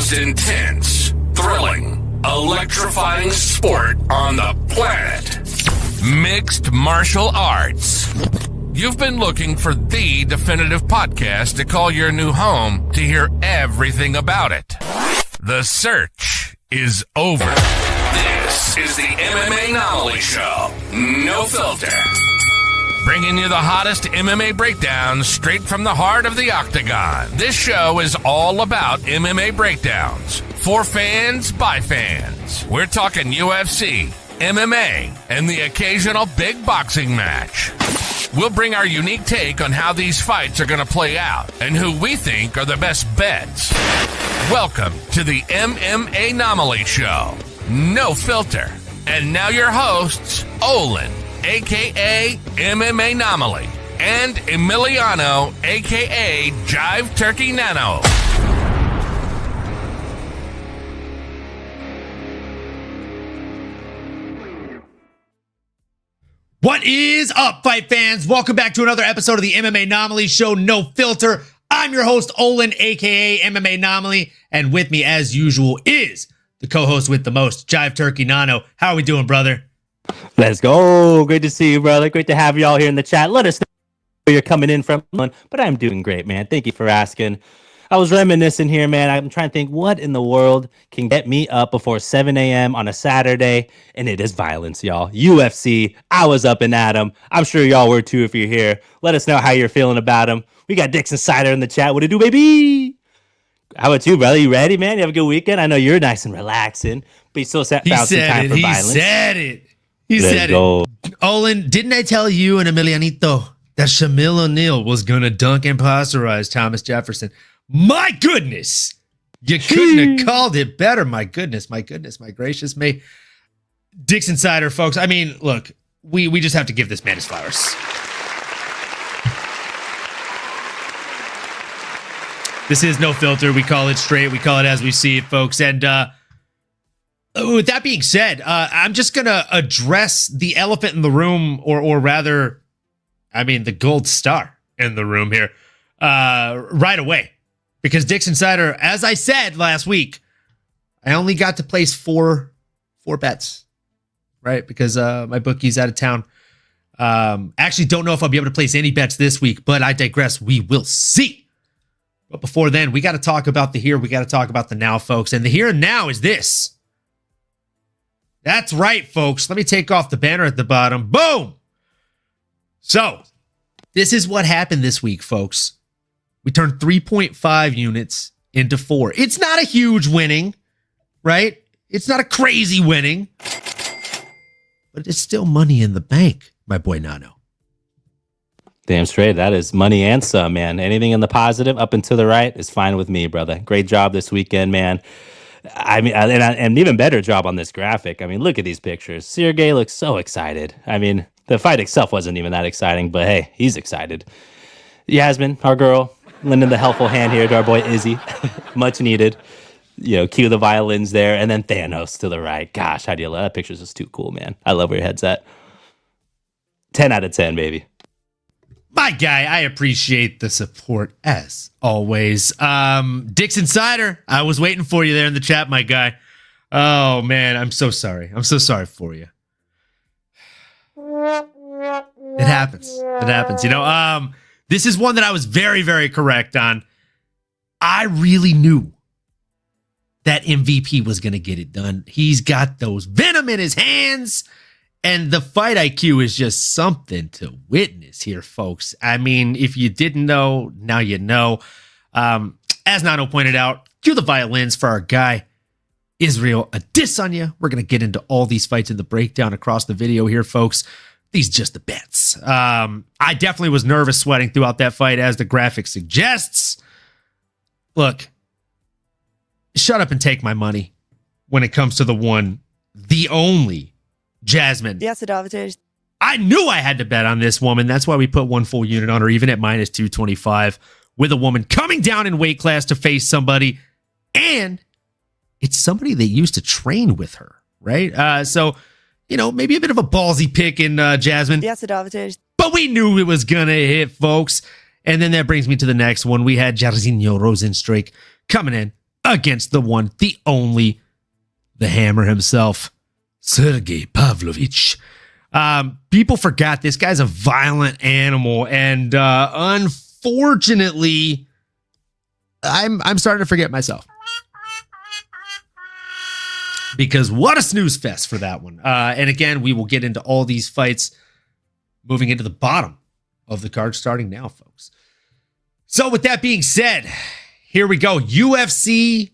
most intense, thrilling, electrifying sport on the planet. Mixed martial arts. You've been looking for the definitive podcast to call your new home to hear everything about it. The search is over. This is the MMAnomaly Show. No filter. Bringing you the hottest MMA breakdowns straight from the heart of the octagon. This show is all about MMA breakdowns. For fans, by fans. We're talking UFC, MMA, and the occasional big boxing match. We'll bring our unique take on how these fights are going to play out and who we think are the best bets. Welcome to the MMAnomaly Show. No filter. And now your hosts, Olin, a.k.a. MMAnomaly, and Emiliano, a.k.a. Jive Turkey Nano. What is up, fight fans? Welcome back to another episode of the MMAnomaly Show, No Filter. I'm your host, Olin, a.k.a. MMAnomaly, and with me, as usual, is the co-host with the most, Jive Turkey Nano. How are we doing, brother? Let's go. Great to see you, brother. Great to have you all here in the chat. Let us know where you're coming in from, but I'm doing great, man. Thank you for asking. I was reminiscing here, man. I'm trying to think what in the world can get me up before 7 a.m. on a Saturday, and it is violence, y'all. UFC, I was up and at 'em. I'm sure y'all were too if you're here. Let us know how you're feeling about them. We got Dix Insider in the chat. What it do, baby? How about you, brother? You ready, man? You have a good weekend? I know you're nice and relaxing, but you still found some time for violence. He said it. Olin, didn't I tell you and Emilianito that Shamil O'Neal was going to dunk and posterize Thomas Jefferson? My goodness, you couldn't have called it better. My goodness, my gracious. May Dix Insider, folks. I mean, look, we just have to give this man his flowers. This is No Filter. We call it straight. We call it as we see it, folks. And with that being said, I'm just going to address the elephant in the room, or rather, I mean, the gold star in the room here right away. Because Dix Insider, as I said last week, I only got to place four bets, right? Because my bookie's out of town. Actually, don't know if I'll be able to place any bets this week, but I digress. We will see. But before then, we got to talk about the here. We got to talk about the now, folks. And the here and now is this. That's right, folks. Let me take off the banner at the bottom. Boom! So, this is what happened this week, folks. We turned 3.5 units into 4. It's not a huge winning, right? It's not a crazy winning. But it's still money in the bank, my boy Nano. Damn straight. That is money and some, man. Anything in the positive up and to the right is fine with me, brother. Great job this weekend, man. I mean, and an even better job on this graphic. I mean, look at these pictures. Sergei looks so excited. I mean, the fight itself wasn't even that exciting, but hey, he's excited. Jasmine, our girl, lending the helpful hand here to our boy Izzy. Much needed. You know, cue the violins there, and then Thanos to the right. Gosh, how do you love that? Picture's just too cool, man. I love where your head's at. 10 out of 10, baby. My guy, I appreciate the support as always. Dix Insider, I was waiting for you there in the chat, my guy. Oh, man, I'm so sorry. I'm so sorry for you. It happens. It happens. You know, this is one that I was very, very correct on. I really knew that MVP was going to get it done. He's got those venom in his hands. And the fight IQ is just something to witness here, folks. I mean, if you didn't know, now you know. As Nano pointed out, cue the violins for our guy, Israel Adesanya. We're going to get into all these fights in the breakdown across the video here, folks. These just the bets. I definitely was nervous sweating throughout that fight, as the graphic suggests. Look, shut up and take my money when it comes to the one, the only, Jasmine. I knew I had to bet on this woman. That's why we put one full unit on her, even at minus 225, with a woman coming down in weight class to face somebody. And it's somebody that used to train with her, right? So, you know, maybe a bit of a ballsy pick in Jasmine. But we knew it was going to hit, folks. And then that brings me to the next one. We had Jairzinho Rosenstreich coming in against the one, the only, the Hammer himself, Sergei Pavlovich. People forgot this guy's a violent animal, and unfortunately, I'm starting to forget myself. Because what a snooze fest for that one. And again, we will get into all these fights moving into the bottom of the card starting now, folks. So with that being said, here we go. UFC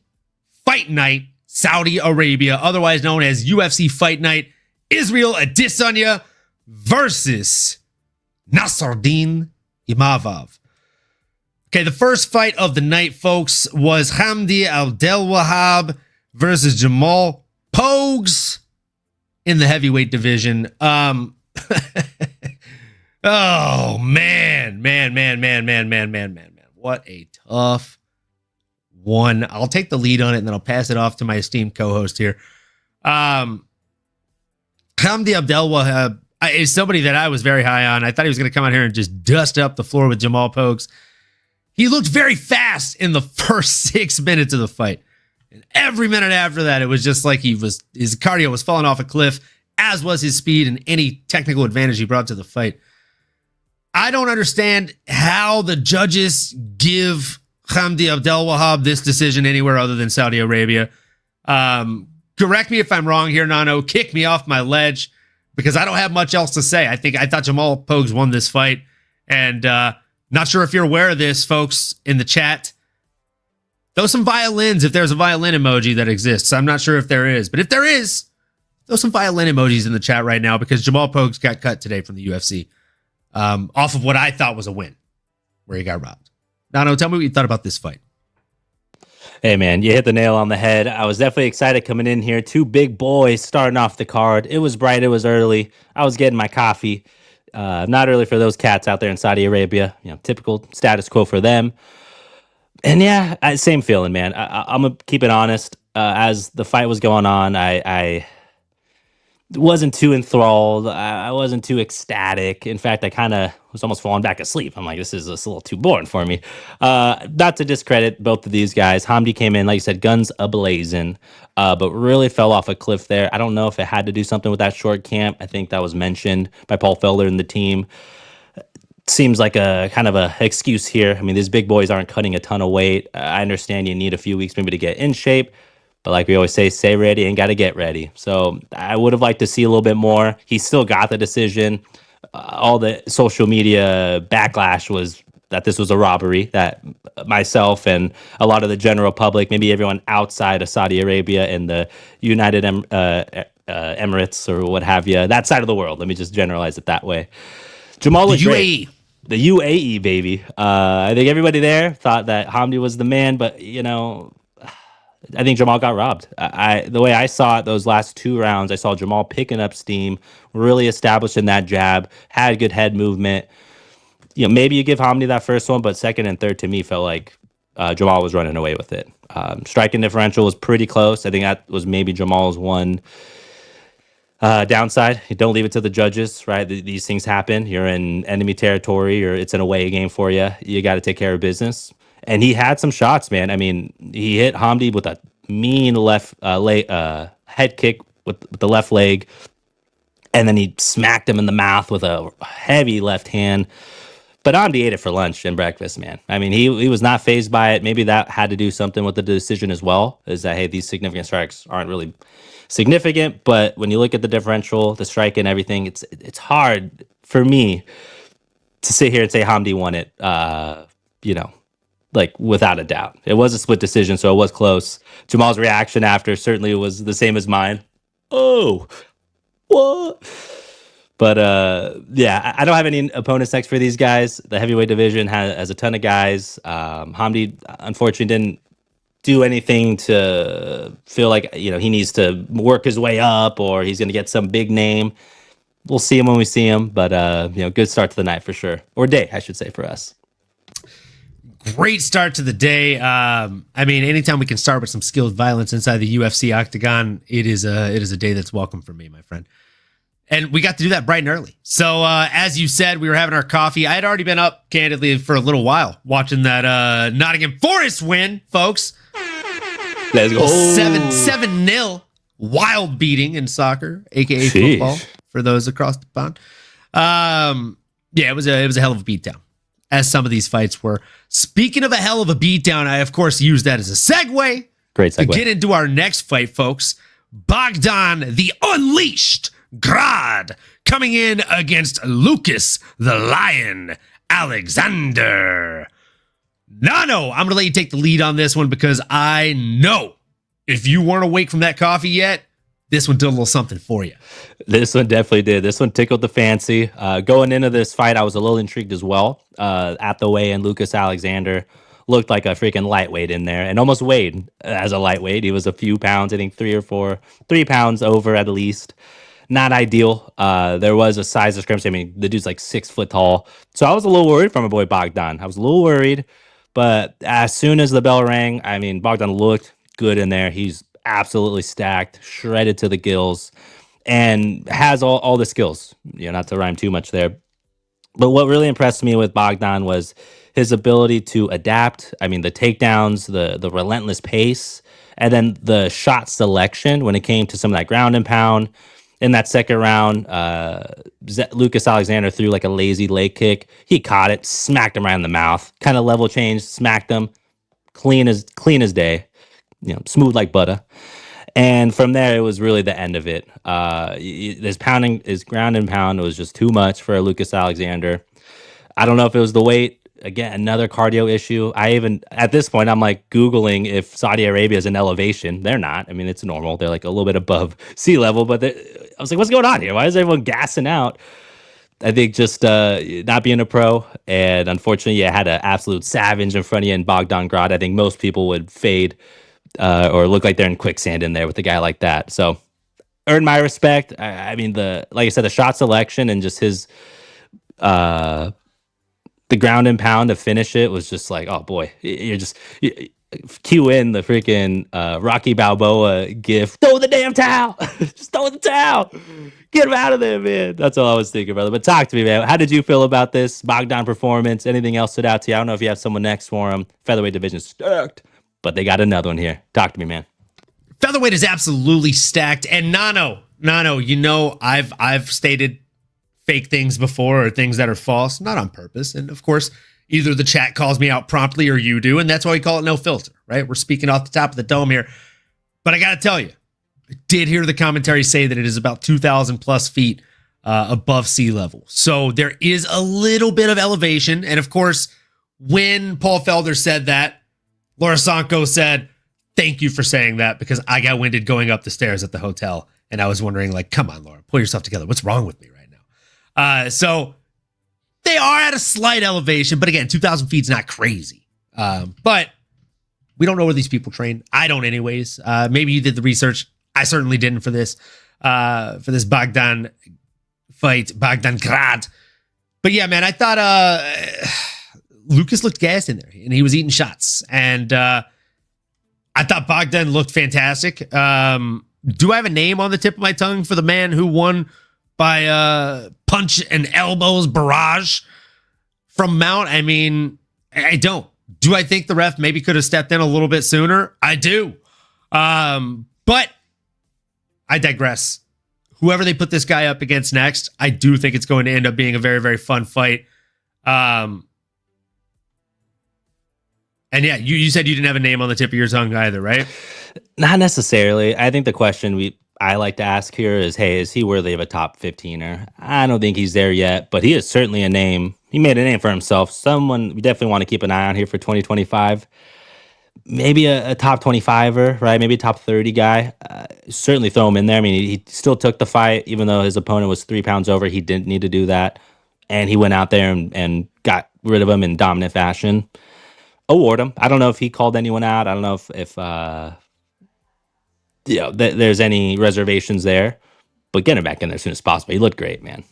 Fight Night, Saudi Arabia, otherwise known as UFC Fight Night, Israel Adesanya versus Nassourdine Imavov. Okay, the first fight of the night, folks, was Hamdy Abdelwahab versus Jamal Pogues in the heavyweight division. Oh, man. What a tough one. I'll take the lead on it, and then I'll pass it off to my esteemed co-host here. Hamdy Abdelwahab is somebody that I was very high on. I thought he was going to come out here and just dust up the floor with Jamal Pogues. He looked very fast in the first 6 minutes of the fight. And every minute after that, it was just like his cardio was falling off a cliff, as was his speed and any technical advantage he brought to the fight. I don't understand how the judges give Hamdy Abdelwahab this decision anywhere other than Saudi Arabia. Correct me if I'm wrong here, Nano. Kick me off my ledge, because I don't have much else to say. I thought Jamal Pogues won this fight, and not sure if you're aware of this, folks, in the chat. Throw some violins if there's a violin emoji that exists. I'm not sure if there is, but if there is, throw some violin emojis in the chat right now, because Jamal Pogues got cut today from the UFC off of what I thought was a win, where he got robbed. Nano, tell me what you thought about this fight. Hey, man, you hit the nail on the head. I was definitely excited coming in here. Two big boys starting off the card. It was bright. It was early. I was getting my coffee. Not early for those cats out there in Saudi Arabia. Typical status quo for them. And yeah, same feeling, man. I'm going to keep it honest. As the fight was going on, I wasn't too enthralled. I wasn't too ecstatic. In fact, I kind of was almost falling back asleep. I'm like, this is just a little too boring for me. Not to discredit both of these guys. Hamdy came in, like you said, guns ablazing, but really fell off a cliff there. I don't know if it had to do something with that short camp. I think that was mentioned by Paul Felder and the team. Seems like a kind of a excuse here. I mean, these big boys aren't cutting a ton of weight. I understand you need a few weeks maybe to get in shape, but like we always say, stay ready and got to get ready. So I would have liked to see a little bit more. He still got the decision. All the social media backlash was that this was a robbery, that myself and a lot of the general public, maybe everyone outside of Saudi Arabia and the United Emirates or what have you, that side of the world. Let me just generalize it that way. Jamal looked great. The UAE, baby. I think everybody there thought that Hamdy was the man, but, I think Jamal got robbed. The way I saw it, those last 2 rounds, I saw Jamal picking up steam, really establishing that jab, had good head movement. Maybe you give Hamdy that first one, but second and third to me felt like Jamal was running away with it. Striking differential was pretty close. I think that was maybe Jamal's one downside. You don't leave it to the judges, right? These things happen. You're in enemy territory, or it's an away game for you. You got to take care of business. And he had some shots, man. I mean, he hit Hamdy with a mean left head kick with the left leg, and then he smacked him in the mouth with a heavy left hand. But Hamdy ate it for lunch and breakfast, man. I mean, he was not fazed by it. Maybe that had to do something with the decision as well, is that, hey, these significant strikes aren't really significant. But when you look at the differential, the strike and everything, it's hard for me to sit here and say Hamdy won it, like without a doubt. It was a split decision, so it was close. Jamal's reaction after certainly was the same as mine. Oh, what? But yeah, I don't have any opponents next for these guys. The heavyweight division has a ton of guys. Hamdy, unfortunately, didn't do anything to feel like he needs to work his way up or he's going to get some big name. We'll see him when we see him, but good start to the night for sure, or day, I should say, for us. Great start to the day. I mean, anytime we can start with some skilled violence inside the UFC octagon, it is a day that's welcome for me, my friend. And we got to do that bright and early. So as you said, we were having our coffee. I had already been up, candidly, for a little while watching that Nottingham Forest win, folks. Let's go. 7-0 wild beating in soccer, aka football, for those across the pond. Yeah, it was a hell of a beatdown, as some of these fights were. Speaking of a hell of a beatdown, I of course used that as a segue. Great segue. To get into our next fight, folks. Bogdan, the Unleashed Grad, coming in against Lucas, the Lion Alexander. Nano, I'm going to let you take the lead on this one because I know if you weren't awake from that coffee yet, this one did a little something for you. This one definitely did. This one tickled the fancy. Going into this fight, I was a little intrigued as well. At the weigh-in, Lucas Alexander looked like a freaking lightweight in there and almost weighed as a lightweight. He was a few pounds, I think 3 pounds over at least. Not ideal. There was a size discrepancy. I mean, the dude's like 6 foot tall. So I was a little worried for my boy Bogdan. I was a little worried, but as soon as the bell rang, I mean, Bogdan looked good in there. He's absolutely stacked, shredded to the gills, and has all the skills. Not to rhyme too much there. But what really impressed me with Bogdan was his ability to adapt. I mean, the takedowns, the relentless pace, and then the shot selection when it came to some of that ground and pound. In that second round, Lucas Alexander threw like a lazy leg kick. He caught it, smacked him right in the mouth, kind of level changed, smacked him, clean as day, smooth like butter. And from there, it was really the end of it. His ground and pound was just too much for Lucas Alexander. I don't know if it was the weight. Again, another cardio issue. At this point, I'm like Googling if Saudi Arabia is in elevation. They're not. I mean, it's normal. They're like a little bit above sea level, but I was like, what's going on here? Why is everyone gassing out? I think just not being a pro. And unfortunately, I had an absolute savage in front of you in Bogdan Grad. I think most people would fade or look like they're in quicksand in there with a guy like that. So earned my respect. I mean, like I said, the shot selection and just his the ground and pound to finish it was just like, oh boy, you cue in the freaking Rocky Balboa gif. Throw the damn towel. Just throw the towel. Get him out of there, man. That's all I was thinking, brother. But talk to me, man. How did you feel about this Bogdan performance? Anything else stood out to you? I don't know if you have someone next for him. Featherweight division stacked, but they got another one here. Talk to me, man. Featherweight is absolutely stacked. And Nano, I've stated fake things before or things that are false, not on purpose. And of course, either the chat calls me out promptly or you do. And that's why we call it no filter, right? We're speaking off the top of the dome here. But I got to tell you, I did hear the commentary say that it is about 2,000 plus feet above sea level. So there is a little bit of elevation. And of course, when Paul Felder said that, Laura Sanko said, thank you for saying that because I got winded going up the stairs at the hotel. And I was wondering, like, come on, Laura, pull yourself together. What's wrong with me right now? So they are at a slight elevation, but again, 2,000 feet is not crazy. But we don't know where these people train. I don't anyways. Maybe you did the research. I certainly didn't for this Bogdan fight, Bogdan Grad. But yeah, man, I thought Lucas looked gassed in there and he was eating shots. And I thought Bogdan looked fantastic. Do I have a name on the tip of my tongue for the man who won by punch and elbows barrage from Mount? I mean, I don't. Do I think the ref maybe could have stepped in a little bit sooner? I do. But I digress. Whoever they put this guy up against next, I do think it's going to end up being a very, very fun fight. And yeah, you said you didn't have a name on the tip of your tongue either, right? Not necessarily. I think the question I like to ask here is, hey, is he worthy of a top 15er? I don't think he's there yet, but he is certainly a name. He made a name for himself. Someone we definitely want to keep an eye on here for 2025. Maybe a top 25er, right? Maybe a top 30 guy. Certainly throw him in there. I mean, he still took the fight, even though his opponent was 3 pounds over. He didn't need to do that. And he went out there and got rid of him in dominant fashion. Award him. I don't know if he called anyone out. I don't know if there's any reservations there, but get him back in there as soon as possible. He looked great, man.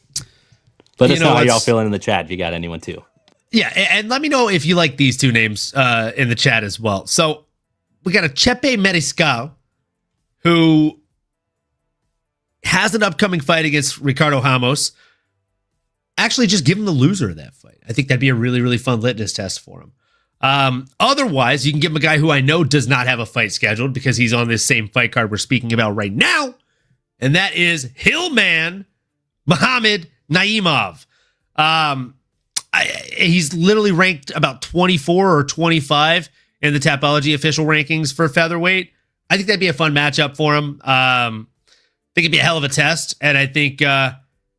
Let us know how y'all feeling in the chat if you got anyone too. Yeah, and let me know if you like these two names in the chat as well. So we got a Chepe Mariscal, who has an upcoming fight against Ricardo Ramos. Actually, just give him the loser of that fight. I think that'd be a really, really fun litmus test for him. Otherwise, you can give him a guy who I know does not have a fight scheduled because he's on this same fight card we're speaking about right now, and that is Hillman Muhammad Naimov. He's literally ranked about 24 or 25 in the Tapology official rankings for featherweight. I think that'd be a fun matchup for him. I think it'd be a hell of a test, and I think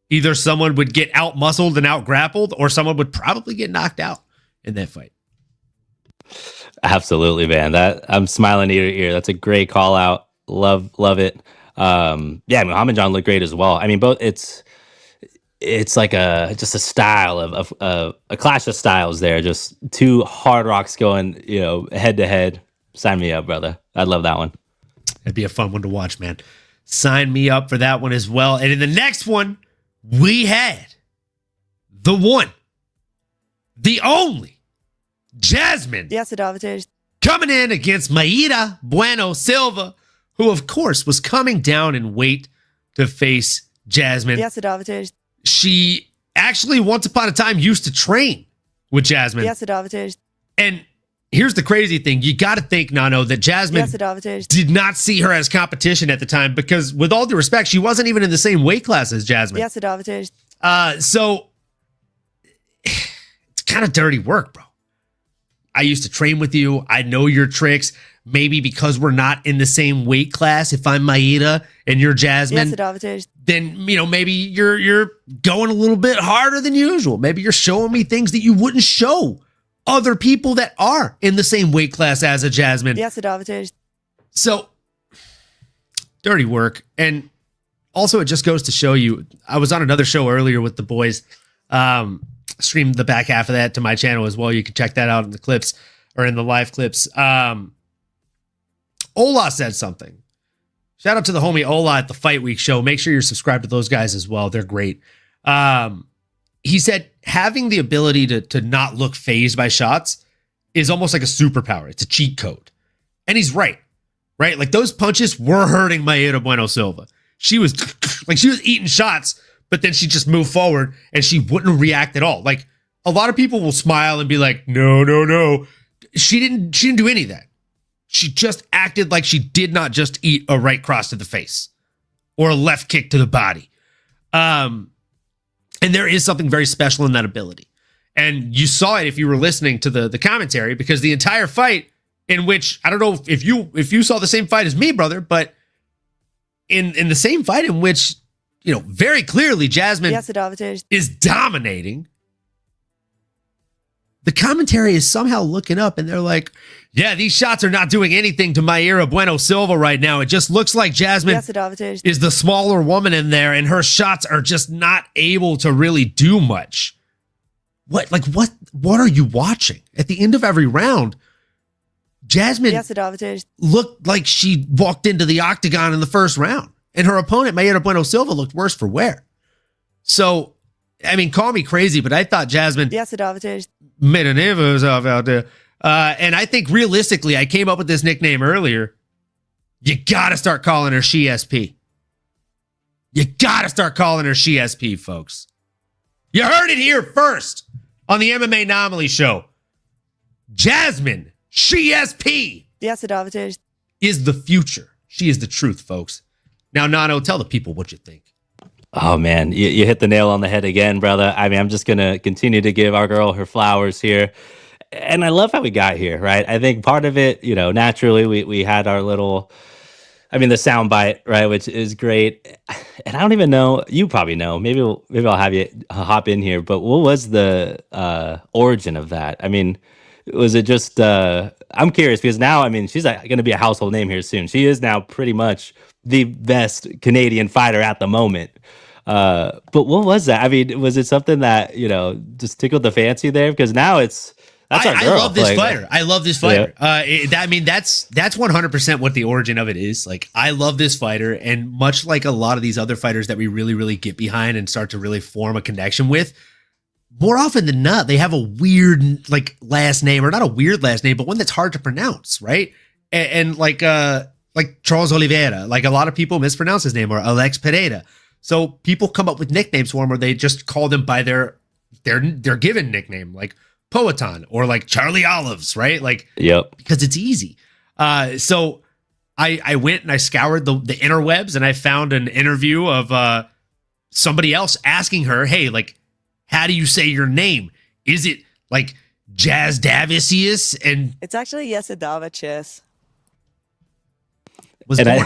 either someone would get out-muscled and out-grappled, or someone would probably get knocked out in that fight. Absolutely, man. That I'm smiling ear to ear. That's a great call out. Love it. Yeah, Muhammad John looked great as well. I mean, both it's like just a style of a clash of styles there. Just two hard rocks going, head to head. Sign me up, brother. I'd love that one. It'd be a fun one to watch, man. Sign me up for that one as well. And in the next one, we had the one, the only Jasmine coming in against Maida Bueno Silva, who of course was coming down in weight to face Jasmine. She actually once upon a time used to train with Jasmine. And here's the crazy thing. You got to think, Nano, that Jasmine did not see her as competition at the time because, with all due respect, she wasn't even in the same weight class as Jasmine. So it's kind of dirty work, bro. I used to train with you. I know your tricks. Maybe because we're not in the same weight class, if I'm Maida and you're Jasmine, then maybe you're going a little bit harder than usual. Maybe you're showing me things that you wouldn't show other people that are in the same weight class as a Jasmine. So, dirty work. And also, it just goes to show you, I was on another show earlier with the boys, streamed the back half of that to my channel as well. You can check that out in the clips or in the live clips. Ola said something. Shout out to the homie Ola at the Fight Week show. Make sure you're subscribed to those guys as well. They're great. He said having the ability to not look phased by shots is almost like a superpower. It's a cheat code. And he's right? Like those punches were hurting Maida Bueno Silva. She was eating shots, but then she just moved forward and she wouldn't react at all. Like a lot of people will smile and be like, no. She didn't do any of that. She just acted like she did not just eat a right cross to the face or a left kick to the body. And there is something very special in that ability. And you saw it if you were listening to the commentary, because the entire fight, in which, I don't know if you saw the same fight as me, brother, but in the same fight in which, very clearly Jasmine is dominating, the commentary is somehow looking up and they're like, yeah, these shots are not doing anything to Maida Bueno Silva right now. It just looks like Jasmine is the smaller woman in there and her shots are just not able to really do much. What are you watching? At the end of every round, Jasmine looked like she walked into the octagon in the first round, and her opponent, Maida Bueno Silva, looked worse for wear. So, I mean, call me crazy, but I thought Jasmine made a name of herself out there. And I think realistically, I came up with this nickname earlier. You got to start calling her She SP. You got to start calling her She SP, folks. You heard it here first on the MMAnomaly Show. Jasmine She SP is the future. She is the truth, folks. Now, Nano, tell the people what you think. Oh, man, you hit the nail on the head again, brother. I mean, I'm just going to continue to give our girl her flowers here. And I love how we got here, right? I think part of it, naturally, we had our little, the sound bite, right, which is great. And I don't even know, you probably know, maybe I'll have you hop in here, but what was the origin of that? I mean, was it just, I'm curious because now, she's going to be a household name here soon. She is now pretty much the best Canadian fighter at the moment. But what was that? Was it something that, just tickled the fancy there? Because now that's our girl. I love this fighter. I love this fighter. Yeah. That's 100% what the origin of it is. Like, I love this fighter, and much like a lot of these other fighters that we really, really get behind and start to really form a connection with, more often than not, they have a weird last name, or not a weird last name, but one that's hard to pronounce, right? And like Charles Oliveira, like a lot of people mispronounce his name, or Alex Pereira. So people come up with nicknames for him, or they just call them by their given nickname, like Poatan or like Charlie Olives, right? Like, Yep. because it's easy. So I went and I scoured the interwebs and I found an interview of somebody else asking her, hey, like, how do you say your name? Is it like Jasdavicius? And It's actually Jasdavicius. was And born.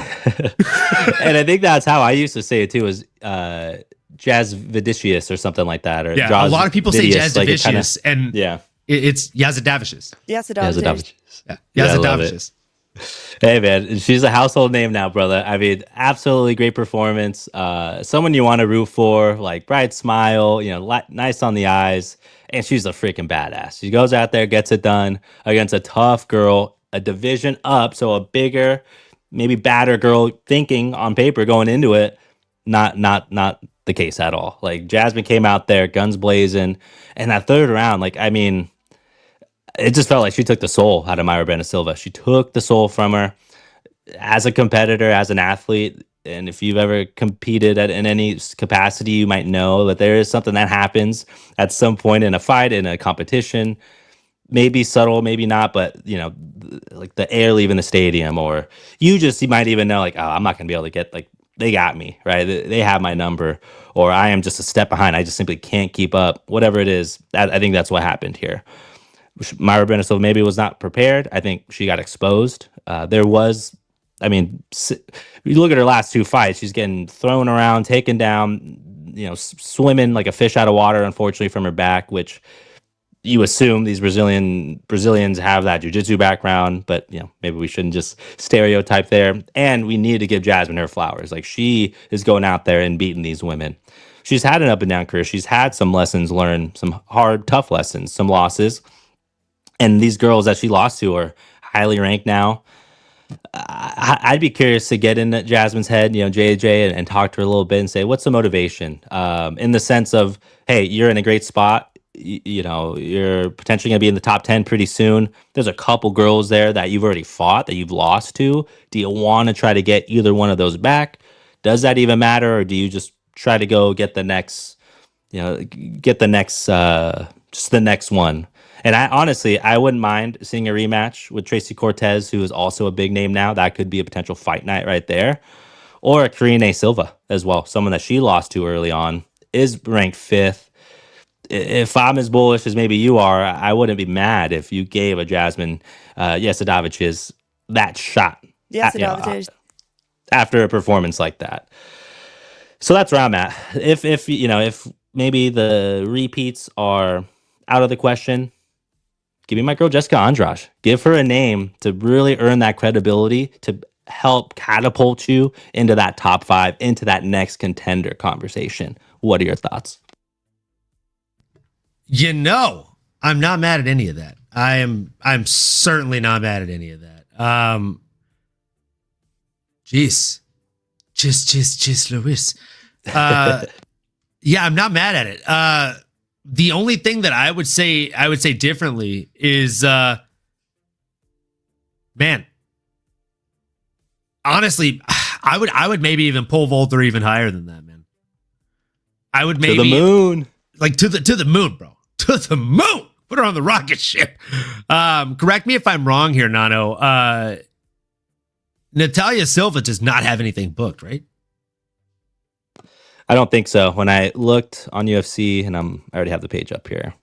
and I think that's how I used to say it too, is Jazz Vidicius or something like that. Or Yeah, a lot of people say Jazdavicius, Jasdavicius, and yeah. It's Yazadavicius. Jasdavicius. Yeah, Yeah, I love it. Yazadavicius. Hey man, she's a household name now, brother. I mean, absolutely great performance. Someone you want to root for, like bright smile, nice on the eyes, and she's a freaking badass. She goes out there, gets it done against a tough girl, a division up, so a bigger, maybe badder girl thinking on paper going into it. Not the case at all. Like Jasmine came out there, guns blazing, and that third round, like I mean, it just felt like she took the soul out of Mayra Bueno Silva. She took the soul from her as a competitor, as an athlete. And if you've ever competed in any capacity, you might know that there is something that happens at some point in a fight, in a competition. Maybe subtle, maybe not, but like the air leaving the stadium, or you might even know, like, oh, I'm not gonna be able to get, like, they got me, right? They have my number, or I am just a step behind. I just simply can't keep up. Whatever it is, I think that's what happened here. Mayra Bueno Silva maybe was not prepared. I think she got exposed. You look at her last two fights, she's getting thrown around, taken down, swimming like a fish out of water, unfortunately, from her back, which you assume these Brazilians have that jiu-jitsu background, but maybe we shouldn't just stereotype there. And we need to give Jasmine her flowers. Like, she is going out there and beating these women. She's had an up and down career. She's had some lessons learned, some hard, tough lessons, some losses. And these girls that she lost to are highly ranked now. I'd be curious to get into Jasmine's head, JJ, and talk to her a little bit and say, what's the motivation? In the sense of, hey, you're in a great spot. You're potentially going to be in the top 10 pretty soon. There's a couple girls there that you've already fought, that you've lost to. Do you want to try to get either one of those back? Does that even matter? Or do you just try to go get the next, just the next one? And I wouldn't mind seeing a rematch with Tracy Cortez, who is also a big name now. That could be a potential fight night right there. Or a Karine Silva as well, someone that she lost to early on, is ranked 5th. If I'm as bullish as maybe you are, I wouldn't be mad if you gave a Jasmine Jasdavicius that shot after a performance like that. So that's where I'm at. If maybe the repeats are out of the question, give me my girl Jessica Andrade. Give her a name to really earn that credibility, to help catapult you into that top 5, into that next contender conversation. What are your thoughts? I'm not mad at any of that. I'm certainly not mad at any of that. Just Luis. Yeah, I'm not mad at it. The only thing that I would say differently is, man, honestly, I would maybe even pull Volter even higher than that, man. I would maybe to the moon, like to the moon, bro, to the moon. Put her on the rocket ship. Correct me if I'm wrong here, Nano. Natalia Silva does not have anything booked, right? I don't think so. When I looked on UFC, and I already have the page up here.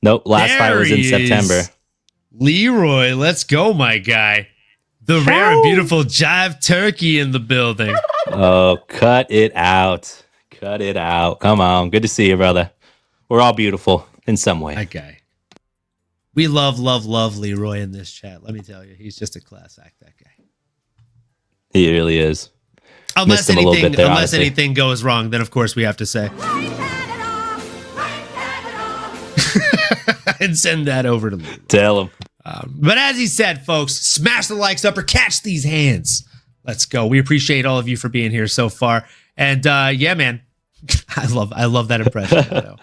Nope, last fight was in September. Leroy, let's go, my guy. The rare and beautiful Jive Turkey in the building. Oh, cut it out. Cut it out. Come on. Good to see you, brother. We're all beautiful in some way. That guy. We love Leroy in this chat. Let me tell you, he's just a class act, that guy. He really is. Unless anything goes wrong, then of course we have to say. And send that over to Leroy. Tell him. But as he said, folks, smash the likes up or catch these hands. Let's go. We appreciate all of you for being here so far. And yeah, man, I love that impression.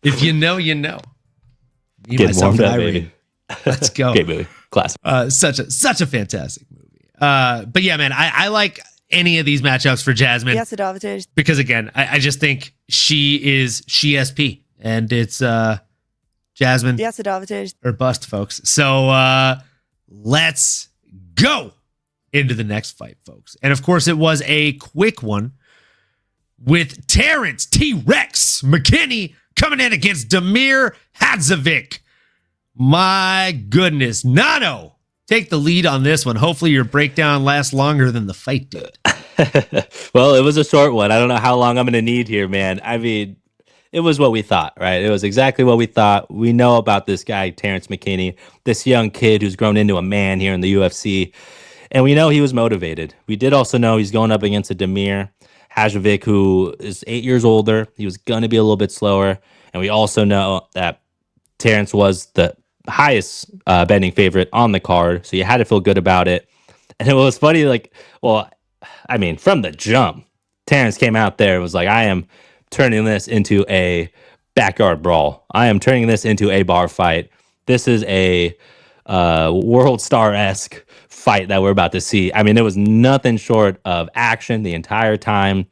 If you know, you know. Me, Get myself, warmed and up, Irene. baby. Let's go. Great movie. Classic. Such a fantastic movie. But yeah, man, I like any of these matchups for Jasmine. Yes, because again, I just think she is SP, and it's Jasmine. Or bust, folks. So let's go into the next fight, folks. And of course, it was a quick one with Terrence T-Rex McKinney coming in against Damir Hadzovic. My goodness. Nano, take the lead on this one. Hopefully your breakdown lasts longer than the fight did. Well, it was a short one. I don't know how long I'm going to need here, man. I mean, it was what we thought, right? It was exactly what we thought. We know about this guy, Terrence McKinney, this young kid who's grown into a man here in the UFC. And we know he was motivated. We did also know he's going up against a Damir Hadzovic, who is 8 years older. He was going to be a little bit slower. And we also know that Terrence was the highest betting favorite on the card. So you had to feel good about it. And it was funny, from the jump, Terrence came out there and was like, I am turning this into a backyard brawl. I am turning this into a bar fight. This is a world star-esque fight that we're about to see. I mean, there was nothing short of action the entire time.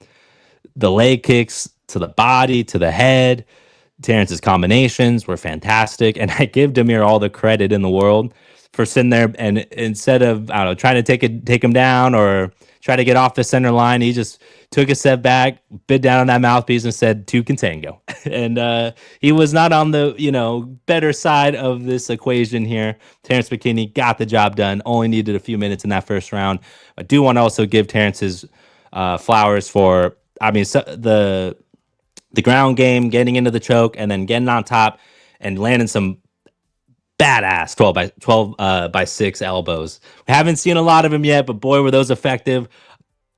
The leg kicks to the body, to the head. Terrence's combinations were fantastic. And I give Damir all the credit in the world for sitting there and instead of, trying to take him down or try to get off the center line, he just took a step back, bit down on that mouthpiece and said, two can tango. And he was not on the, better side of this equation here. Terrence McKinney got the job done, only needed a few minutes in that first round. I do want to also give Terrence his flowers for, the ground game, getting into the choke, and then getting on top and landing some badass 12 by 6 elbows. We haven't seen a lot of them yet, but boy, were those effective.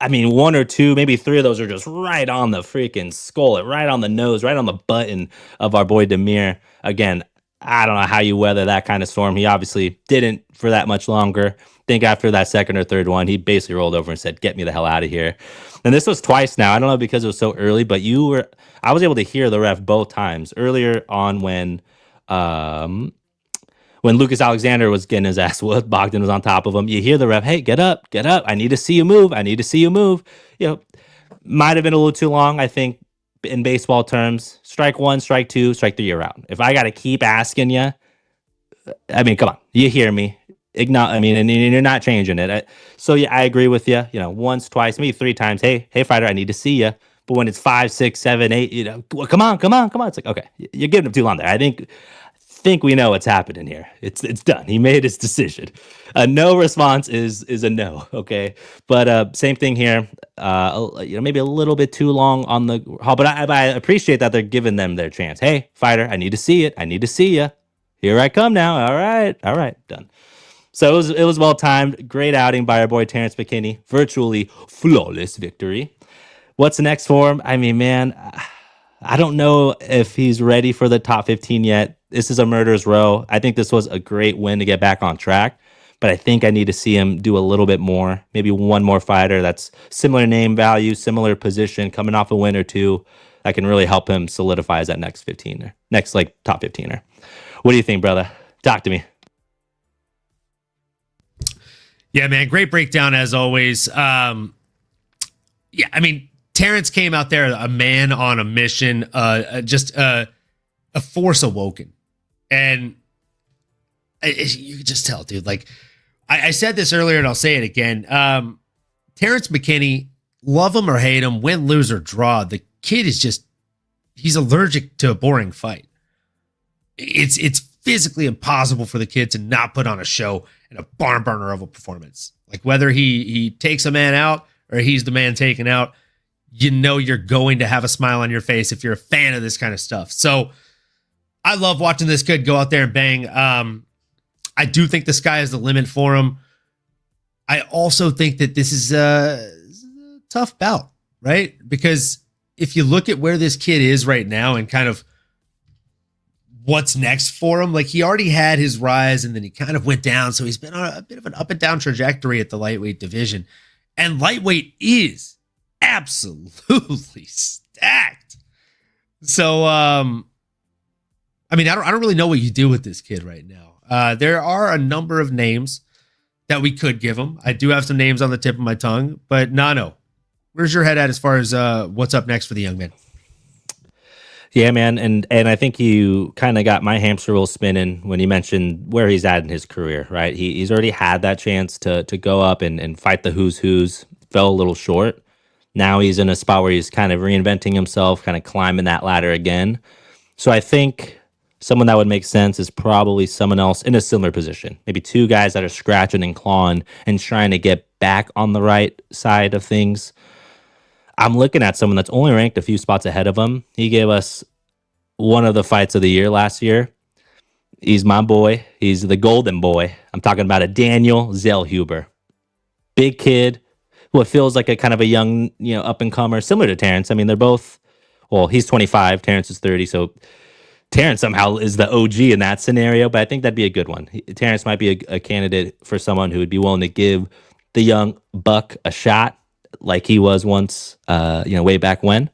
I mean, 1 or 2, maybe 3 of those are just right on the freaking skull, right on the nose, right on the button of our boy Damir. Again, I don't know how you weather that kind of storm. He obviously didn't for that much longer. I think after that second or third one, he basically rolled over and said, get me the hell out of here. And this was twice now. I don't know because it was so early, but I was able to hear the ref both times. Earlier on when Lucas Alexander was getting his ass whooped, Bogdan was on top of him. You hear the ref, hey, get up. I need to see you move. Might have been a little too long, I think, in baseball terms. Strike 1, strike 2, strike 3, you're out. If I got to keep asking you, come on. You hear me. And you're not changing it. So, yeah, I agree with you. Once, twice, maybe 3 times. Hey, fighter, I need to see you. But when it's 5, 6, 7, 8, well, come on. It's like, okay, you're giving him too long there. I think we know what's happening here. It's done. He made his decision. A no response is a no. Okay, but same thing here. Maybe a little bit too long on the call, but I appreciate that they're giving them their chance. Hey, fighter, I need to see it. I need to see you. Here I come now. All right, done. So it was well timed. Great outing by our boy Terrence McKinney. Virtually flawless victory. What's next for him? I mean, man, I don't know if he's ready for the top 15 yet. This is a murderer's row. I think this was a great win to get back on track, but I think I need to see him do a little bit more. Maybe one more fighter that's similar name value, similar position, coming off a win or two that can really help him solidify as that next 15er, top 15er. What do you think, brother? Talk to me. Yeah, man, great breakdown as always. Terrence came out there a man on a mission, just a force awoken. And you can just tell, dude. Like I said this earlier and I'll say it again. Terrence McKinney, love him or hate him, win, lose, or draw, the kid is he's allergic to a boring fight. It's physically impossible for the kid to not put on a show and a barn burner of a performance. Like whether he takes a man out or he's the man taken out, you're going to have a smile on your face if you're a fan of this kind of stuff. So I love watching this kid go out there and bang. I do think the sky is the limit for him. I also think that this is a tough bout, right? Because if you look at where this kid is right now and kind of what's next for him, like he already had his rise and then he kind of went down. So he's been on a bit of an up and down trajectory at the lightweight division. And lightweight is absolutely stacked. So, I don't really know what you do with this kid right now. There are a number of names that we could give him. I do have some names on the tip of my tongue, but Nano, where's your head at as far as what's up next for the young man? Yeah, man, and I think you kind of got my hamster wheel spinning when you mentioned where he's at in his career, right? He's already had that chance to go up and fight the who's, fell a little short. Now he's in a spot where he's kind of reinventing himself, kind of climbing that ladder again. So I think someone that would make sense is probably someone else in a similar position. Maybe two guys that are scratching and clawing and trying to get back on the right side of things. I'm looking at someone that's only ranked a few spots ahead of him. He gave us one of the fights of the year last year. He's my boy. He's the golden boy. I'm talking about a Daniel Zellhuber. Big kid, what feels like a kind of a young, up and comer, similar to Terrence. I mean, they're both, well, he's 25, Terrence is 30, so Terrence somehow is the OG in that scenario, but I think that'd be a good one. Terrence might be a candidate for someone who would be willing to give the young buck a shot like he was once, way back when.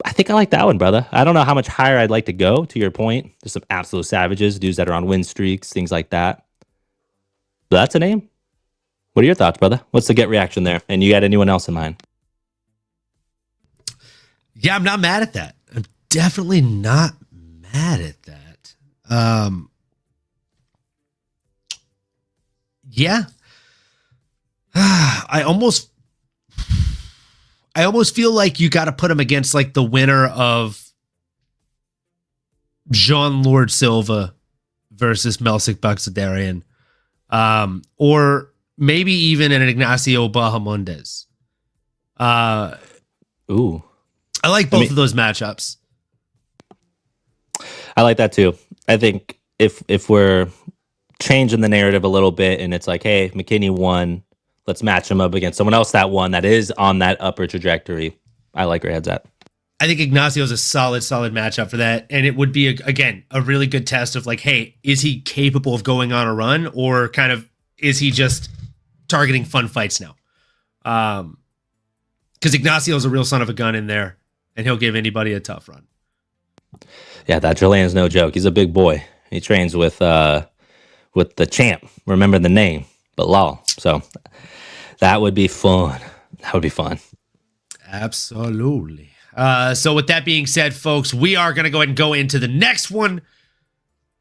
I think I like that one, brother. I don't know how much higher I'd like to go, to your point. There's some absolute savages, dudes that are on win streaks, things like that. But that's a name. What are your thoughts, brother? What's the get reaction there? And you got anyone else in mind? Yeah, I'm not mad at that. I'm definitely not mad at that. Yeah. I almost feel like you got to put him against like the winner of Jean Lord Silva versus Melsik Baghdasaryan, or maybe even an Ignacio Bahamondes. Ooh, I like both of those matchups. I like that too. I think if we're changing the narrative a little bit and it's like, hey, McKinney won, let's match him up against someone else that won that is on that upper trajectory. I like where head's at. I think Ignacio's a solid matchup for that. And it would be, again, a really good test of like, hey, is he capable of going on a run, or kind of is he just targeting fun fights now? Because Ignacio's a real son of a gun in there, and he'll give anybody a tough run. Yeah, that Chilean's no joke. He's a big boy. He trains with the champ. Remember the name, Bilal. So that would be fun. That would be fun. Absolutely. So with that being said, folks, we are going to go ahead and go into the next one.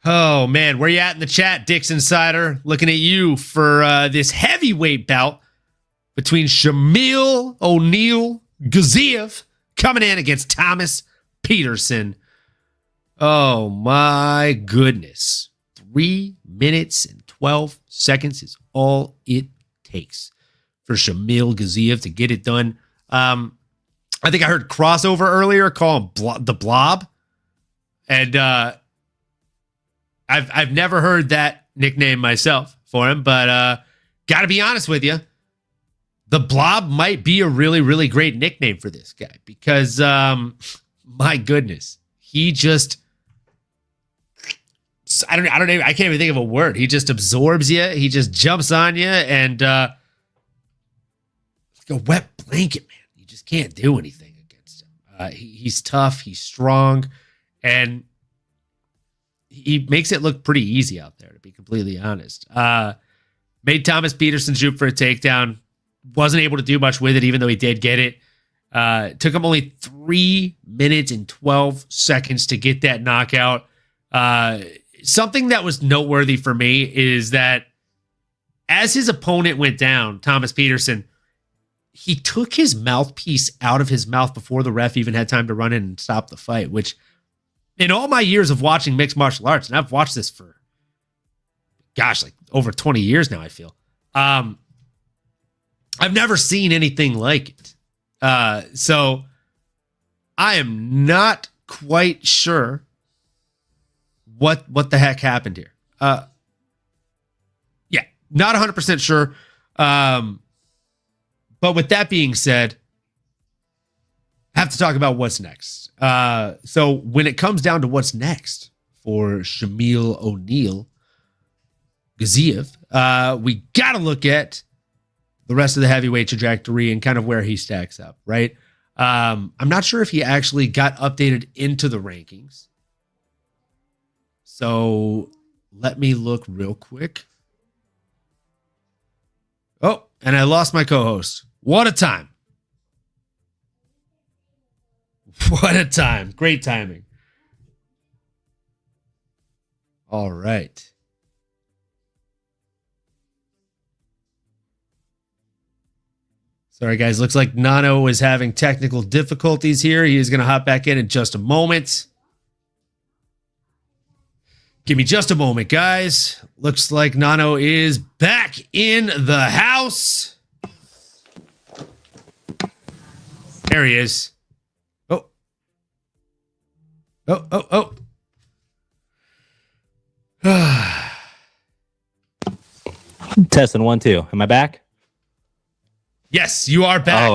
Oh, man, where you at in the chat, Dix Insider? Looking at you for this heavyweight bout between Shamil O'Neal Gaziev coming in against Thomas Peterson. Oh, my goodness. 3 minutes and 12 seconds is all it takes for Shamil Gaziev to get it done. I think I heard Crossover earlier call him the Blob. And I've never heard that nickname myself for him, but got to be honest with you, the Blob might be a really, really great nickname for this guy because, my goodness, he just, I can't even think of a word. He just absorbs you. He just jumps on you and like a wet blanket, man. You just can't do anything against him. He's tough. He's strong, and he makes it look pretty easy out there, to be completely honest. Made Thomas Peterson shoot for a takedown. Wasn't able to do much with it, even though he did get it. Took him only 3 minutes and 12 seconds to get that knockout. Something that was noteworthy for me is that as his opponent went down, Thomas Peterson, he took his mouthpiece out of his mouth before the ref even had time to run in and stop the fight, which in all my years of watching mixed martial arts, and I've watched this for, like over 20 years now, I feel, I've never seen anything like it. So I am not quite sure what the heck happened here. Yeah, not 100% sure. But with that being said, I have to talk about what's next. So when it comes down to what's next for Shamil O'Neal Gaziev, we got to look at the rest of the heavyweight trajectory and kind of where he stacks up, right? I'm not sure if he actually got updated into the rankings. So let me look real quick. Oh, and I lost my co-host. What a time. What a time. Great timing. All right. Sorry, guys. Looks like Nano is having technical difficulties here. He is going to hop back in just a moment. Give me just a moment, guys. Looks like Nano is back in the house. There he is. Oh. Testing 1, 2. Am I back? Yes, you are back. Oh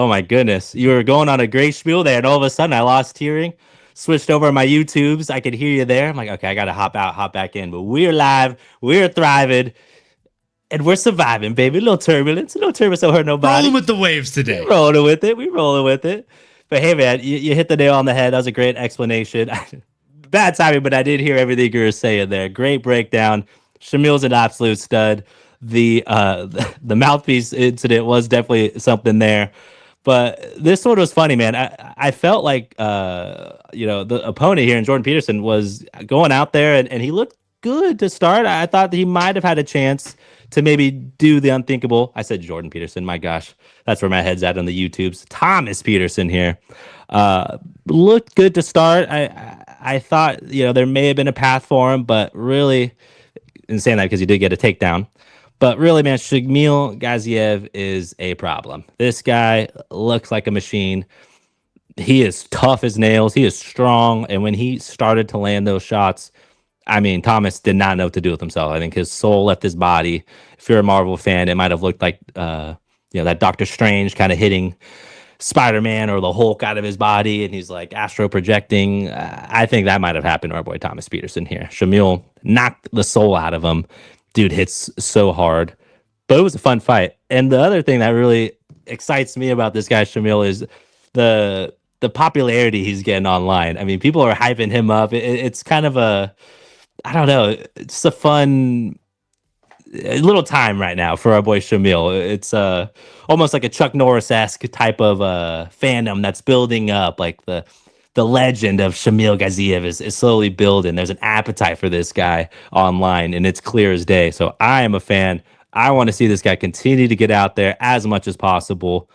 my goodness. You were going on a great spiel there, and all of a sudden I lost hearing. Switched over my YouTubes. I could hear you there. I'm like, okay, I gotta hop out, hop back in. But we're live, we're thriving, and we're surviving, baby. A little turbulence don't hurt nobody. Rolling with the waves today. We rolling with it. But hey, man, you hit the nail on the head. That was a great explanation. Bad timing, but I did hear everything you were saying there. Great breakdown. Shamil's an absolute stud. The mouthpiece incident was definitely something there. But this one was funny, man. I felt like, the opponent here in Jordan Peterson was going out there and he looked good to start. I thought that he might have had a chance to maybe do the unthinkable. I said Jordan Peterson. My gosh, that's where my head's at on the YouTubes. Thomas Peterson here looked good to start. I thought, there may have been a path for him, but really, in saying that because he did get a takedown. But really, man, Shamil Gaziev is a problem. This guy looks like a machine. He is tough as nails. He is strong. And when he started to land those shots, I mean, Thomas did not know what to do with himself. I think his soul left his body. If you're a Marvel fan, it might have looked like, that Doctor Strange kind of hitting Spider-Man or the Hulk out of his body. And he's like astro projecting. I think that might have happened to our boy Thomas Peterson here. Shamil knocked the soul out of him. Dude hits so hard, but it was a fun fight. And the other thing that really excites me about this guy, Shamil, is the popularity he's getting online. I mean, people are hyping him up. It's kind of it's a fun little time right now for our boy Shamil. It's almost like a Chuck Norris-esque type of fandom that's building up, like the legend of Shamil Gaziev is slowly building. There's an appetite for this guy online, and it's clear as day. So I am a fan. I want to see this guy continue to get out there as much as possible.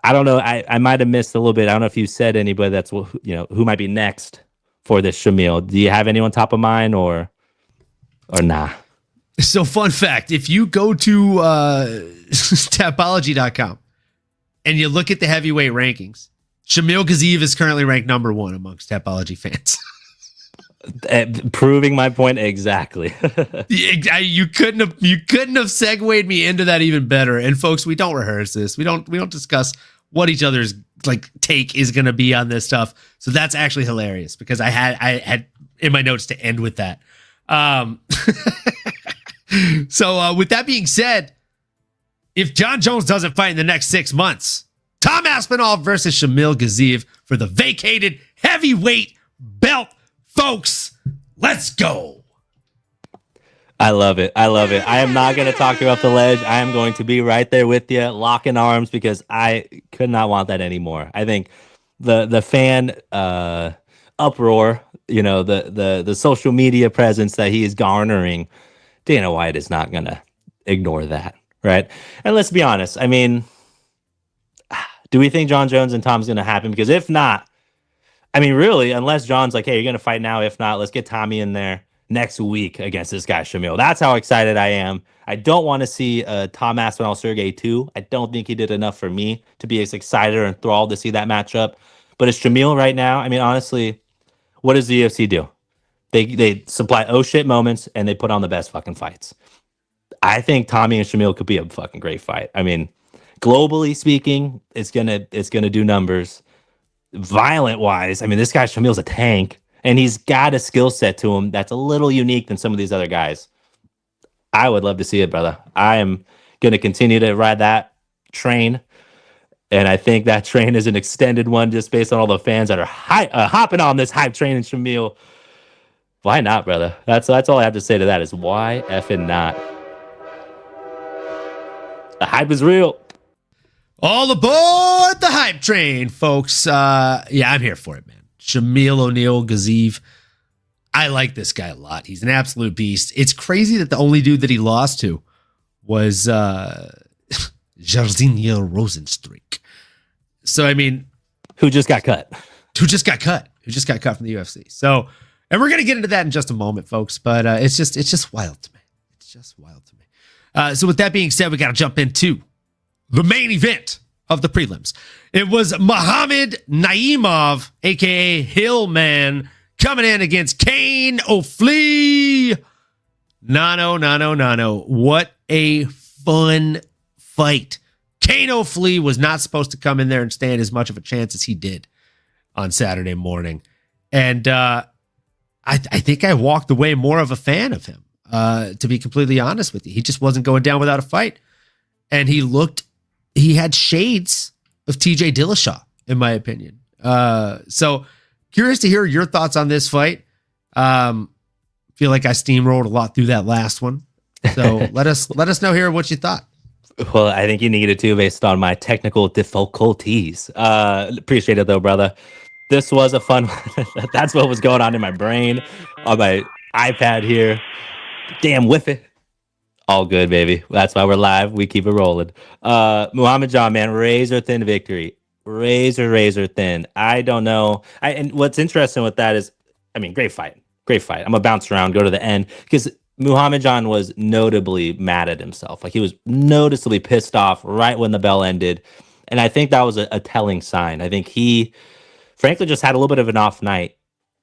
I don't know. I might have missed a little bit. I don't know if you said anybody that's who might be next for this Shamil. Do you have anyone top of mind or nah? So fun fact, if you go to Tapology.com and you look at the heavyweight rankings, Shamil Gaziev is currently ranked number 1 amongst Tapology fans. Proving my point exactly. You couldn't have segued me into that even better. And folks, we don't rehearse this. We don't discuss what each other's take is going to be on this stuff. So that's actually hilarious because I had in my notes to end with that. So with that being said, if John Jones doesn't fight in the next 6 months, Tom Aspinall versus Shamil Gaziev for the vacated heavyweight belt, folks. Let's go. I love it. I am not going to talk you off the ledge. I am going to be right there with you, locking arms, because I could not want that anymore. I think the fan uproar, the social media presence that he is garnering, Dana White is not going to ignore that, right? And let's be honest. I mean, do we think John Jones and Tom's going to happen? Because if not, I mean, really, unless John's like, hey, you're going to fight now. If not, let's get Tommy in there next week against this guy, Shamil. That's how excited I am. I don't want to see Tom Aspinall Sergei 2. I don't think he did enough for me to be as excited or enthralled to see that matchup. But it's Shamil right now. I mean, honestly, what does the UFC do? They supply oh shit moments and they put on the best fucking fights. I think Tommy and Shamil could be a fucking great fight. I mean, globally speaking, it's gonna do numbers. Violent wise, I mean, this guy Shamil's a tank, and he's got a skill set to him that's a little unique than some of these other guys. I would love to see it, brother. I am gonna continue to ride that train, and I think that train is an extended one just based on all the fans that are hopping on this hype train in Shamil. Why not, brother? That's all I have to say to that is why effing not? The hype is real. All aboard the hype train, folks. Yeah, I'm here for it, man. Shamil O'Neal Gaziv. I like this guy a lot. He's an absolute beast. It's crazy that the only dude that he lost to was Jairzinho Rosenstreich. So, I mean... Who just got cut. Who just got cut from the UFC. So, and we're going to get into that in just a moment, folks. But it's just wild to me. It's just wild to me. So with that being said, we got to jump into the main event of the prelims. It was Muhammad Naimov, a.k.a. Hillman, coming in against Kane O'Flea. Nano. What a fun fight. Kane O'Flea was not supposed to come in there and stand as much of a chance as he did on Saturday morning. And I think I walked away more of a fan of him, to be completely honest with you. He just wasn't going down without a fight. And he had shades of TJ Dillashaw, in my opinion. So curious to hear your thoughts on this fight. Feel like I steamrolled a lot through that last one. So let us know here what you thought. Well, I think you needed to based on my technical difficulties. Appreciate it though, brother. This was a fun one. That's what was going on in my brain on my iPad here. Damn whiff it. All good, baby. That's why we're live. We keep it rolling. Muhammad John, man, razor thin victory. Razor thin. I don't know. And what's interesting with that is, I mean, great fight. I'm gonna bounce around, go to the end, because Muhammad John was notably mad at himself. Like, he was noticeably pissed off right when the bell ended. And I think that was a telling sign. I think he, frankly, just had a little bit of an off night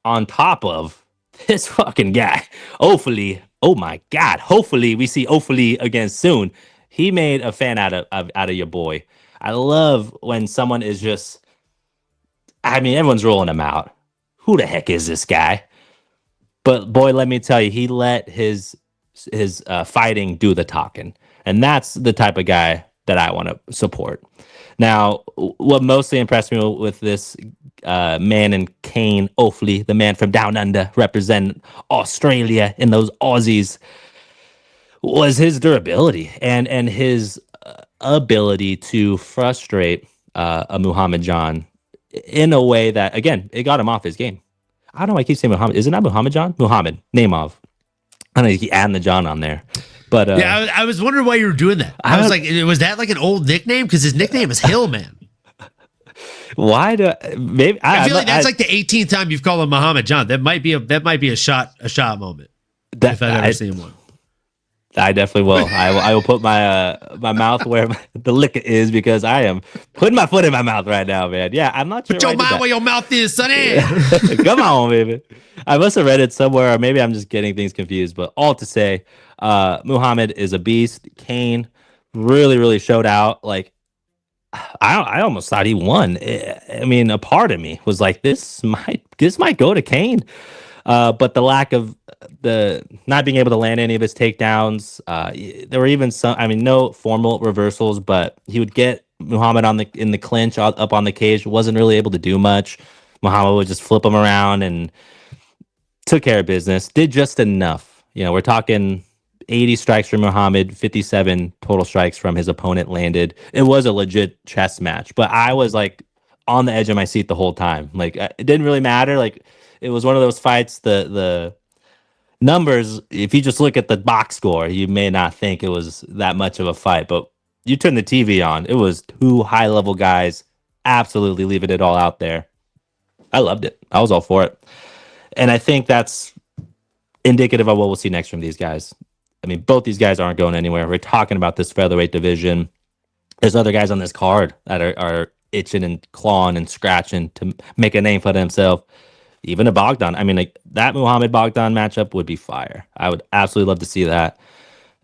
on top of this fucking guy. Hopefully, oh my God, hopefully we see O'Flea again soon. He made a fan out of your boy. I love when someone is just, I mean, everyone's rolling him out. Who the heck is this guy? But boy, let me tell you, he let his fighting do the talking. And that's the type of guy that I want to support. Now, what mostly impressed me with this man in Kane O'Flea, the man from down under, representing Australia in those Aussies, was his durability and his ability to frustrate a Muhammad John in a way that, again, it got him off his game. I don't know why I keep saying Muhammad. Is it not Muhammad John? Muhammad Naimov. I don't know, you keep adding the John on there. But yeah, I was wondering why you were doing that. I was like, was that like an old nickname? Because his nickname is Hillman. Why do maybe I feel like that's like the 18th time you've called him Muhammad John. That might be a shot moment. If I've ever seen one. I definitely will. I will put my mouth where the liquor is, because I am putting my foot in my mouth right now, man. Yeah, I'm not sure. Put your mind where your mouth is, sonny. Come on, baby. I must have read it somewhere, or maybe I'm just getting things confused. But all to say, Muhammad is a beast. Kane really showed out. Like, I almost thought he won. I mean, a part of me was like, this might go to Kane. But the lack of the not being able to land any of his takedowns, there were even some, I mean, no formal reversals, but he would get Muhammad in the clinch up on the cage, wasn't really able to do much. Muhammad would just flip him around and took care of business, did just enough. You know, we're talking 80 strikes from Muhammad, 57 total strikes from his opponent landed. It was a legit chess match, but I was like on the edge of my seat the whole time. Like, it didn't really matter. Like, it was one of those fights, the numbers, if you just look at the box score, you may not think it was that much of a fight, but you turn the TV on, it was two high-level guys absolutely leaving it all out there. I loved it. I was all for it. And I think that's indicative of what we'll see next from these guys. I mean, both these guys aren't going anywhere. We're talking about this featherweight division. There's other guys on this card that are itching and clawing and scratching to make a name for themselves. Even a Bogdan. I mean, like, that Muhammad Bogdan matchup would be fire. I would absolutely love to see that.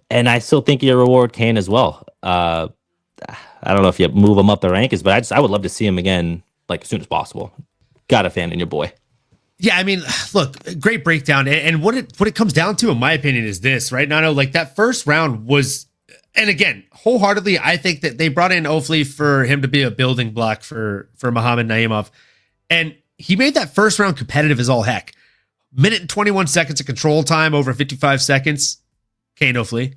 And I still think you reward Kane as well. I don't know if you move him up the rankings, but I would love to see him again, like, as soon as possible. Got a fan in your boy. Yeah, I mean, look, great breakdown. And what it comes down to, in my opinion, is this, right? Nano, like, that first round was, and again, wholeheartedly, I think that they brought in O'Flea for him to be a building block for Muhammad Naimov. And he made that first round competitive as all heck. Minute and 21 seconds of control time over 55 seconds. Kane O'Flea.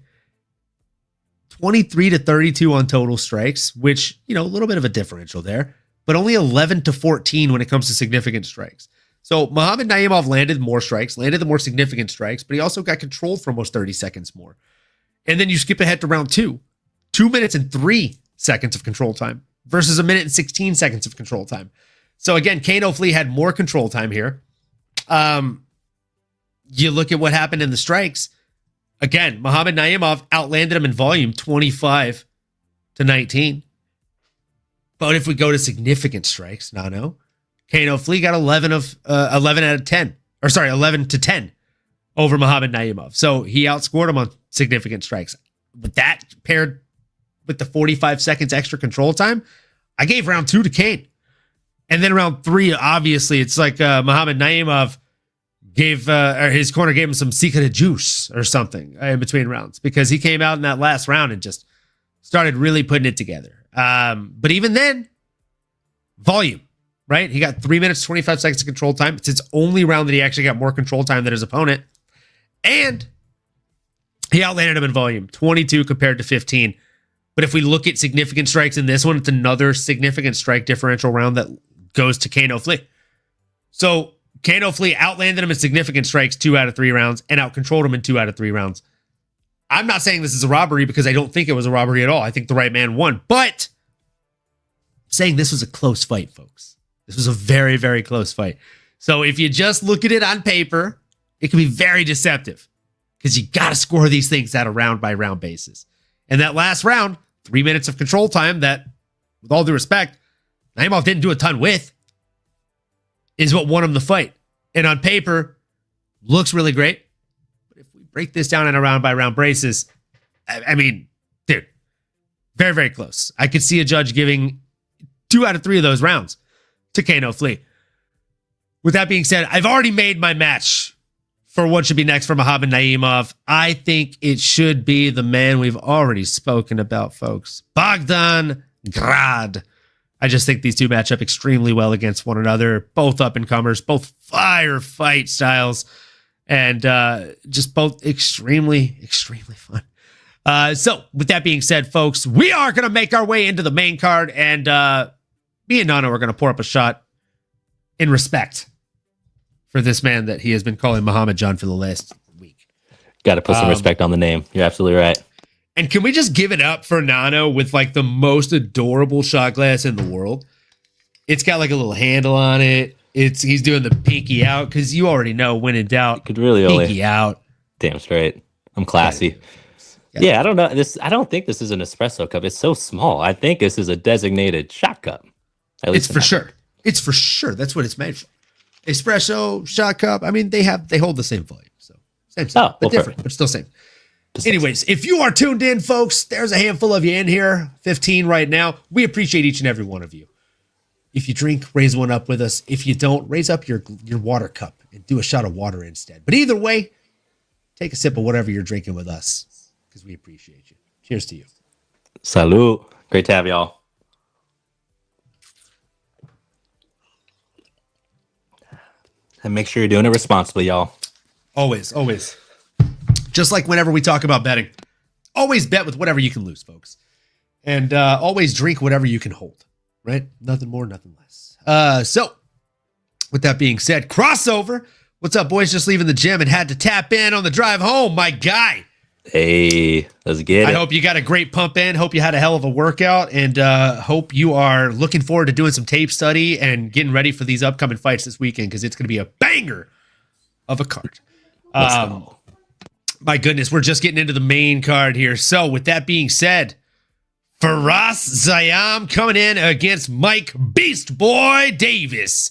23 to 32 on total strikes, which, a little bit of a differential there, but only 11 to 14 when it comes to significant strikes. So Muhammad Naimov landed more strikes, landed the more significant strikes, but he also got controlled for almost 30 seconds more. And then you skip ahead to round 2, 2 minutes and 3 seconds of control time versus a minute and 16 seconds of control time. So again, Kane O'Flea had more control time here. You look at what happened in the strikes. Again, Muhammad Naimov outlanded him in volume 25 to 19. But if we go to significant strikes, Nano, Kane O'Flea got 11 out of 10. Or sorry, 11 to 10 over Muhammad Naimov. So he outscored him on significant strikes. With that paired with the 45 seconds extra control time, I gave round 2 to Kane. And then round 3, obviously, it's like Muhammad Naimov gave, or his corner gave him some secret juice or something in between rounds, because he came out in that last round and just started really putting it together. But even then, volume, right? He got 3 minutes, 25 seconds of control time. It's his only round that he actually got more control time than his opponent. And he outlanded him in volume, 22 compared to 15. But if we look at significant strikes in this one, it's another significant strike differential round that goes to Kane O'Flea. So Kane O'Flea outlanded him in significant strikes 2 out of 3 rounds and outcontrolled him in 2 out of 3 rounds. I'm not saying this is a robbery because I don't think it was a robbery at all. I think the right man won. But I'm saying this was a close fight, folks. This was a very, very close fight. So if you just look at it on paper, it can be very deceptive because you got to score these things at a round-by-round basis. And that last round, 3 minutes of control time that, with all due respect, Naimov didn't do a ton with, is what won him the fight. And on paper, looks really great. But if we break this down on a round-by-round basis, I mean, dude, very, very close. I could see a judge giving 2 out of 3 of those rounds to Kane O'Flea. With that being said, I've already made my match for what should be next for Muhammad Naimov. I think it should be the man we've already spoken about, folks. Bogdan Grad. I just think these two match up extremely well against one another. Both up-and-comers, both fire fight styles, and just both extremely, extremely fun. So with that being said, folks, we are going to make our way into the main card, and me and Nano are going to pour up a shot in respect for this man that he has been calling Muhammad John for the last week. Got to put some respect on the name. You're absolutely right. And can we just give it up for Nano with like the most adorable shot glass in the world? It's got like a little handle on it. He's doing the pinky out because you already know when in doubt, You could really pinky out. Damn straight. I'm classy. Yeah, I don't know. I don't think this is an espresso cup. It's so small. I think this is a designated shot cup. It's for sure. It's for sure. That's what it's made for. Espresso, shot cup. I mean, they hold the same volume. So same, but different, perfect. But still same. Anyways, if you are tuned in, folks, there's a handful of you in here, 15 right now. We appreciate each and every one of you. If you drink, raise one up with us. If you don't, raise up your water cup and do a shot of water instead. But either way, take a sip of whatever you're drinking with us because we appreciate you. Cheers to you. Salud. Great to have y'all. And make sure you're doing it responsibly, y'all. Always, always. Just like whenever we talk about betting, always bet with whatever you can lose, folks. And always drink whatever you can hold, right? Nothing more, nothing less. So, with that being said, crossover. What's up, boys? Just leaving the gym and had to tap in on the drive home, my guy. Hey, let's get it. I hope you got a great pump in. Hope you had a hell of a workout. And hope you are looking forward to doing some tape study and getting ready for these upcoming fights this weekend because it's going to be a banger of a card. Let's go. My goodness, we're just getting into the main card here. So with that being said, Faraz Zayam coming in against Mike Beast Boy Davis.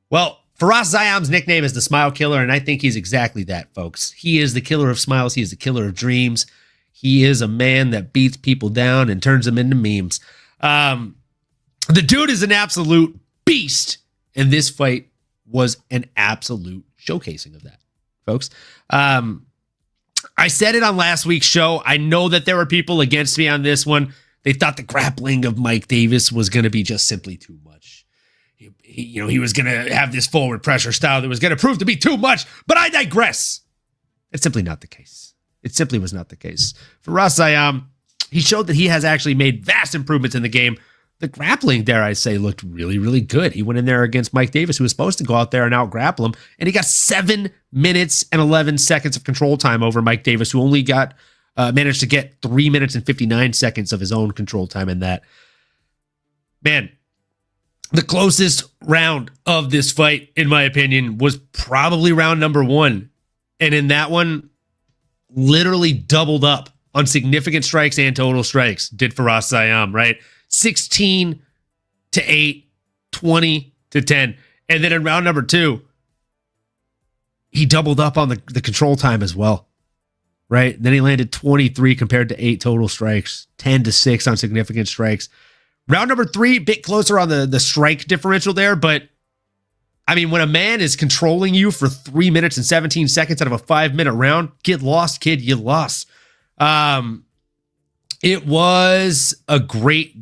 Well, Faraz Zayam's nickname is the Smile Killer, and I think he's exactly that, folks. He is the killer of smiles. He is the killer of dreams. He is a man that beats people down and turns them into memes. The dude is an absolute beast, and this fight was an absolute showcasing of that, folks. I said it on last week's show. I know that there were people against me on this one. They thought the grappling of Mike Davis was going to be just simply too much. He was going to have this forward pressure style that was going to prove to be too much, but I digress. It's simply not the case. It simply was not the case. Faraz Zayam, he showed that he has actually made vast improvements in the game. The grappling, dare I say, looked really, really good. He went in there against Mike Davis, who was supposed to go out there and out-grapple him, and he got 7 minutes and 11 seconds of control time over Mike Davis, who only managed to get 3 minutes and 59 seconds of his own control time in that. Man, the closest round of this fight, in my opinion, was probably round number 1. And in that one, literally doubled up on significant strikes and total strikes, did Firas Zayyam, right? 16-8, 20-10. And then in round number 2, he doubled up on the control time as well, right? Then he landed 23 compared to 8 total strikes, 10-6 on significant strikes. Round number 3, bit closer on the strike differential there, but I mean, when a man is controlling you for 3 minutes and 17 seconds out of a 5-minute round, get lost, kid, you lost. It was a great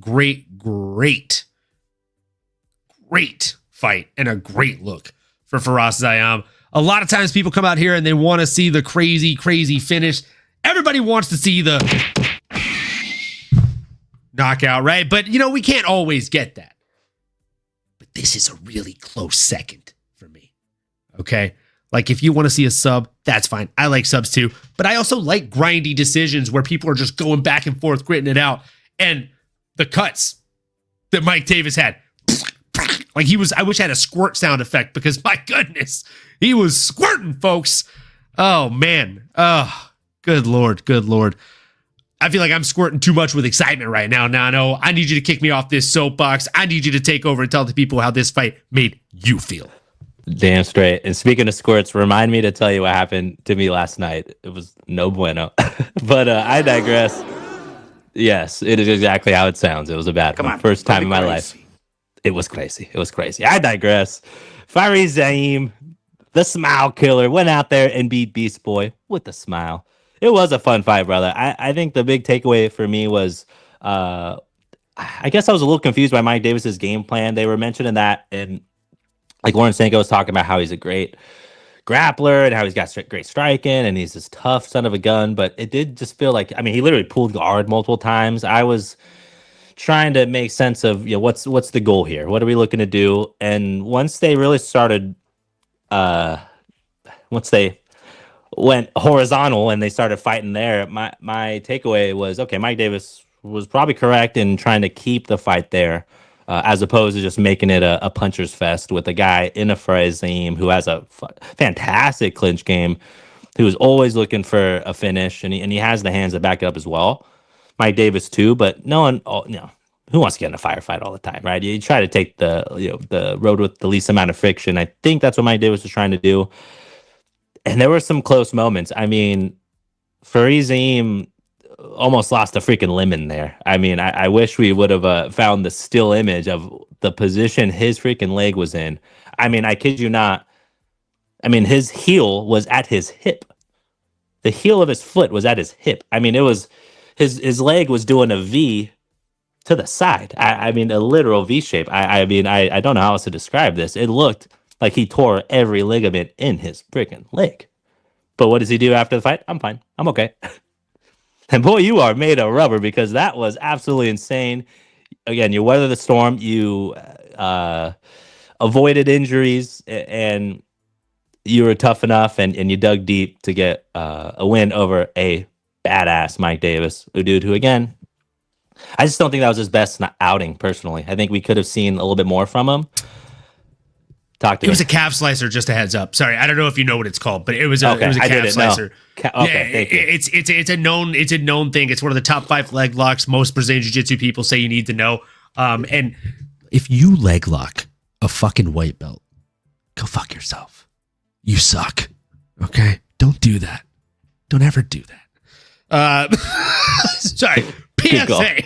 fight and a great look for Firas Zayyam. A lot of times people come out here and they want to see the crazy finish. Everybody wants to see the knockout, right? But, we can't always get that. But this is a really close second for me, okay? Like, if you want to see a sub, that's fine. I like subs too. But I also like grindy decisions where people are just going back and forth, gritting it out. And the cuts that Mike Davis had, like I wish I had a squirt sound effect because, my goodness, he was squirting, folks. Oh, man. Oh, good Lord. I feel like I'm squirting too much with excitement right now, Nano. I need you to kick me off this soapbox. I need you to take over and tell the people how this fight made you feel. Damn straight. And speaking of squirts, remind me to tell you what happened to me last night. It was no bueno. But I digress. Yes, it is exactly how it sounds. It was a bad one. First time in my life. It was crazy. I digress. Firas Zayyam, the smile killer, went out there and beat Beast Boy with a smile. It was a fun fight, brother. I think the big takeaway for me was, I guess I was a little confused by Mike Davis's game plan. They were mentioning that, and like Lauren Sanko was talking about how he's a great grappler and how he's got great striking and he's this tough son of a gun. But it did just feel like, he literally pulled guard multiple times. I was trying to make sense of, what's the goal here? What are we looking to do? And once they really started, once they went horizontal and they started fighting there, my takeaway was, okay, Mike Davis was probably correct in trying to keep the fight there, as opposed to just making it a puncher's fest with a guy in a Firas Zayyam who has a fantastic clinch game, who is always looking for a finish, and he has the hands that back it up as well. Mike Davis too, but no one, who wants to get in a firefight all the time, right? You try to take the road with the least amount of friction. I think that's what Mike Davis was trying to do. And there were some close moments. Firas Zayyam almost lost a freaking limb in there. I wish we would have found the still image of the position his freaking leg was in. I kid you not. His heel was at his hip. The heel of his foot was at his hip. It was his leg was doing a V to the side. A literal V shape. I don't know how else to describe this. It looked like he tore every ligament in his freaking leg. But what does he do after the fight? I'm fine. I'm okay. And boy, you are made of rubber, because that was absolutely insane. Again, you weathered the storm. You avoided injuries, and you were tough enough, and you dug deep to get a win over a badass Mike Davis, who, again, I just don't think that was his best outing, personally. I think we could have seen a little bit more from him. It was a calf slicer, just a heads up. Sorry, I don't know if you know what it's called, but it was a calf slicer. It's a known thing. It's one of the top 5 leg locks most Brazilian Jiu-Jitsu people say you need to know. And if you leg lock a fucking white belt, go fuck yourself. You suck. Okay? Don't do that. Don't ever do that. Sorry. PSA.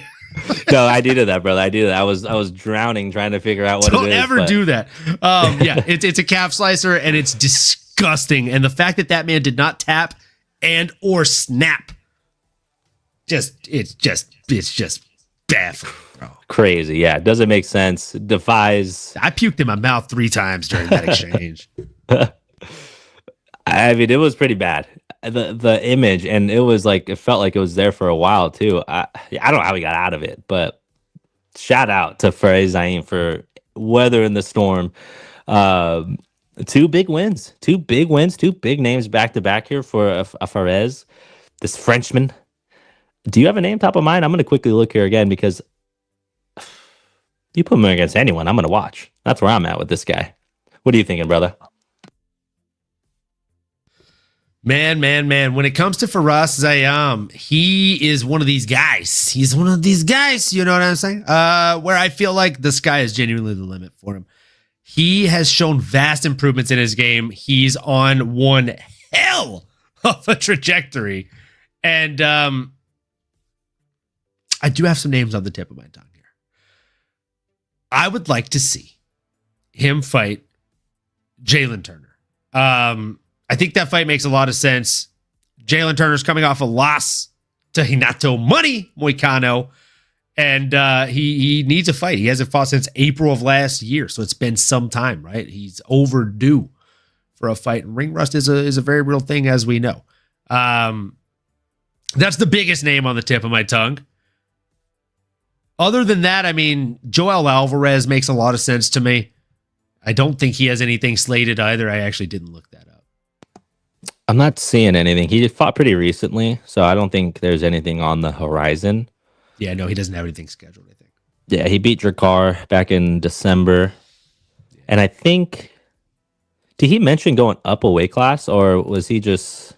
No, I did that, brother. I did that. I was drowning trying to figure out what it is. Don't ever do that. It's a calf slicer, and it's disgusting. And the fact that man did not tap and or snap, it's just baffling, bro. Crazy. Yeah, it doesn't make sense. Defies. I puked in my mouth 3 times during that exchange. It was pretty bad. the image, and it was like it felt like it was there for a while too. I don't know how he got out of it, but shout out to Fares Zaim for weathering the storm. Two big wins, two big names back to back here for a Fares, this Frenchman. Do you have a name top of mind? I'm going to quickly look here again because you put him against anyone, I'm going to watch. That's where I'm at with this guy. What are you thinking, brother? Man. When it comes to Fares Zaim, he is one of these guys. He's one of these guys, you know what I'm saying? Where I feel like the sky is genuinely the limit for him. He has shown vast improvements in his game. He's on one hell of a trajectory. And I do have some names on the tip of my tongue here. I would like to see him fight Jalen Turner. I think that fight makes a lot of sense. Jalen Turner's coming off a loss to Hinato Money Moicano, and he needs a fight. He hasn't fought since April of last year, so it's been some time, right? He's overdue for a fight, and ring rust is a very real thing, as we know. That's the biggest name on the tip of my tongue. Other than that, I mean, Joel Alvarez makes a lot of sense to me. I don't think he has anything slated either. I actually didn't look that up. I'm not seeing anything. He fought pretty recently, so I don't think there's anything on the horizon. Yeah, no, he doesn't have anything scheduled, I think. Yeah, he beat Drakkar back in December. Yeah. And I think, did he mention going up a weight class, or was he just...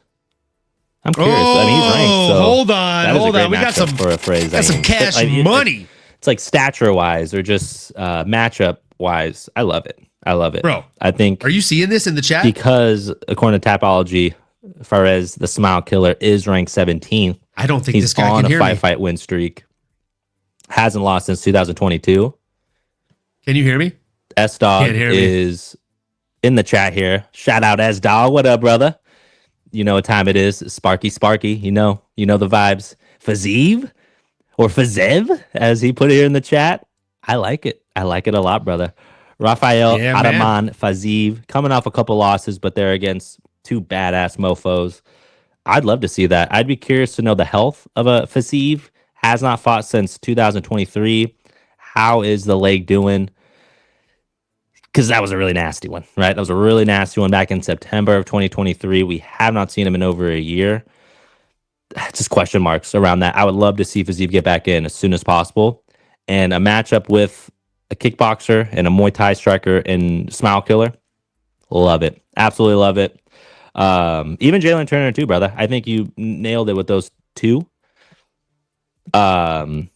I'm curious. I mean, he's ranked. So hold on. We got some for a phrase. Got some cash money. It's like stature wise, or just matchup wise. I love it. Bro. I think. Are you seeing this in the chat? Because according to Tapology, Fares, the Smile Killer, is ranked 17th. I don't think he's this guy on can hear a five-fight win streak. Hasn't lost since 2022. Can you hear me? S-Dog is in the chat here. Shout out S-Dog. What up, brother? You know what time it is. Sparky. You know the vibes. Fazeev or Fazev, as he put it here in the chat. I like it. I like it a lot, brother. Rafael Adaman Fazeev coming off a couple losses, but they're against two badass mofos. I'd love to see that. I'd be curious to know the health of a Fazeev. Has not fought since 2023. How is the leg doing? Because that was a really nasty one, right? That was a really nasty one back in September of 2023. We have not seen him in over a year. Just question marks around that. I would love to see Fazeev get back in as soon as possible. And a matchup with a kickboxer and a Muay Thai striker and Smile Killer. Love it. Absolutely love it. Even Jalen Turner too, brother. I think you nailed it with those two. And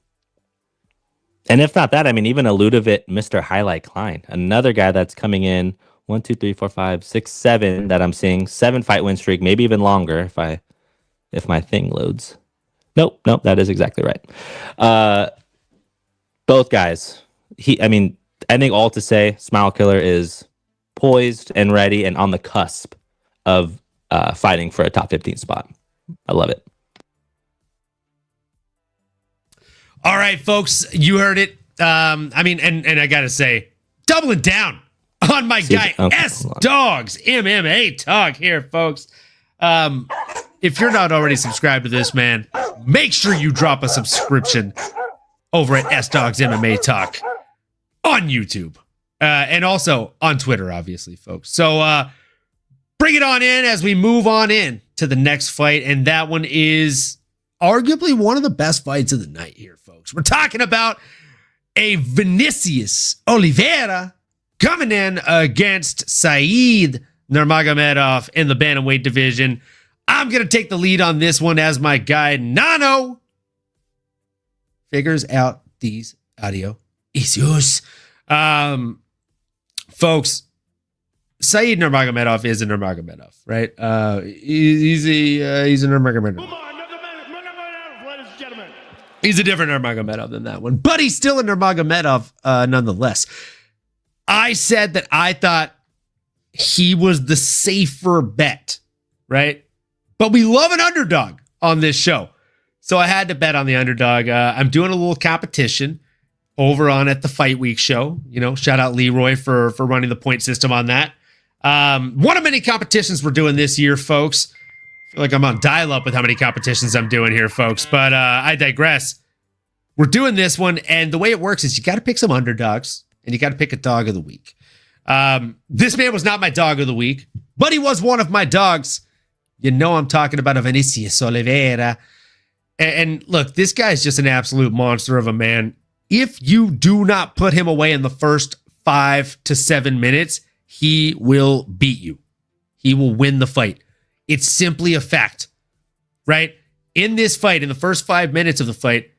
if not that, I mean, even a Ludovic, Mr. Highlight Klein, another guy that's coming in 1, 2, 3, 4, 5, 6, 7 that I'm seeing 7-fight win streak, maybe even longer if my thing loads. Nope, that is exactly right. Both guys. I think all to say, Smile Killer is poised and ready and on the cusp of fighting for a top 15 spot. I love it. All right, folks, you heard it. And I gotta say, doubling down on my guy S-Dog's MMA talk here, folks. If you're not already subscribed to this, man, make sure you drop a subscription over at S-Dog's MMA talk on YouTube and also on Twitter, obviously, folks. So bring it on in as we move on in to the next fight, and that one is arguably one of the best fights of the night here, folks. We're talking about a Vinicius Oliveira coming in against Said Nurmagomedov in the bantamweight division. I'm going to take the lead on this one as my guy Nano figures out these audio issues. Folks, Said Nurmagomedov is a Nurmagomedov, right? He's a Nurmagomedov. He's a different Nurmagomedov than that one, but he's still a Nurmagomedov nonetheless. I said that I thought he was the safer bet, right? But we love an underdog on this show. So I had to bet on the underdog. I'm doing a little competition over on at the Fight Week show. You know, shout out Leroy for running the point system on that. One of many competitions we're doing this year, folks. feel like I'm on dial-up with how many competitions I'm doing here, folks. But I digress. We're doing this one, and the way it works is you got to pick some underdogs, and you got to pick a dog of the week. This man was not my dog of the week, but he was one of my dogs. You know I'm talking about a Vinicius Oliveira. And look, this guy's just an absolute monster of a man. If you do not put him away in the first 5 to 7 minutes, he will beat you. He will win the fight. It's simply a fact, right? In this fight, in the first 5 minutes of the fight,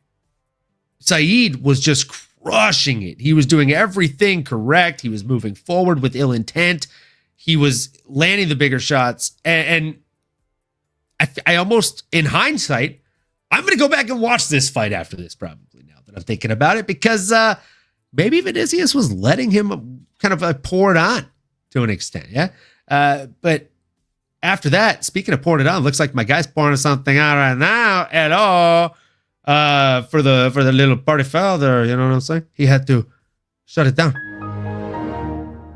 Saeed was just crushing it. He was doing everything correct. He was moving forward with ill intent. He was landing the bigger shots. And I almost, in hindsight, I'm going to go back and watch this fight after this, probably, now that I'm thinking about it, because maybe Vinicius was letting him kind of pour it on to an extent, yeah? But after that, speaking of pouring it on, looks like my guy's pouring something out right now. Hello. For the little party foul there, you know what I'm saying? He had to shut it down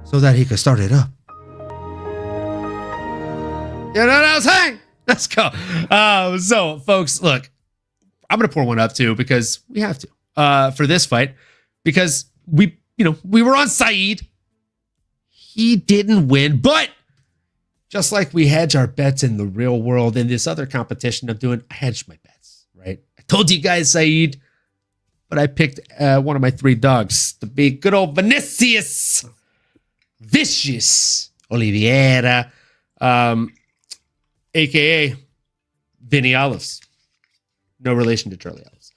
so that he could start it up. You know what I'm saying? Let's go. So, folks, look, I'm gonna pour one up too because we have to for this fight because we were on Saeed. He didn't win, but just like we hedge our bets in the real world, in this other competition I'm doing, I hedged my bets, right? I told you guys Saeed, but I picked one of my 3 dogs to be good old Vinicius Vicious Oliveira, a.k.a. Vinny Olives. No relation to Charlie Olives.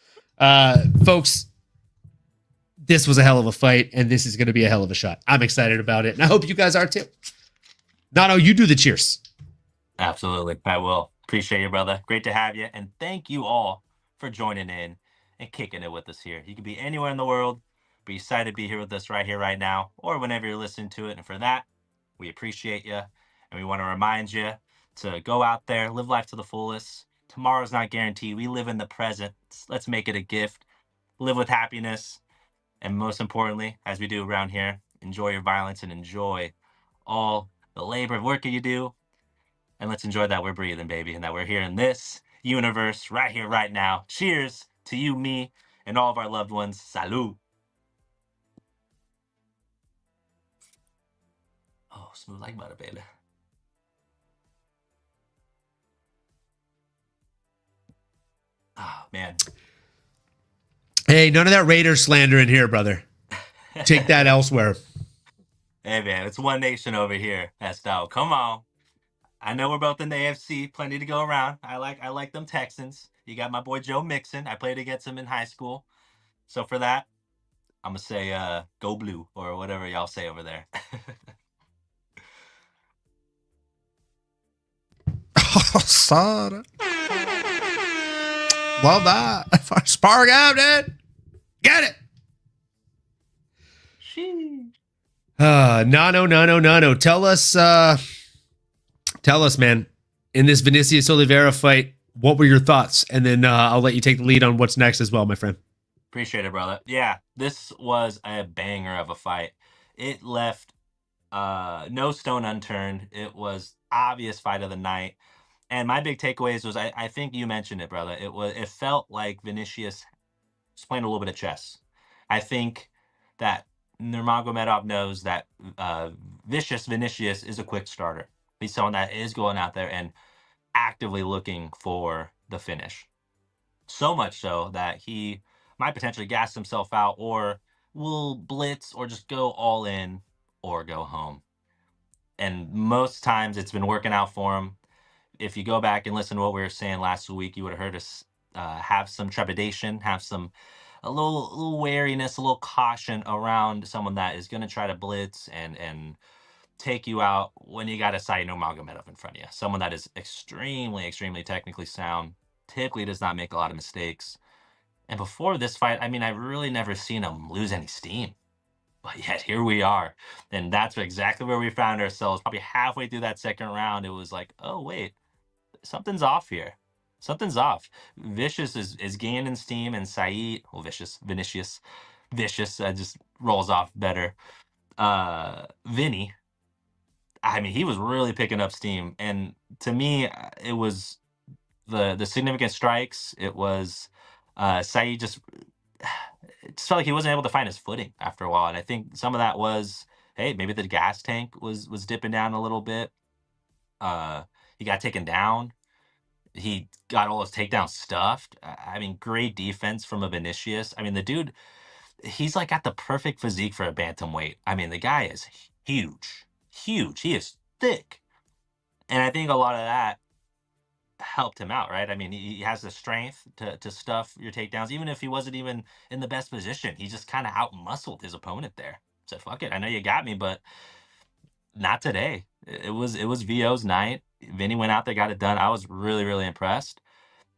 Folks, this was a hell of a fight, and this is going to be a hell of a shot. I'm excited about it, and I hope you guys are too. Nano, you do the cheers. Absolutely, I will. Appreciate you, brother. Great to have you, and thank you all for joining in and kicking it with us here. You could be anywhere in the world, but you decided to be here with us right here, right now, or whenever you're listening to it, and for that, we appreciate you, and we want to remind you to go out there, live life to the fullest. Tomorrow's not guaranteed. We live in the present. Let's make it a gift. Live with happiness. And most importantly, as we do around here, enjoy your violence and enjoy all the labor of work that you do. And let's enjoy that we're breathing, baby, and that we're here in this universe right here, right now. Cheers to you, me, and all of our loved ones. Salud. Oh, smooth like butter, baby. Oh, man. Hey, none of that Raider slander in here, brother. Take that elsewhere. Hey, man, it's one nation over here. That's out. Come on. I know we're both in the AFC. Plenty to go around. I like them Texans. You got my boy Joe Mixon. I played against him in high school. So for that, I'm going to say go blue or whatever y'all say over there. Oh, sorry. Love that. Spark out, dude. Get it. No. Tell us, man, in this Vinicius Oliveira fight, what were your thoughts? And then I'll let you take the lead on what's next as well, my friend. Appreciate it, brother. Yeah, this was a banger of a fight. It left no stone unturned. It was obvious fight of the night. And my big takeaways was, I think you mentioned it, brother. It felt like Vinicius was playing a little bit of chess. I think that Nurmagomedov knows that Vinicius is a quick starter. He's someone that is going out there and actively looking for the finish. So much so that he might potentially gas himself out or will blitz or just go all in or go home. And most times it's been working out for him. If you go back and listen to what we were saying last week, you would have heard us have some trepidation, have a little wariness, a little caution around someone that is going to try to blitz and take you out when you got a Nurmagomedov in front of you. Someone that is extremely, extremely technically sound, typically does not make a lot of mistakes. And before this fight, I mean, I've really never seen him lose any steam. But yet here we are. And that's exactly where we found ourselves. Probably halfway through that second round, it was like, oh, wait, something's off here. Something's off. Vicious is gaining steam, and Saeed, well, Vinicius just rolls off better. Vinny, I mean, he was really picking up steam. And to me, it was the significant strikes. It was Saeed just it just felt like he wasn't able to find his footing after a while. And I think some of that was, hey, maybe the gas tank was dipping down a little bit. He got taken down. He got all his takedowns stuffed. I mean, great defense from a Vinicius. I mean, the dude, he's like got the perfect physique for a bantamweight. I mean, the guy is huge, huge. He is thick. And I think a lot of that helped him out, right? I mean, he has the strength to stuff your takedowns, even if he wasn't even in the best position. He just kind of out-muscled his opponent there. Said, fuck it, I know you got me, but not today. It was VO's night. Vinny went out there, got it done. I was really, really impressed.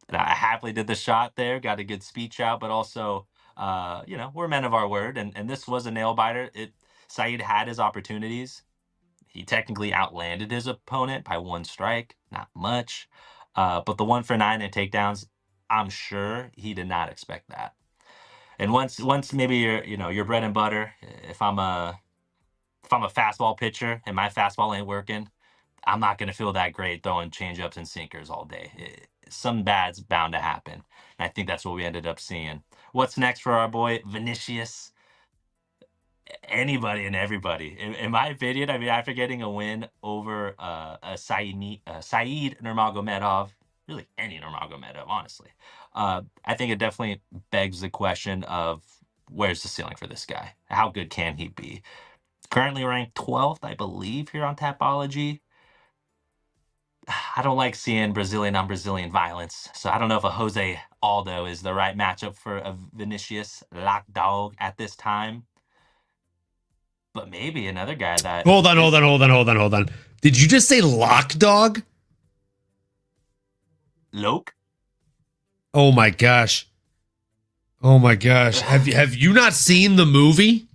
And I happily did the shot there, got a good speech out, but also, we're men of our word, and this was a nail biter. Saeed had his opportunities. He technically outlanded his opponent by 1 strike, not much. But the 1 for 9 in takedowns, I'm sure he did not expect that. And once maybe your bread and butter, if I'm a fastball pitcher and my fastball ain't working, I'm not going to feel that great throwing changeups and sinkers all day. Some bad's bound to happen. And I think that's what we ended up seeing. What's next for our boy Vinicius? Anybody and everybody. In my opinion, I mean, after getting a win over Saeed Nurmagomedov, really any Nurmagomedov, honestly, I think it definitely begs the question of where's the ceiling for this guy? How good can he be? Currently ranked 12th, I believe, here on Tapology. I don't like seeing Brazilian on Brazilian violence, so I don't know if a Jose Aldo is the right matchup for a Vinicius Lockdog at this time. But maybe another guy that... Hold on. Did you just say Lockdog? Loke? Oh my gosh. Have you not seen the movie?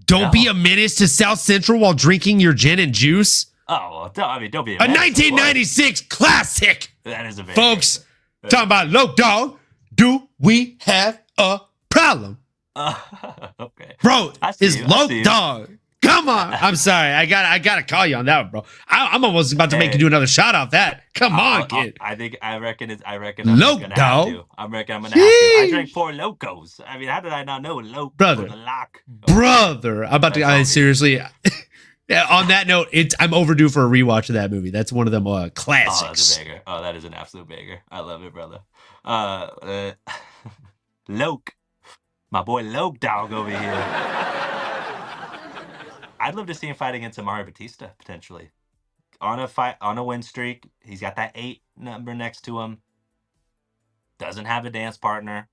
Don't be a menace to South Central while drinking your gin and juice. Oh, I mean, don't be a 1996 classic. That is a banger. Folks, talking about Lockdog. Do we have a problem? Okay. Bro, it's Lockdog. Come on. I'm sorry. I gotta call you on that one, bro. I'm almost about to make you do another shot off that. Come on, kid. I reckon I'm Loke gonna dog. have to. I reckon I'm gonna have to. I drank 4 Locos. I mean, how did I not know Loke? Brother. The lock. Brother. I'm about to seriously. Yeah, on that note, I'm overdue for a rewatch of that movie. That's one of them classics. Oh, that's a banger. Oh, that is an absolute banger. I love it, brother. Loke. My boy Loke dog over here. I'd love to see him fight against Amari Batista, potentially. On a win streak. He's got that 8 number next to him. Doesn't have a dance partner.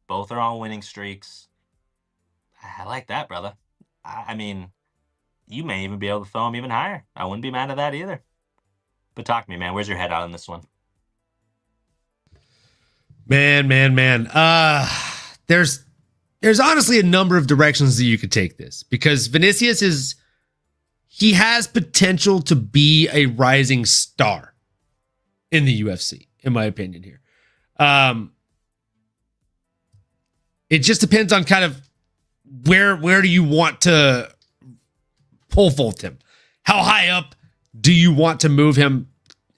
Both are on winning streaks. I like that, brother. I mean, you may even be able to throw him even higher. I wouldn't be mad at that either. But talk to me, man. Where's your head out on this one? Man. There's honestly a number of directions that you could take this, because Vinicius he has potential to be a rising star in the UFC, in my opinion here. It just depends on kind of where do you want to pole vault him? How high up do you want to move him?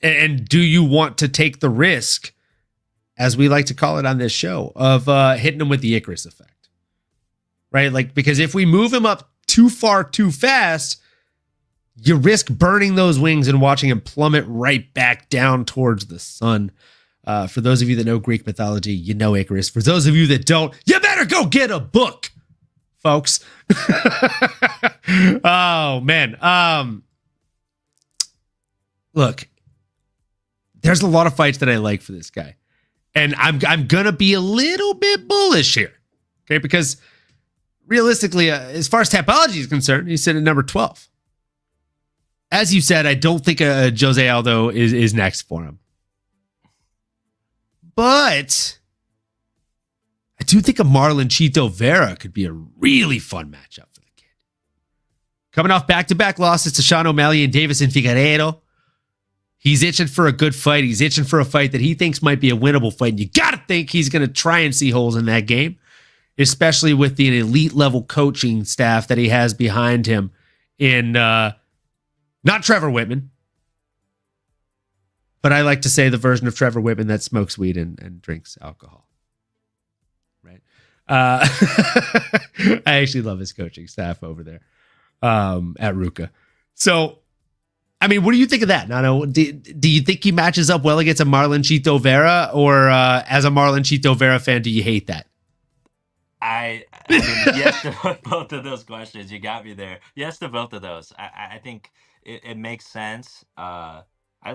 And do you want to take the risk, as we like to call it on this show, of hitting him with the Icarus effect? Right? Like, because if we move him up too far too fast, you risk burning those wings and watching him plummet right back down towards the sun. For those of you that know Greek mythology, you know Icarus. For those of you that don't, you better go get a book, folks. Oh, man. Look, there's a lot of fights that I like for this guy. And I'm going to be a little bit bullish here. Okay? Because realistically, as far as Tapology is concerned, he's sitting at number 12. As you said, I don't think Jose Aldo is next for him. But I do think a Marlon Chito Vera could be a really fun matchup for the kid. Coming off back-to-back losses to Sean O'Malley and Davison Figueiredo, he's itching for a good fight. He's itching for a fight that he thinks might be a winnable fight. And you got to think he's going to try and see holes in that game, especially with the elite level coaching staff that he has behind him in not Trevor Whitman, but I like to say the version of Trevor Whitman that smokes weed and drinks alcohol. Right. I actually love his coaching staff over there at Ruka. So, I mean, what do you think of that, Nano? Do you think he matches up well against a Marlon Chito Vera, or as a Marlon Chito Vera fan, do you hate that? I mean, yes to both of those questions. You got me there. Yes to both of those. I think it makes sense, at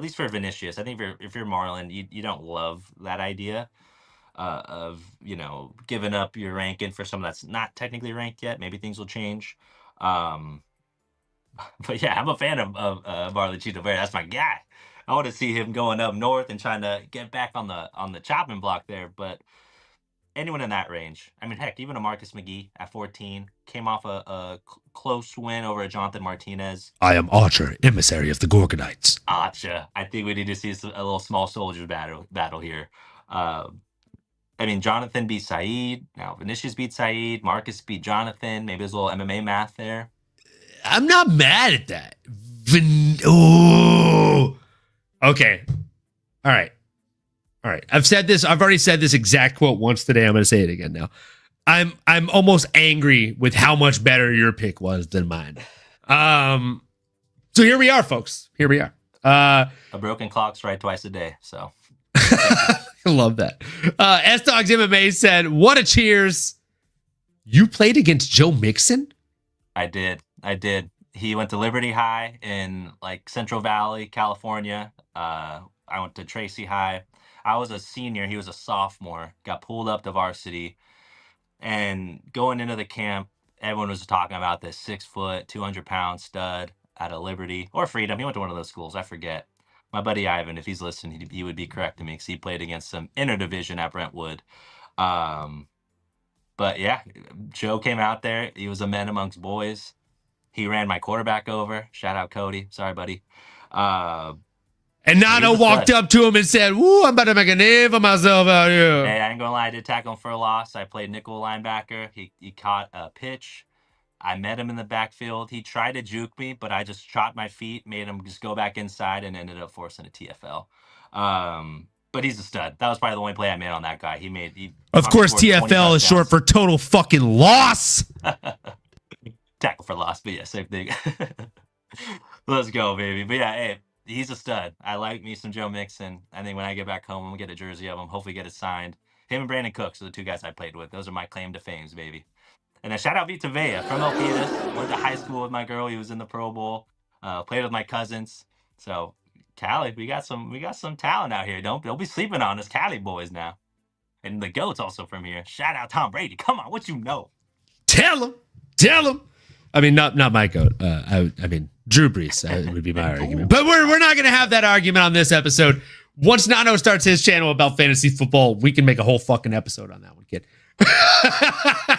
least for Vinicius. I think if you're Marlon, you don't love that idea of, giving up your ranking for someone that's not technically ranked yet. Maybe things will change. But yeah, I'm a fan of Marlon Chito Vera. That's my guy. I want to see him going up north and trying to get back on the chopping block there. But anyone in that range, I mean, heck, even a Marcus McGee at 14 came off a close win over a Jonathan Martinez. I am Archer, emissary of the Gorgonites. Archer. I think we need to see a little small soldier battle here. I mean, Jonathan beat Saeed. Now Vinicius beat Saeed. Marcus beat Jonathan. Maybe there's a little MMA math there. I'm not mad at that. Oh, okay. All right. I've already said this exact quote once today. I'm going to say it again now. I'm almost angry with how much better your pick was than mine. So here we are, folks. Here we are. A broken clock's right twice a day. So I love that. S-Dogs MMA said, "What a cheers! You played against Joe Mixon?" I did. He went to Liberty High in Central Valley, California. I went to Tracy High. I was a senior. He was a sophomore. Got pulled up to varsity. And going into the camp, everyone was talking about this 6 foot, 200-pound stud out of Liberty or Freedom. He went to one of those schools. I forget. My buddy Ivan, if he's listening, he would be correcting me because he played against some interdivision at Brentwood. But yeah, Joe came out there. He was a man amongst boys. He ran my quarterback over. Shout out Cody. Sorry, buddy. And Nano walked up to him and said, "Woo, I'm about to make a name for myself out here." Hey, I ain't gonna lie, I did tackle him for a loss. I played nickel linebacker. He caught a pitch. I met him in the backfield. He tried to juke me, but I just chopped my feet, made him just go back inside, and ended up forcing a TFL. But he's a stud. That was probably the only play I made on that guy. Of course, TFL is short for total fucking loss. Tackle for loss, but yeah, same thing. Let's go, baby. But yeah, hey, he's a stud. I like me some Joe Mixon. I think when I get back home, I'm gonna get a jersey of him. Hopefully, get it signed. Him and Brandon Cooks are the two guys I played with. Those are my claim to fame, baby. And then shout out Vita Vea from Milpitas. Went to high school with my girl. He was in the Pro Bowl. Played with my cousins. So Cali, we got some talent out here. Don't be sleeping on us Cali boys now. And the GOAT's also from here. Shout out Tom Brady. Come on, what you know? Tell him. I mean, not my GOAT. I mean, Drew Brees would be my argument. But we're not going to have that argument on this episode. Once Nano starts his channel about fantasy football, we can make a whole fucking episode on that one, kid.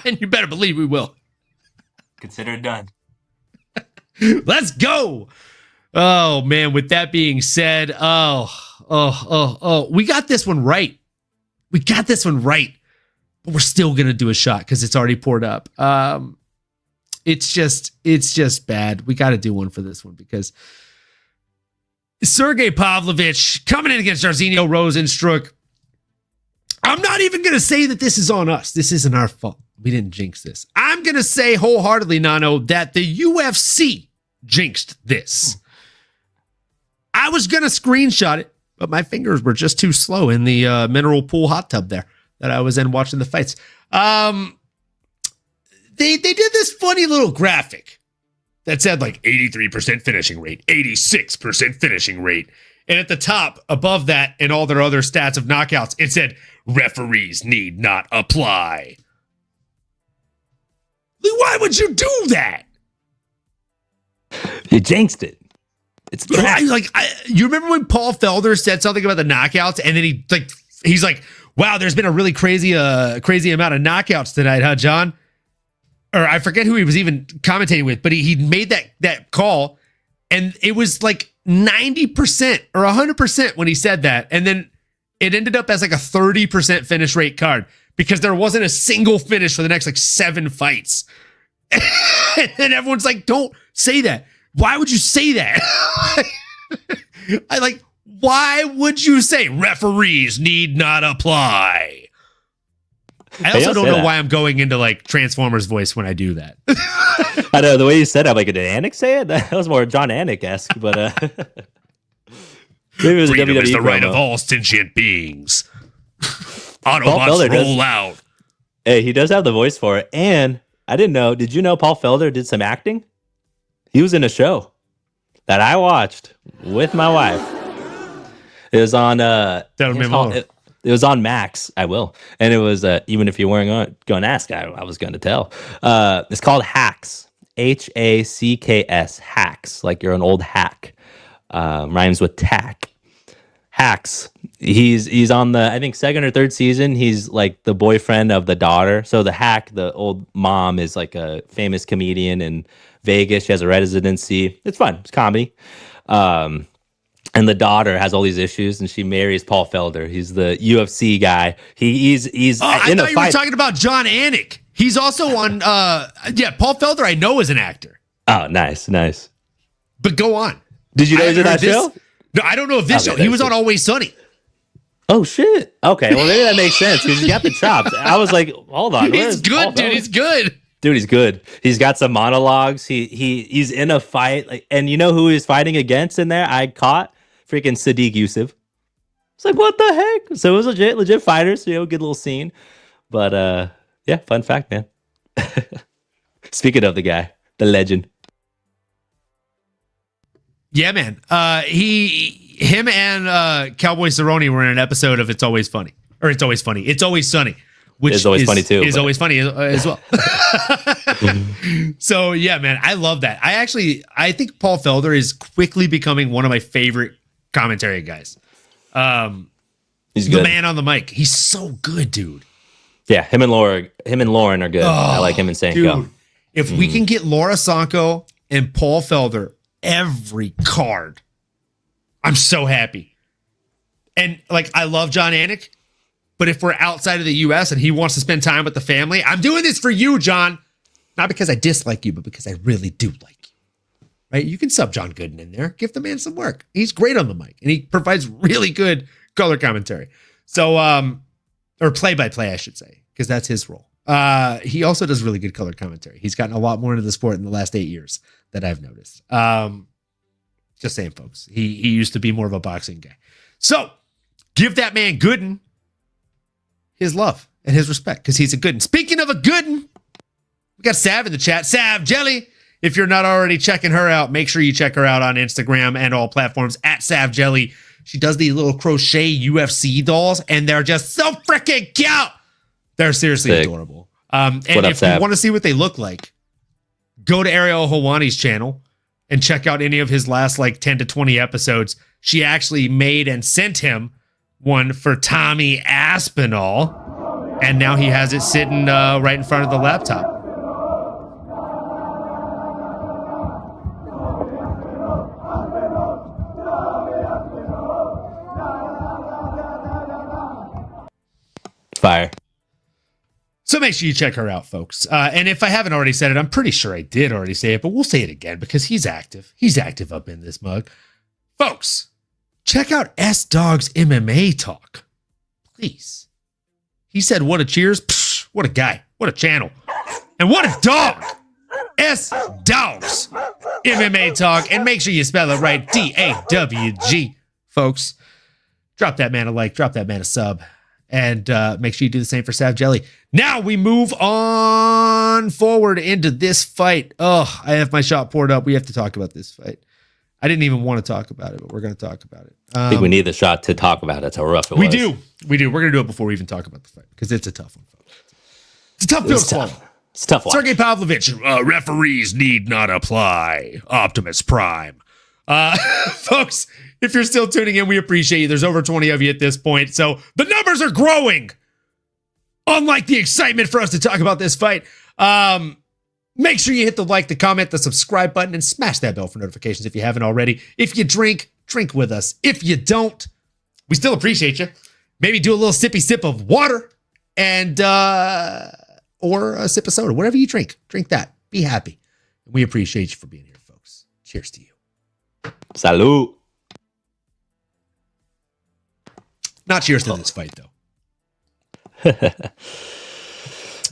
And you better believe we will. Consider it done. Let's go. Oh, man. With that being said, we got this one right. But we're still going to do a shot because it's already poured up. It's just bad. We got to do one for this one because Sergei Pavlovich coming in against Jairzinho Rosenstruck. I'm not even going to say that this is on us. This isn't our fault. We didn't jinx this. I'm going to say wholeheartedly, Nano, that the UFC jinxed this. I was going to screenshot it, but my fingers were just too slow in the mineral pool hot tub there that I was in watching the fights. They did this funny little graphic that said 83% finishing rate, 86% finishing rate. And at the top, above that and all their other stats of knockouts, it said, referees need not apply. Why would you do that? You jinxed it. It's you remember when Paul Felder said something about the knockouts, and then he's like, "Wow, there's been a really crazy amount of knockouts tonight, huh, John?" Or I forget who he was even commentating with, but he made that call, and it was 90% or 100% when he said that, and then it ended up as a 30% finish rate card because there wasn't a single finish for the next 7 fights. And everyone's like, don't say that. Why would you say that? Why would you say referees need not apply? I also don't know why I'm going into like Transformers voice when I do that. I know the way you said it, I'm like, did Anik say it? That was more John Anik-esque, but maybe it was freedom a WWE is the right promo. of all sentient beings. Autobots roll out. Hey, he does have the voice for it. And I didn't know, did you know Paul Felder did some acting? He was in a show that I watched with my wife. It was on it was on Max. I will. And it was even if you weren't going to ask, I was going to tell. It's called Hacks. Hacks. Hacks. Like you're an old hack. Rhymes with tack. Hacks. He's on the, I think, second or third season. He's like the boyfriend of the daughter. So the hack, the old mom, is like a famous comedian in Vegas. She has a residency. It's fun. It's comedy. And the daughter has all these issues, and she marries Paul Felder. He's the UFC guy. He's I in a thought you fight. were talking about John Anik. He's also on. Paul Felder. I know is an actor. Oh, nice. But go on. Did you know he's in that show? No, I don't know if this Okay, show. He was that's on Always Sunny. Oh shit. Okay, well maybe that makes sense because he's got the chops. I was like, hold on. He's good, dude. He's good. Dude, he's good. He's got some monologues. He's in a fight, like, and you know who he's fighting against in there? I caught freaking Sadiq Yusuf. It's like, what the heck? So it was legit fighters. Good little scene. But yeah, fun fact, man. Speaking of the guy, the legend. Yeah, man. Him and Cowboy Cerrone were in an episode of It's Always Funny. Or It's Always Funny. It's Always Sunny. Which is always funny too. Is always funny as well. So yeah, man, I love that. I think Paul Felder is quickly becoming one of my favorite commentary guys. He's the good. man on the mic. He's so good, dude. Yeah, him and Lauren are good. I like him and Sanko. Dude, if we can get Laura Sanko and Paul Felder every card, I'm so happy. And like, I love John Anik, but if we're outside of the US and he wants to spend time with the family, I'm doing this for you, John. Not because I dislike you, but because I really do like you. Right? You can sub John Gooden in there. Give the man some work. He's great on the mic, and he provides really good color commentary. So, or play-by-play, I should say, because that's his role. He also does really good color commentary. He's gotten a lot more into the sport in the last 8 years that I've noticed. Just saying, folks. He used to be more of a boxing guy. So, give that man Gooden his love and his respect, because he's a good one. Speaking of a good one, we got Sav in the chat. Sav Jelly. If you're not already checking her out, make sure you check her out on Instagram and all platforms at Sav Jelly. She does these little crochet UFC dolls, and they're just so freaking cute. They're seriously adorable. And if you want to see what they look like, go to Ariel Helwani's channel and check out any of his last like 10 to 20 episodes. She actually made and sent him one for Tommy Aspinall, and now he has it sitting right in front of the laptop. Fire. So make sure you check her out, folks. And if I haven't already said it, I'm pretty sure I did already say it, but we'll say it again because he's active. He's active up in this mug. Folks, check out S-Dog's MMA talk. Please. He said, what a cheers. Psh, what a guy. What a channel. And what a dog. S-Dogs MMA talk. And make sure you spell it right. D-A-W-G. Folks, drop that man a like. Drop that man a sub. And make sure you do the same for Sav Jelly. Now we move on forward into this fight. Oh, I have my shot poured up. We have to talk about this fight. I didn't even want to talk about it, but we're going to talk about it. I think we need the shot to talk about it. That's how rough it was. We do. We're going to do it before we even talk about the fight because it's a tough one, folks. It's a tough pill to swallow. It's a tough one. Sergei Pavlovich, referees need not apply. Optimus Prime. Folks, if you're still tuning in, we appreciate you. There's over 20 of you at this point, so the numbers are growing. Unlike the excitement for us to talk about this fight, make sure you hit the like, the comment, the subscribe button, and smash that bell for notifications if you haven't already. If you drink with us. If you don't, we still appreciate you. Maybe do a little sippy sip of water and or a sip of soda. Whatever you drink that. Be happy. We appreciate you for being here, folks. Cheers to you. Salud. Not cheers to this fight, though.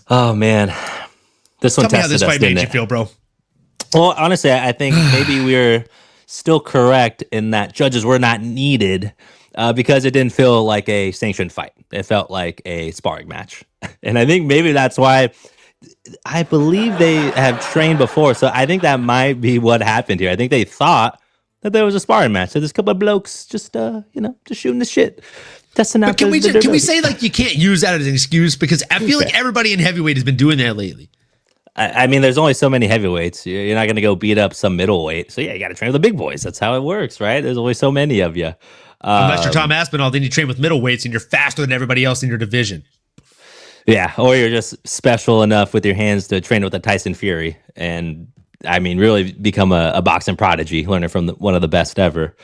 Oh, man. This one Tell me how tested this us, fight made didn't you it? feel, bro. Well, honestly, I think maybe we're still correct in that judges were not needed because it didn't feel like a sanctioned fight. It felt like a sparring match. And I think maybe that's why I believe they have trained before. So I think that might be what happened here. I think they thought that there was a sparring match. So there's a couple of blokes just, just shooting the shit. Testing out. But can we say like you can't use that as an excuse? Because I feel like everybody in heavyweight has been doing that lately. I mean, there's only so many heavyweights. You're not going to go beat up some middleweight. So, yeah, you got to train with the big boys. That's how it works, right? There's only so many of you. Unless you're Tom Aspinall, then you train with middleweights and you're faster than everybody else in your division. Yeah, or you're just special enough with your hands to train with a Tyson Fury. And, I mean, really become a boxing prodigy, learning from one of the best ever.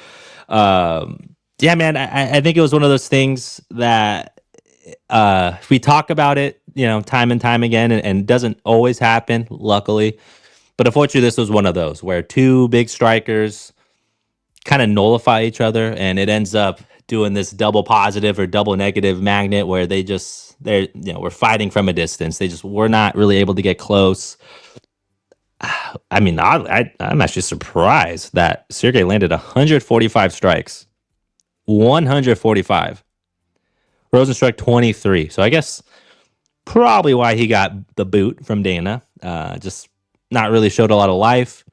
Yeah, man, I think it was one of those things that if we talk about it, time and time again, and doesn't always happen, luckily. But unfortunately, this was one of those where two big strikers kind of nullify each other, and it ends up doing this double positive or double negative magnet where we're fighting from a distance. They just were not really able to get close. I mean, I'm actually surprised that Sergei landed 145 strikes. 145. Rosen struck 23. So I guess probably why he got the boot from Dana. Just not really showed a lot of life.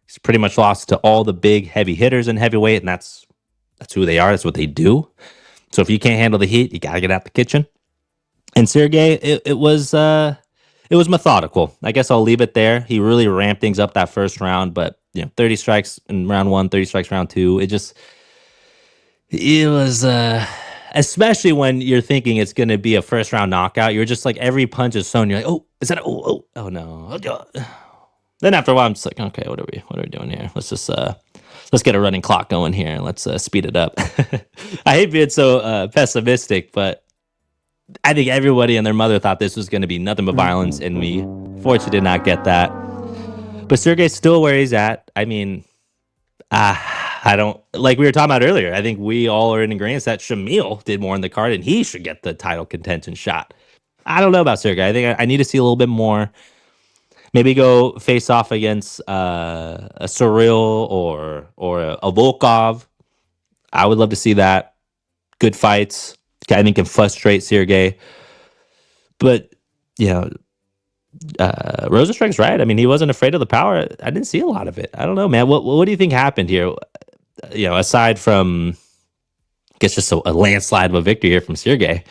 He's pretty much lost to all the big heavy hitters in heavyweight, and that's who they are. That's what they do. So if you can't handle the heat, you gotta get out the kitchen. And Sergei, it was methodical. I guess I'll leave it there. He really ramped things up that first round, but 30 strikes in round 1, 30 strikes round 2. It was especially when you're thinking it's going to be a first round knockout. You're just like every punch is thrown. You're like, oh, is that? Oh no. Then after a while, I'm just like, okay, what are we doing here? Let's just let's get a running clock going here and let's speed it up. I hate being so pessimistic, but I think everybody and their mother thought this was going to be nothing but violence, and we fortunately did not get that. But Sergei's still where he's at. I mean, I don't, like we were talking about earlier, I think we all are in agreement that Shamil did more in the card and he should get the title contention shot. I don't know about Sergei. I think I need to see a little bit more. Maybe go face off against a Surreal or a Volkov. I would love to see that. Good fights. I think can frustrate Sergei. But, Rosenstruck's right. I mean, he wasn't afraid of the power. I didn't see a lot of it. I don't know, man. What do you think happened here? Aside from, I guess, just a landslide of a victory here from Sergei.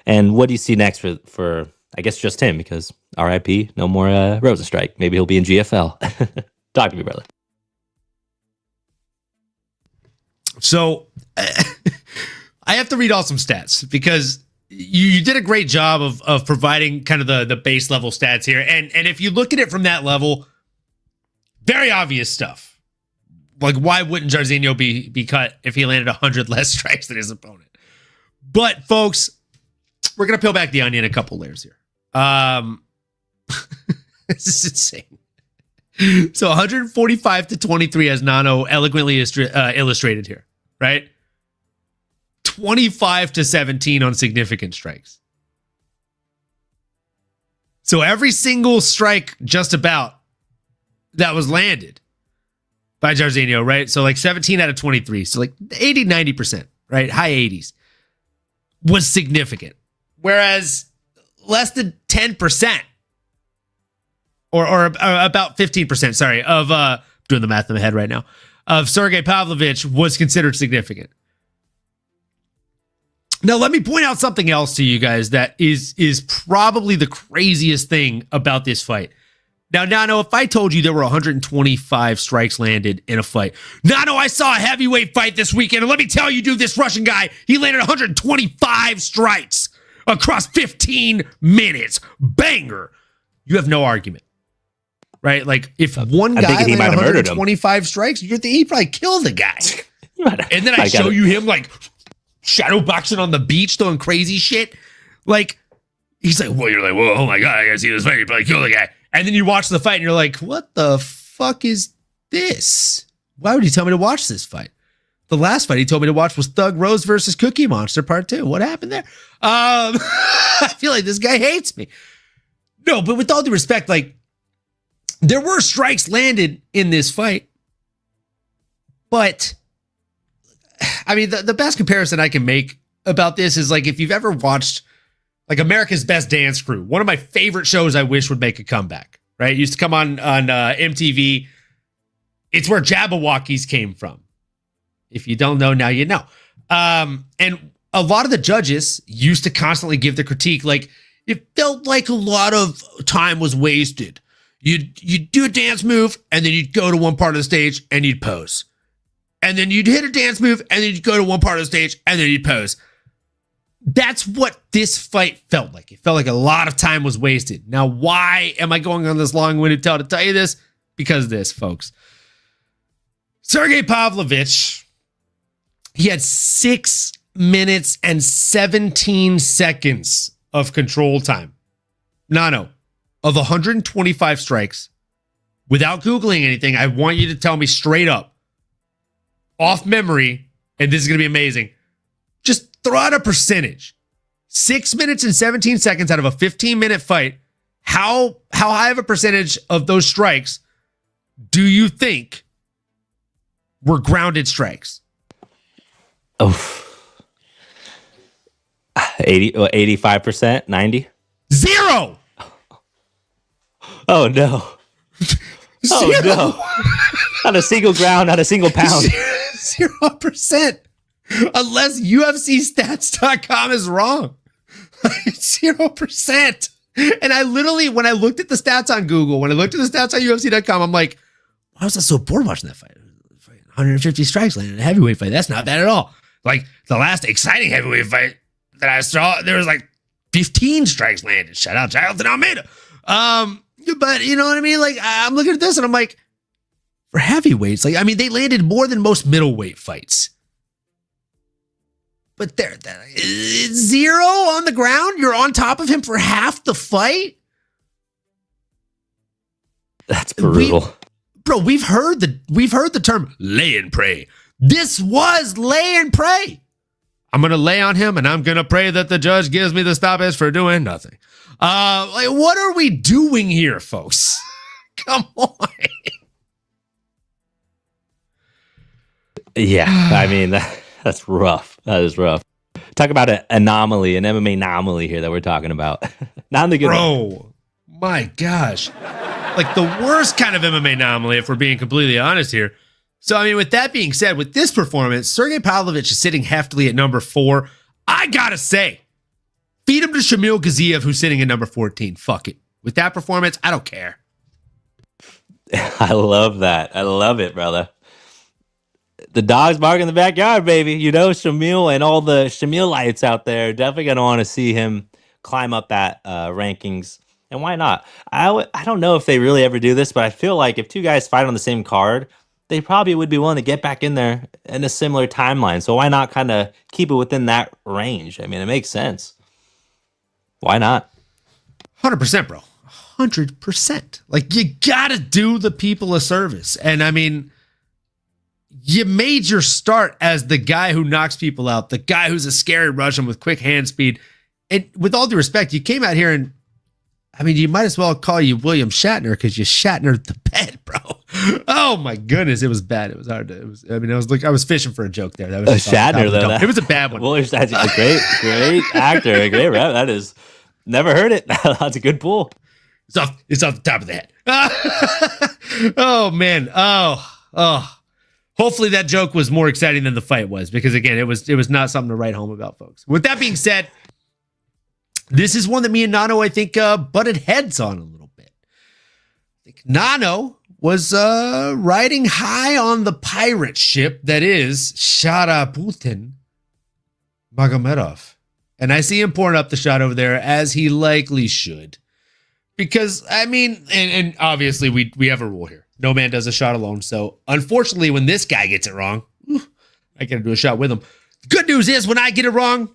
And what do you see next for I guess, just him? Because RIP, no more Rosenstrike. Maybe he'll be in GFL. Talk to me, brother. So I have to read off some stats because you did a great job of providing kind of the base level stats here. And if you look at it from that level, very obvious stuff. Like, why wouldn't Jairzinho be cut if he landed 100 less strikes than his opponent? But, folks, we're going to peel back the onion a couple layers here. This is insane. So 145 to 23, as Nano eloquently illustrated here, right? 25 to 17 on significant strikes. So every single strike just about that was landed by Jairzinho, right? So like 17 out of 23. So like 80, 90%, right? High 80s was significant. Whereas less than 10% or about 15%, sorry, of doing the math in my head right now, of Sergei Pavlovich was considered significant. Now, let me point out something else to you guys that is probably the craziest thing about this fight. Now, Nano, if I told you there were 125 strikes landed in a fight, Nano, I saw a heavyweight fight this weekend, and let me tell you, dude, this Russian guy, he landed 125 strikes across 15 minutes. Banger. You have no argument, right? Like, if one guy landed 125 strikes, you're thinking he probably killed the guy. And then I show you him, like, shadow boxing on the beach, doing crazy shit. Like, he's like, well, you're like, whoa, oh my God, I gotta see this fight. He probably killed the guy. And then you watch the fight and you're like, what the fuck is this? Why would he tell me to watch this fight? The last fight he told me to watch was Thug Rose versus Cookie Monster Part 2. What happened there? I feel like this guy hates me. No, but with all due respect, like, there were strikes landed in this fight. But, I mean, the best comparison I can make about this is, like, if you've ever watched, like, America's Best Dance Crew, one of my favorite shows I wish would make a comeback, right? It used to come on MTV. It's where Jabberwockies came from. If you don't know, now you know. And a lot of the judges used to constantly give the critique, like, it felt like a lot of time was wasted. You'd do a dance move, and then you'd go to one part of the stage, and you'd pose. And then you'd hit a dance move, and then you'd go to one part of the stage, and then you'd pose. That's what this fight felt like. It felt like a lot of time was wasted. Now, why am I going on this long-winded tale to tell you this? Because of this, folks. Sergei Pavlovich, he had 6 minutes and 17 seconds of control time. Nano, of 125 strikes, without Googling anything, I want you to tell me straight up, off memory, and this is going to be amazing, just throw out a percentage. 6 minutes and 17 seconds out of a 15-minute fight, how high of a percentage of those strikes do you think were grounded strikes? Oh, 85%, 90? Zero. Oh no. Oh no. Not a single ground, not a single pound. 0%. Unless UFCstats.com is wrong. 0%. And I literally, when I looked at the stats on Google, when I looked at the stats on UFC.com, I'm like, why was I so bored watching that fight? 150 strikes landed in a heavyweight fight. That's not bad at all. Like, the last exciting heavyweight fight that I saw, there was like 15 strikes landed. Shout out Charlton Almeida. But you know what I mean? Like, I'm looking at this and I'm like, for heavyweights, like, I mean, they landed more than most middleweight fights. But there, it's 0 on the ground. You're on top of him for half the fight. That's brutal. We've heard the term lay and pray. This was lay and pray. I'm gonna lay on him and I'm gonna pray that the judge gives me the stoppage for doing nothing. Like, what are we doing here, folks? Come on. Yeah, I mean, that's rough. That is rough. Talk about an anomaly, an MMA anomaly here that we're talking about. Not in the good way. Bro, my gosh. Like the worst kind of MMA anomaly, if we're being completely honest here. So, I mean, with that being said, with this performance, Sergei Pavlovich is sitting heftily at number 4. I gotta say, feed him to Shamil Gaziev, who's sitting at number 14. Fuck it. With that performance, I don't care. I love that. I love it, brother. The dog's barking in the backyard, baby. You know, Shamil and all the Shamilites out there definitely going to want to see him climb up that rankings. And why not? I don't know if they really ever do this, but I feel like if two guys fight on the same card, they probably would be willing to get back in there in a similar timeline. So why not kind of keep it within that range? I mean, it makes sense. Why not? 100%, bro. 100%. Like, you got to do the people a service. And I mean, you made your start as the guy who knocks people out, the guy who's a scary Russian with quick hand speed. And with all due respect, you came out here and, I mean, you might as well call you William Shatner because you Shatner the bed, bro. Oh my goodness, it was bad. It was hard to. I was fishing for a joke there. That was Shatner though. It was a bad one. William Shatner, a great actor, a great rep. That is, never heard it. That's a good pull. It's off the top of the head. Oh man. Oh. Hopefully that joke was more exciting than the fight was, because again, it was not something to write home about, folks. With that being said, this is one that me and Nano, I think, butted heads on a little bit. I think Nano was riding high on the pirate ship that is Sharaputin Nurmagomedov. And I see him pouring up the shot over there, as he likely should. Because, I mean, and obviously we have a rule here. No man does a shot alone. So, unfortunately, when this guy gets it wrong, I got to do a shot with him. The good news is, when I get it wrong,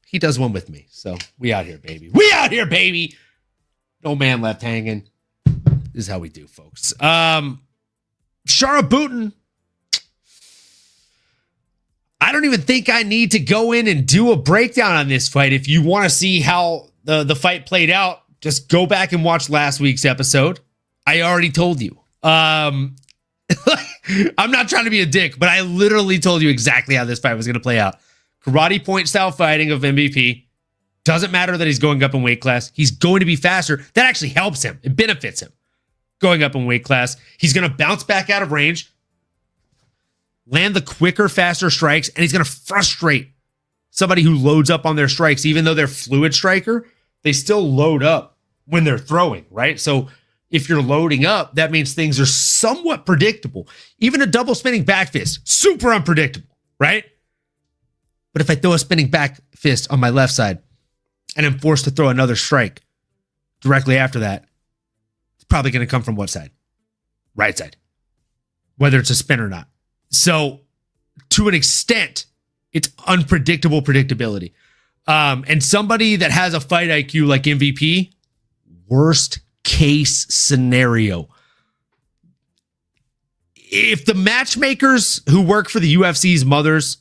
he does one with me. So, we out here, baby. We out here, baby. No man left hanging. This is how we do, folks. Sharabutin, I don't even think I need to go in and do a breakdown on this fight. If you want to see how the fight played out, just go back and watch last week's episode. I already told you. I'm not trying to be a dick, but I literally told you exactly how this fight was going to play out. Karate point style fighting of MVP. Doesn't matter that he's going up in weight class. He's going to be faster. That actually helps him. It benefits him. Going up in weight class. He's going to bounce back out of range, land the quicker, faster strikes, and he's going to frustrate somebody who loads up on their strikes. Even though they're fluid striker, they still load up when they're throwing, right? So if you're loading up, that means things are somewhat predictable. Even a double spinning back fist, super unpredictable, right? But if I throw a spinning back fist on my left side and I'm forced to throw another strike directly after that, it's probably going to come from what side? Right side. Whether it's a spin or not. So to an extent, it's unpredictable predictability. And somebody that has a fight IQ like MVP, worst case scenario. If the matchmakers who work for the UFC's mothers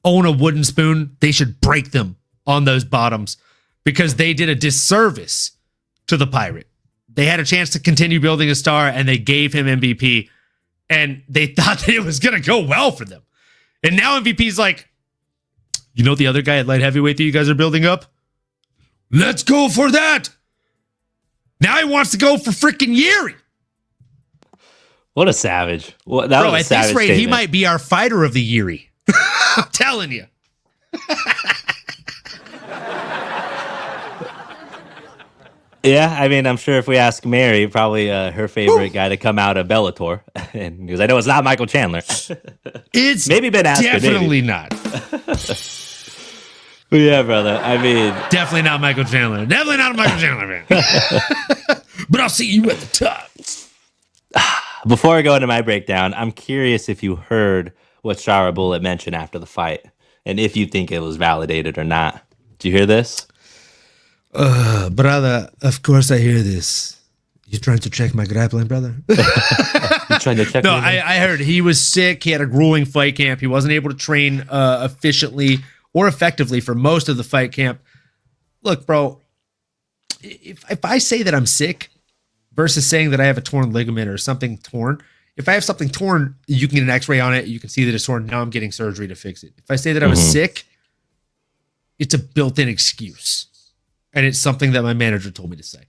own a wooden spoon, they should break them on those bottoms because they did a disservice to the Pirate. They had a chance to continue building a star and they gave him MVP and they thought that it was going to go well for them. And now MVP's like, you know the other guy at light heavyweight that you guys are building up? Let's go for that. Now he wants to go for freaking Yuri. What a savage. Well, Bro, at this rate, he might be our fighter of the Yuri. I'm telling you. Yeah, I mean, I'm sure if we ask Mary, probably her favorite guy to come out of Bellator, and because I know it's not Michael Chandler. It's maybe been asked. Definitely not. Yeah, brother. I mean, definitely not Michael Chandler. Definitely not a Michael Chandler man. But I'll see you at the top. Before I go into my breakdown, I'm curious if you heard what Shara Bullet mentioned after the fight, and if you think it was validated or not. Did you hear this? Brother, of course I hear this. You trying to check my grappling, brother? You trying to check? No, I heard he was sick. He had a grueling fight camp. He wasn't able to train efficiently or effectively for most of the fight camp. Look, bro, if I say that I'm sick versus saying that I have a torn ligament or something torn, if I have something torn, you can get an x-ray on it. You can see that it's torn. Now I'm getting surgery to fix it. If I say that I was sick, it's a built-in excuse. And it's something that my manager told me to say.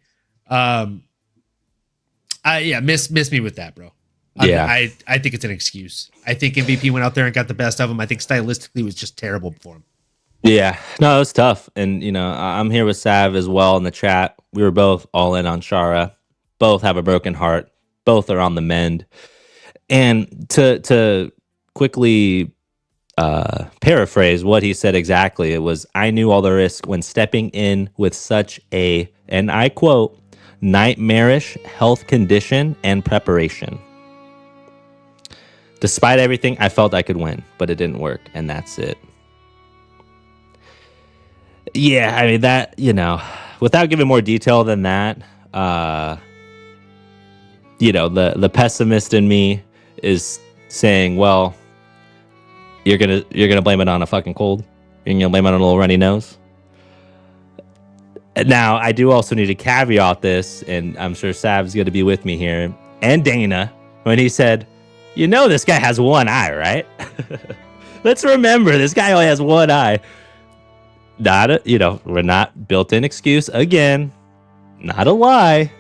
Miss me with that, bro. I think it's an excuse. I think MVP went out there and got the best of him. I think stylistically it was just terrible for him. Yeah, no, it was tough. And, you know, I'm here with Sav as well in the chat. We were both all in on Shara. Both have a broken heart. Both are on the mend. And to quickly paraphrase what he said exactly, it was, I knew all the risk when stepping in with such a, and I quote, nightmarish health condition and preparation. Despite everything, I felt I could win, but it didn't work, and that's it. Yeah, I mean, that, you know, without giving more detail than that, you know, the pessimist in me is saying, well, you're gonna blame it on a fucking cold. You're gonna blame it on a little runny nose. Now, I do also need to caveat this, and I'm sure Sav's gonna be with me here, and Dana, when he said, you know, this guy has one eye, right? Let's remember, this guy only has one eye. We're not built-in excuse again. Not a lie.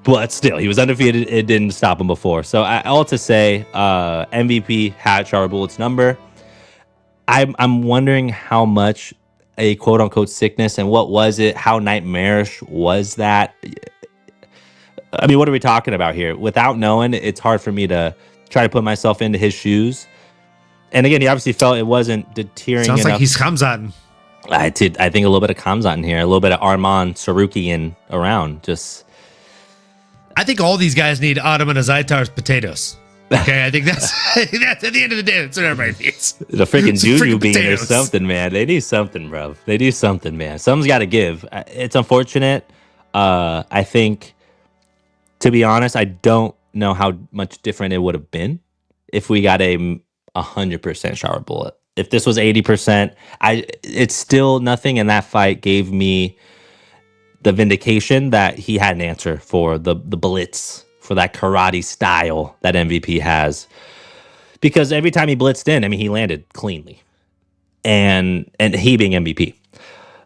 But still, he was undefeated. It didn't stop him before. So all to say, MVP had Shara Bullet's number. I'm wondering how much a quote-unquote sickness and what was it? How nightmarish was that? I mean, what are we talking about here? Without knowing, it's hard for me to try to put myself into his shoes. And again, he obviously felt it wasn't deterring enough. Sounds like he's Khamzat. I think a little bit of Khamzat in here, a little bit of Arman Sarukian around. Just, I think all these guys need Ottoman Azaitar's potatoes. Okay, I think that's at the end of the day, that's what everybody needs. The freaking juju bean potatoes. or something, man. They need something, bro. They do something, man. Something's got to give. It's unfortunate. I think, to be honest, I don't know how much different it would have been if we got a 100% shower bullet. If this was 80%, it's still nothing in that fight gave me the vindication that he had an answer for the blitz, for that karate style that MVP has. Because every time he blitzed in, I mean, he landed cleanly. And he being MVP.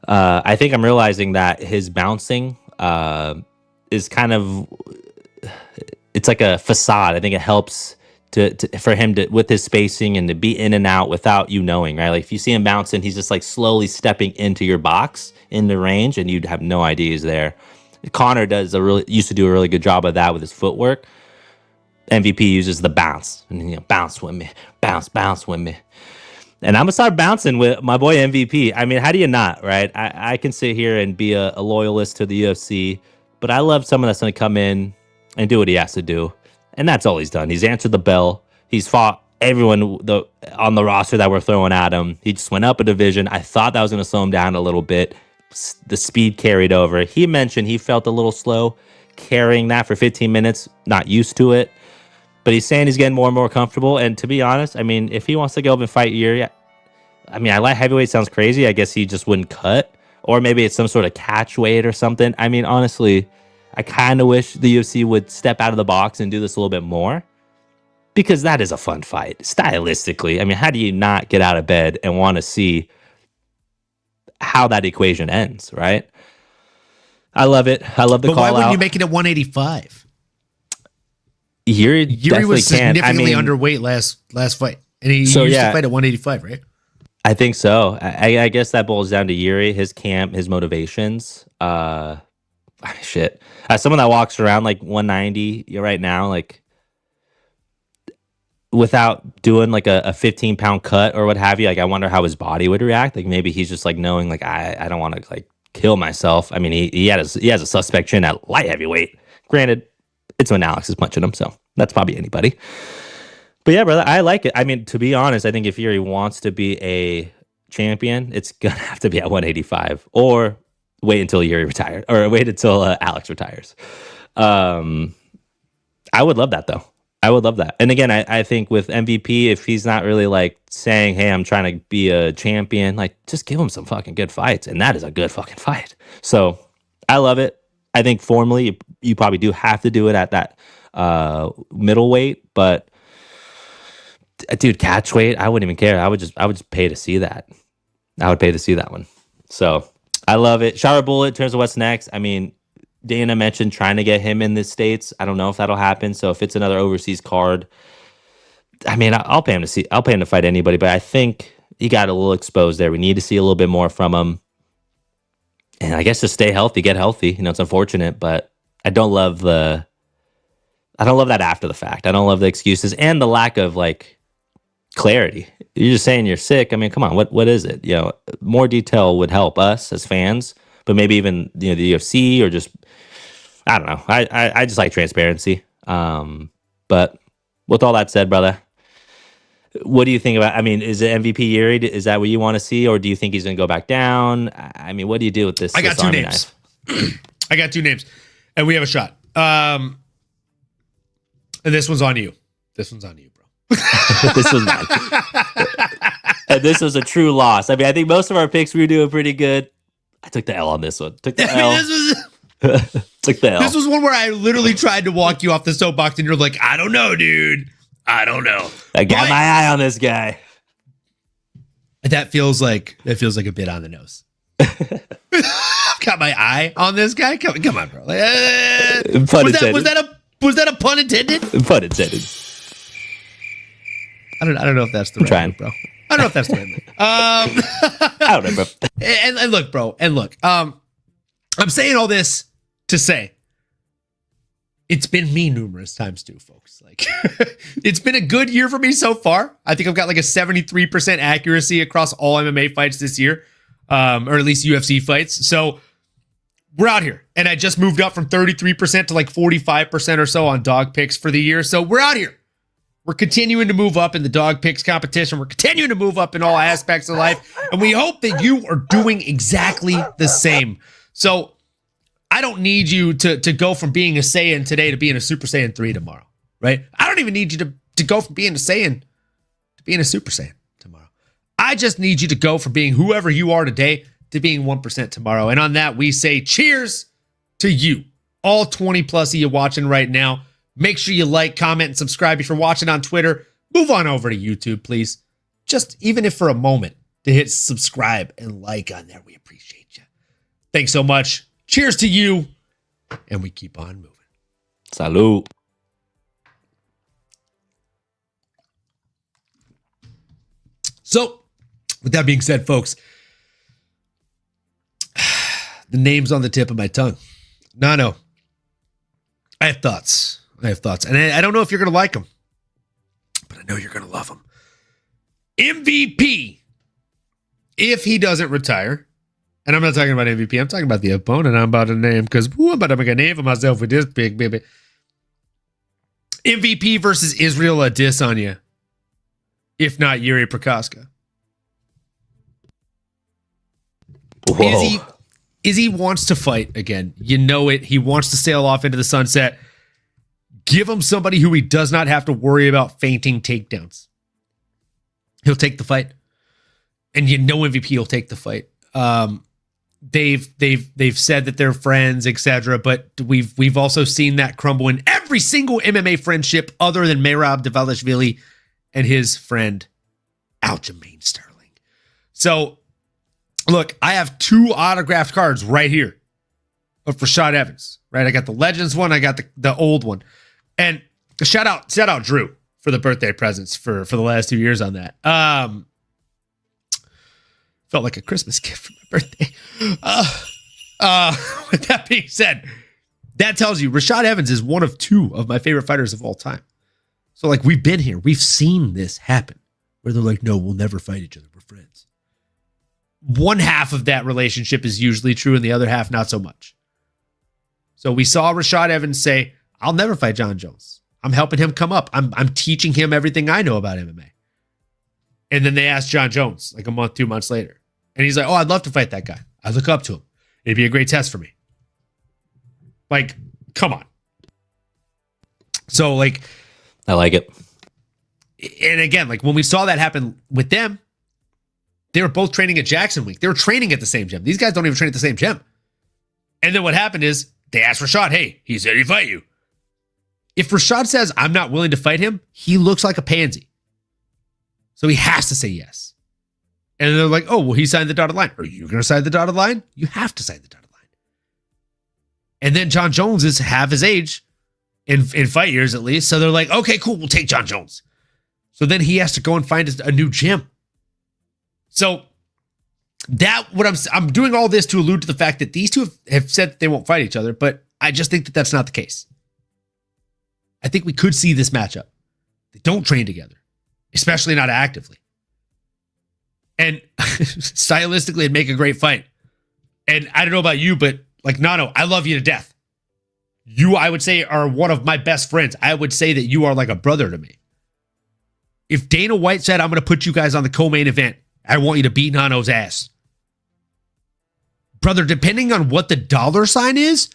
I think I'm realizing that his bouncing is kind of, it's like a facade. I think it helps for him to, with his spacing and to be in and out without you knowing, right? Like if you see him bouncing, he's just like slowly stepping into your box in the range and you'd have no idea he's there. Connor used to do a really good job of that with his footwork. MVP uses the bounce and bounce with me, bounce with me. And I'm gonna start bouncing with my boy MVP. I mean, how do you not, right? I can sit here and be a loyalist to the UFC, but I love someone that's gonna come in and do what he has to do. And that's all he's done. He's answered the bell. He's fought everyone on the roster that we're throwing at him. He just went up a division. I thought that was going to slow him down a little bit. The speed carried over. He mentioned he felt a little slow carrying that for 15 minutes, not used to it. But he's saying he's getting more and more comfortable. And to be honest, I mean, if he wants to go up and fight Yuri, I mean, I like heavyweight sounds crazy. I guess he just wouldn't cut. Or maybe it's some sort of catch weight or something. I mean, honestly, I kind of wish the UFC would step out of the box and do this a little bit more, because that is a fun fight stylistically. I mean, how do you not get out of bed and want to see how that equation ends, right? I love it. I love the call out. But why wouldn't you make it at 185? Yuri was significantly underweight last fight, and he used to fight at 185, right? I think so. I guess that boils down to Yuri, his camp, his motivations. Shit. As someone that walks around like 190 right now, like without doing like a 15-pound cut or what have you, like I wonder how his body would react. Like maybe he's just like knowing like I don't want to like kill myself. I mean, he has a suspect chin at light heavyweight. Granted, it's when Alex is punching him, so that's probably anybody. But yeah, brother, I like it. I mean, to be honest, I think if Yuri wants to be a champion, it's gonna have to be at 185 or wait until Yuri retires, or wait until Alex retires. I would love that, though. I would love that. And again, I think with MVP, if he's not really like saying, hey, I'm trying to be a champion, like just give him some fucking good fights. And that is a good fucking fight. So I love it. I think formally, you probably do have to do it at that middleweight. But dude, catch weight, I wouldn't even care. I would just pay to see that. I would pay to see that one. So I love it. Shower bullet in terms of what's next. I mean, Dana mentioned trying to get him in the States. I don't know if that'll happen. So if it's another overseas card, I mean, I'll pay him to fight anybody. But I think he got a little exposed there. We need to see a little bit more from him. And I guess just stay healthy, get healthy. You know, it's unfortunate, but I don't love that after the fact. I don't love the excuses and the lack of like clarity. You're just saying you're sick. I mean, come on, what is it? You know, more detail would help us as fans, but maybe even the UFC or just I don't know. I just like transparency. But with all that said, brother, what do you think about? I mean, is it MVP Yuri? Is that what you want to see, or do you think he's going to go back down? I mean, what do you do with this? I got two names. I got two names, and we have a shot. And this one's on you. This one's on you, bro. This was mine. And this was a true loss. I mean, I think most of our picks we were doing pretty good. I took the L on this one. Took the L. Took the L. This was one where I literally tried to walk you off the soapbox, and you're like, I don't know, dude. I don't know. I got my eye on this guy. That feels like a bit on the nose. Got my eye on this guy. Come on, bro. Was that a pun intended? Pun intended. I don't know if that's the right move, bro. I don't know if that's the right move. I don't know, bro. And look, bro. And look. I'm saying all this to say it's been me numerous times too, folks. Like, it's been a good year for me so far. I think I've got like a 73% accuracy across all MMA fights this year, or at least UFC fights. So we're out here, and I just moved up from 33% to like 45% or so on dog picks for the year. So we're out here. We're continuing to move up in the dog picks competition. We're continuing to move up in all aspects of life, and we hope that you are doing exactly the same. So I don't need you to go from being a Saiyan today to being a Super Saiyan 3 tomorrow. right? I don't even need you to go from being a Saiyan to being a Super Saiyan tomorrow. I just need you to go from being whoever you are today to being 1% tomorrow. And on that, we say cheers to you, all 20 plus of you watching right now. Make sure you like, comment, and subscribe if you're watching on Twitter. Move on over to YouTube, please. Just even if for a moment, to hit subscribe and like on there. We appreciate you. Thanks so much. Cheers to you. And we keep on moving. Salud. So, with that being said, folks, the name's on the tip of my tongue. No. I have thoughts. And I don't know if you're going to like them, but I know you're going to love them. MVP, if he doesn't retire, and I'm not talking about MVP, I'm talking about the opponent I'm about to name, because I'm about to make a name for myself with this big baby. MVP versus Israel Adesanya, if not Yuri Prokaska. Whoa. Izzy wants to fight again. You know it. He wants to sail off into the sunset. Give him somebody who he does not have to worry about fainting takedowns. He'll take the fight. And you know MVP will take the fight. They've said that they're friends, etc. But we've also seen that crumble in every single MMA friendship other than Merab Dvalishvili and his friend Aljamain Sterling. So, look, I have 2 autographed cards right here of Rashad Evans. Right, I got the Legends one, I got the old one, and shout out Drew for the birthday presents for the last 2 years on that. Felt like a Christmas gift for my birthday. With that being said, that tells you Rashad Evans is one of 2 of my favorite fighters of all time. So, like, we've been here. We've seen this happen where they're like, no, we'll never fight each other. We're friends. One half of that relationship is usually true and the other half not so much. So we saw Rashad Evans say, I'll never fight John Jones. I'm helping him come up. I'm teaching him everything I know about MMA. And then they asked John Jones like a month, 2 months later. And he's like, oh, I'd love to fight that guy. I look up to him. It'd be a great test for me. Like, come on. So, like, I like it. And again, like when we saw that happen with them, they were both training at Jackson Week. They were training at the same gym. These guys don't even train at the same gym. And then what happened is they asked Rashad, hey, he said he'd fight you. If Rashad says, I'm not willing to fight him, he looks like a pansy. So he has to say yes. And they're like, oh, well, he signed the dotted line. Are you going to sign the dotted line? You have to sign the dotted line. And then John Jones is half his age in fight years, at least. So they're like, okay, cool, we'll take John Jones. So then he has to go and find a new gym. So I'm doing all this to allude to the fact that these two have said that they won't fight each other, but I just think that that's not the case. I think we could see this matchup. They don't train together, especially not actively. And stylistically, it'd make a great fight. And I don't know about you, but like Nano, I love you to death. You, I would say, are one of my best friends. I would say that you are like a brother to me. If Dana White said, I'm going to put you guys on the co-main event, I want you to beat Nano's ass. Brother, depending on what the dollar sign is,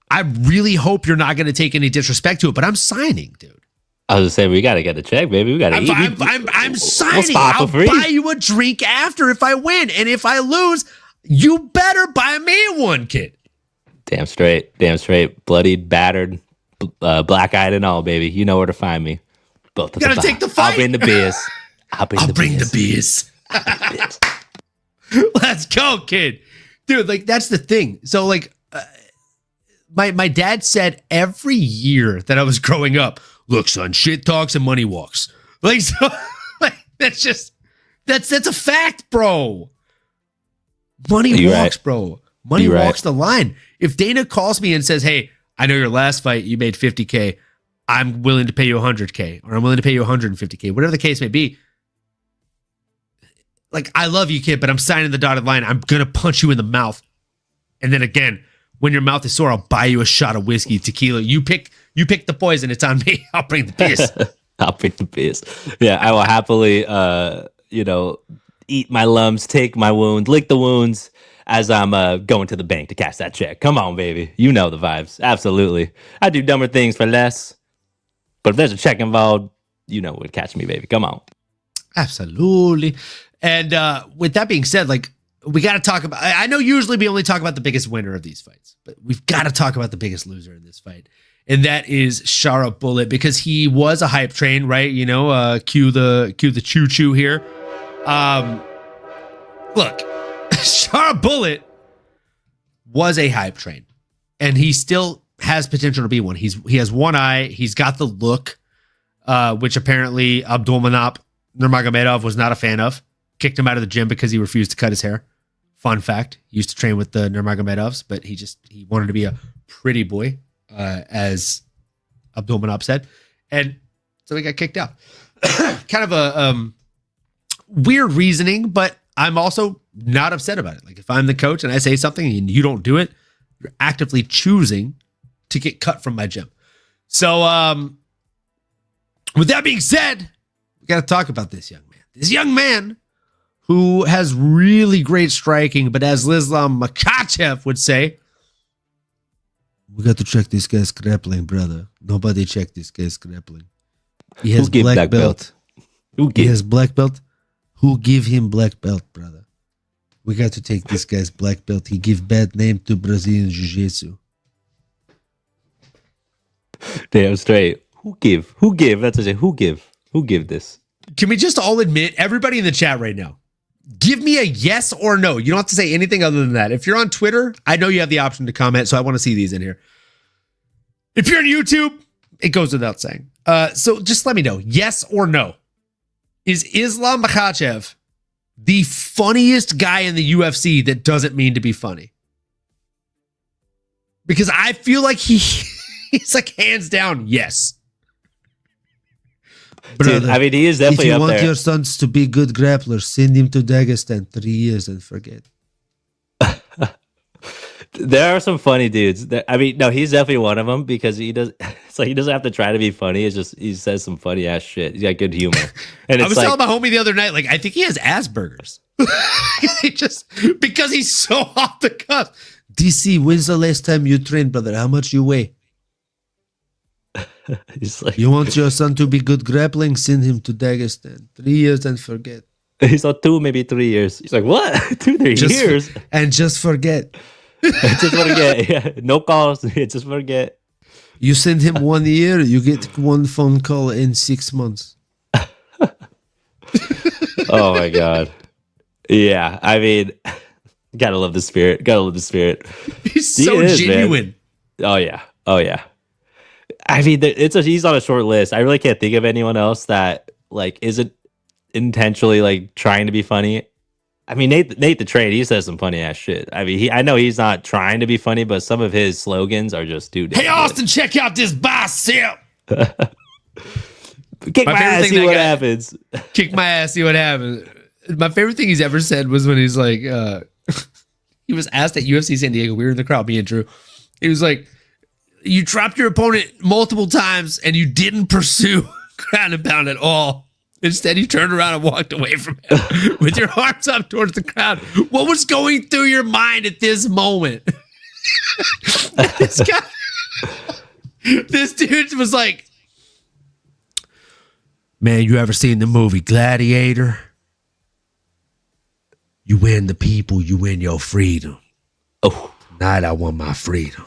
I really hope you're not going to take any disrespect to it, but I'm signing, dude. I was going to say, we got to get a check, baby. We got to eat. I'm signing. We'll I'll buy you a drink after if I win. And if I lose, you better buy me one, kid. Damn straight. Damn straight. Bloodied, battered, black-eyed and all, baby. You know where to find me. Both of you got to take the fight. I'll bring the beers. I'll bring the beers. Let's go, kid. Dude, like, that's the thing. So, like, my dad said every year that I was growing up, look, son, shit talks and money walks. Like, so, like, that's a fact, bro. Money walks, bro. Money walks the line. If Dana calls me and says, hey, I know your last fight, you made 50K. I'm willing to pay you 100K, or I'm willing to pay you 150K, whatever the case may be. Like, I love you, kid, but I'm signing the dotted line. I'm going to punch you in the mouth. And then again, when your mouth is sore, I'll buy you a shot of whiskey, tequila. You pick the poison. It's on me. I'll bring the beers. I'll bring the beers. Yeah, I will happily, eat my lumps, take my wounds, lick the wounds as I'm going to the bank to cash that check. Come on, baby. You know the vibes. Absolutely. I do dumber things for less. But if there's a check involved, you know, would catch me, baby. Come on. Absolutely. And with that being said, like, we got to talk about, I know usually we only talk about the biggest winner of these fights, but we've got to talk about the biggest loser in this fight. And that is Shara Bullet, because he was a hype train, right? You know, cue the choo-choo here. Look, Shara Bullet was a hype train, and he still has potential to be one. He has one eye. He's got the look, which apparently Abdulmanap Nurmagomedov was not a fan of. Kicked him out of the gym because he refused to cut his hair. Fun fact: he used to train with the Nurmagomedovs, but he wanted to be a pretty boy, as Abdulmanap said, and so he got kicked out. Kind of a weird reasoning, but I'm also not upset about it. Like, if I'm the coach and I say something and you don't do it, you're actively choosing to get cut from my gym. So, with that being said, we got to talk about this young man. This young man who has really great striking, but as Islam Makhachev would say, we got to check this guy's grappling, brother. Nobody check this guy's grappling. He has black belt. He has black belt. Who give him black belt, brother? We got to take this guy's black belt. He give bad name to Brazilian Jiu-Jitsu. Damn straight. Who give? That's what I say. Who give this? Can we just all admit, everybody in the chat right now, give me a yes or no. You don't have to say anything other than that. If you're on Twitter, I know you have the option to comment, so I want to see these in here. If you're on YouTube, it goes without saying. So just let me know, yes or no. Is Islam Makhachev the funniest guy in the UFC that doesn't mean to be funny? Because I feel like he's like hands down, yes. Brother, dude, I mean, he is definitely up there. If you want your sons to be good grapplers, send him to Dagestan 3 years and forget. There are some funny dudes. I mean, no, he's definitely one of them, because he does. It's like he doesn't have to try to be funny. It's just he says some funny ass shit. He's got good humor. And I was telling my homie the other night, like, I think he has Asperger's. Because he's so off the cuff. DC, when's the last time you trained, brother? How much you weigh? He's like, you want your son to be good grappling? Send him to Dagestan 3 years and forget. He's on 2, maybe 3 years. He's like, what? 2, 3 years? And just forget. Just forget. Yeah. No calls. Just forget. You send him 1 year, you get one phone call in 6 months. Oh my God. Yeah. I mean, gotta love the spirit. He's so genuine. Man. Oh yeah. I mean, he's on a short list. I really can't think of anyone else that like isn't intentionally like trying to be funny. I mean, Nate the Trade, he says some funny ass shit. I mean, I know he's not trying to be funny, but some of his slogans are just too damn Hey, Austin, check out this bicep. Kick my ass, see what happens. Kick my ass, see what happens. My favorite thing he's ever said was when he's like, he was asked at UFC San Diego. We were in the crowd, me and Drew. He was like, you dropped your opponent multiple times and you didn't pursue ground and pound at all. Instead, you turned around and walked away from him with your arms up towards the crowd. What was going through your mind at this moment? This dude was like, man, you ever seen the movie Gladiator? You win the people, you win your freedom. Oh, tonight I want my freedom.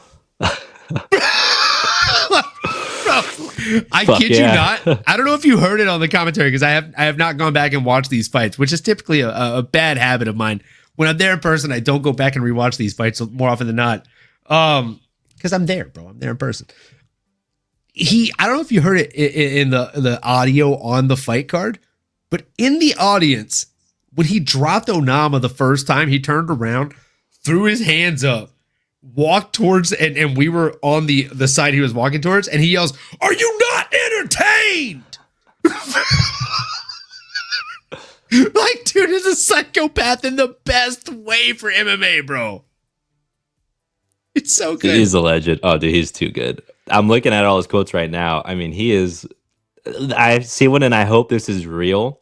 I kid you not. I don't know if you heard it on the commentary, because I have not gone back and watched these fights, which is typically a bad habit of mine. When I'm there in person, I don't go back and rewatch these fights more often than not. Because I'm there, bro. I'm there in person. I don't know if you heard it in the audio on the fight card, but in the audience, when he dropped Onama the first time, he turned around, threw his hands up, walked towards, and we were on the side he was walking towards, and he yells, "Are you not entertained?" Like, dude is a psychopath in the best way for MMA, bro. It's so good. He's a legend. Oh, dude, he's too good. I'm looking at all his quotes right now. I mean, he is. I see one, and I hope this is real.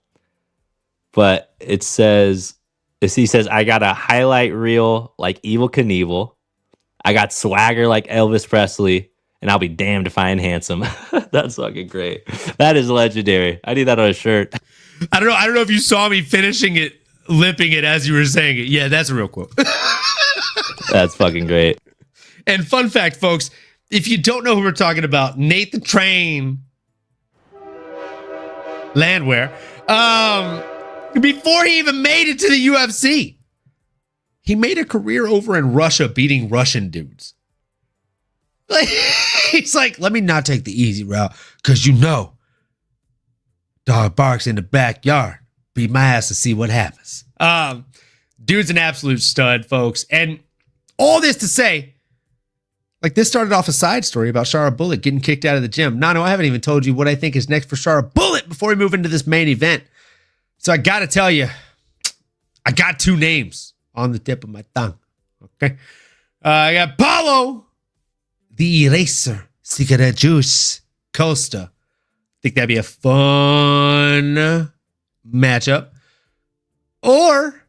But he says, I got a highlight reel like Evel Knievel. I got swagger like Elvis Presley, and I'll be damned if I enhance him. That's fucking great. That is legendary. I need that on a shirt. I don't know if you saw me finishing it, lipping it as you were saying it. Yeah, that's a real quote. That's fucking great. And fun fact, folks, if you don't know who we're talking about, Nate the Train Landwehr, before he even made it to the UFC, he made a career over in Russia beating Russian dudes. Like, he's like, let me not take the easy route, because dog barks in the backyard. Beat my ass to see what happens. Dude's an absolute stud, folks. And all this to say, like, this started off a side story about Shara Bullet getting kicked out of the gym. Nano, I haven't even told you what I think is next for Shara Bullet before we move into this main event. So I got to tell you, I got two names on the tip of my tongue. Okay. I got Paulo, the Eraser, Cigarette Juice, Costa. Think that'd be a fun matchup. Or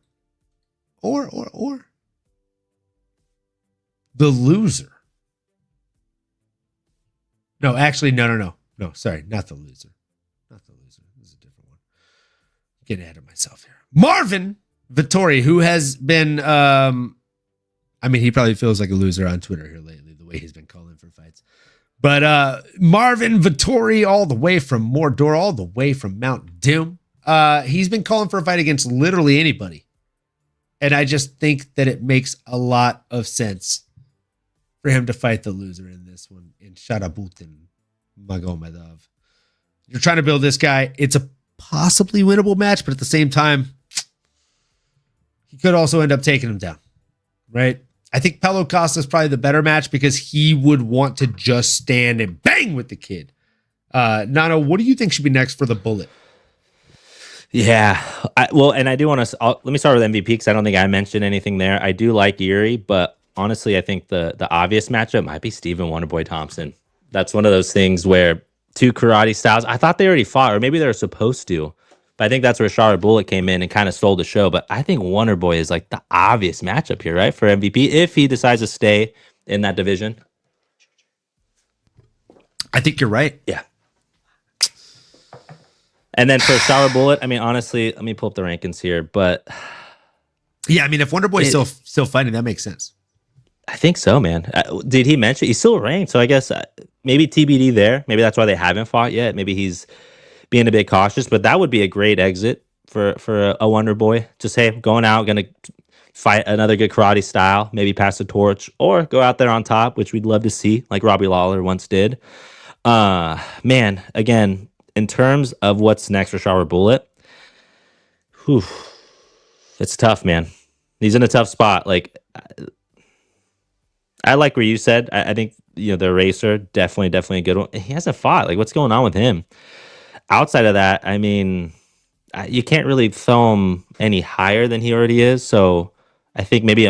the loser. No, actually, no. No, sorry, not the loser. Not the loser. This is a different one. I'm getting ahead of myself here. Marvin Vittori, who has been, he probably feels like a loser on Twitter here lately, the way he's been calling for fights. But Marvin Vittori, all the way from Mordor, all the way from Mount Doom, he's been calling for a fight against literally anybody. And I just think that it makes a lot of sense for him to fight the loser in this one, in Sharabutin Magomedov. You're trying to build this guy. It's a possibly winnable match, but at the same time, he could also end up taking him down, right? I think Paulo Costa is probably the better match because he would want to just stand and bang with the kid. Nano, what do you think should be next for the Bullet? Yeah. And I do want to, let me start with MVP because I don't think I mentioned anything there. I do like Erie, but honestly, I think the obvious matchup might be Stephen Wonderboy Thompson. That's one of those things where two karate styles, I thought they already fought, or maybe they were supposed to, but I think that's where Shara Bullet came in and kind of stole the show. But I think Wonderboy is like the obvious matchup here, right? For MVP, if he decides to stay in that division. I think you're right. Yeah. And then for Shara Bullet, honestly, let me pull up the rankings here, but yeah, if Wonderboy's still fighting, that makes sense. I think so, man. Did he mention he's still ranked? So I guess maybe TBD there. Maybe that's why they haven't fought yet. Maybe he's being a bit cautious, but that would be a great exit for a Wonder Boy. Just, hey, going out, going to fight another good karate style, maybe pass the torch, or go out there on top, which we'd love to see, like Robbie Lawler once did. Man, again, in terms of what's next for Shara Bullet, it's tough, man. He's in a tough spot. Like, I like where you said. I think the Eraser definitely a good one. He hasn't fought. Like, what's going on with him? Outside of that, you can't really throw him any higher than he already is. So I think maybe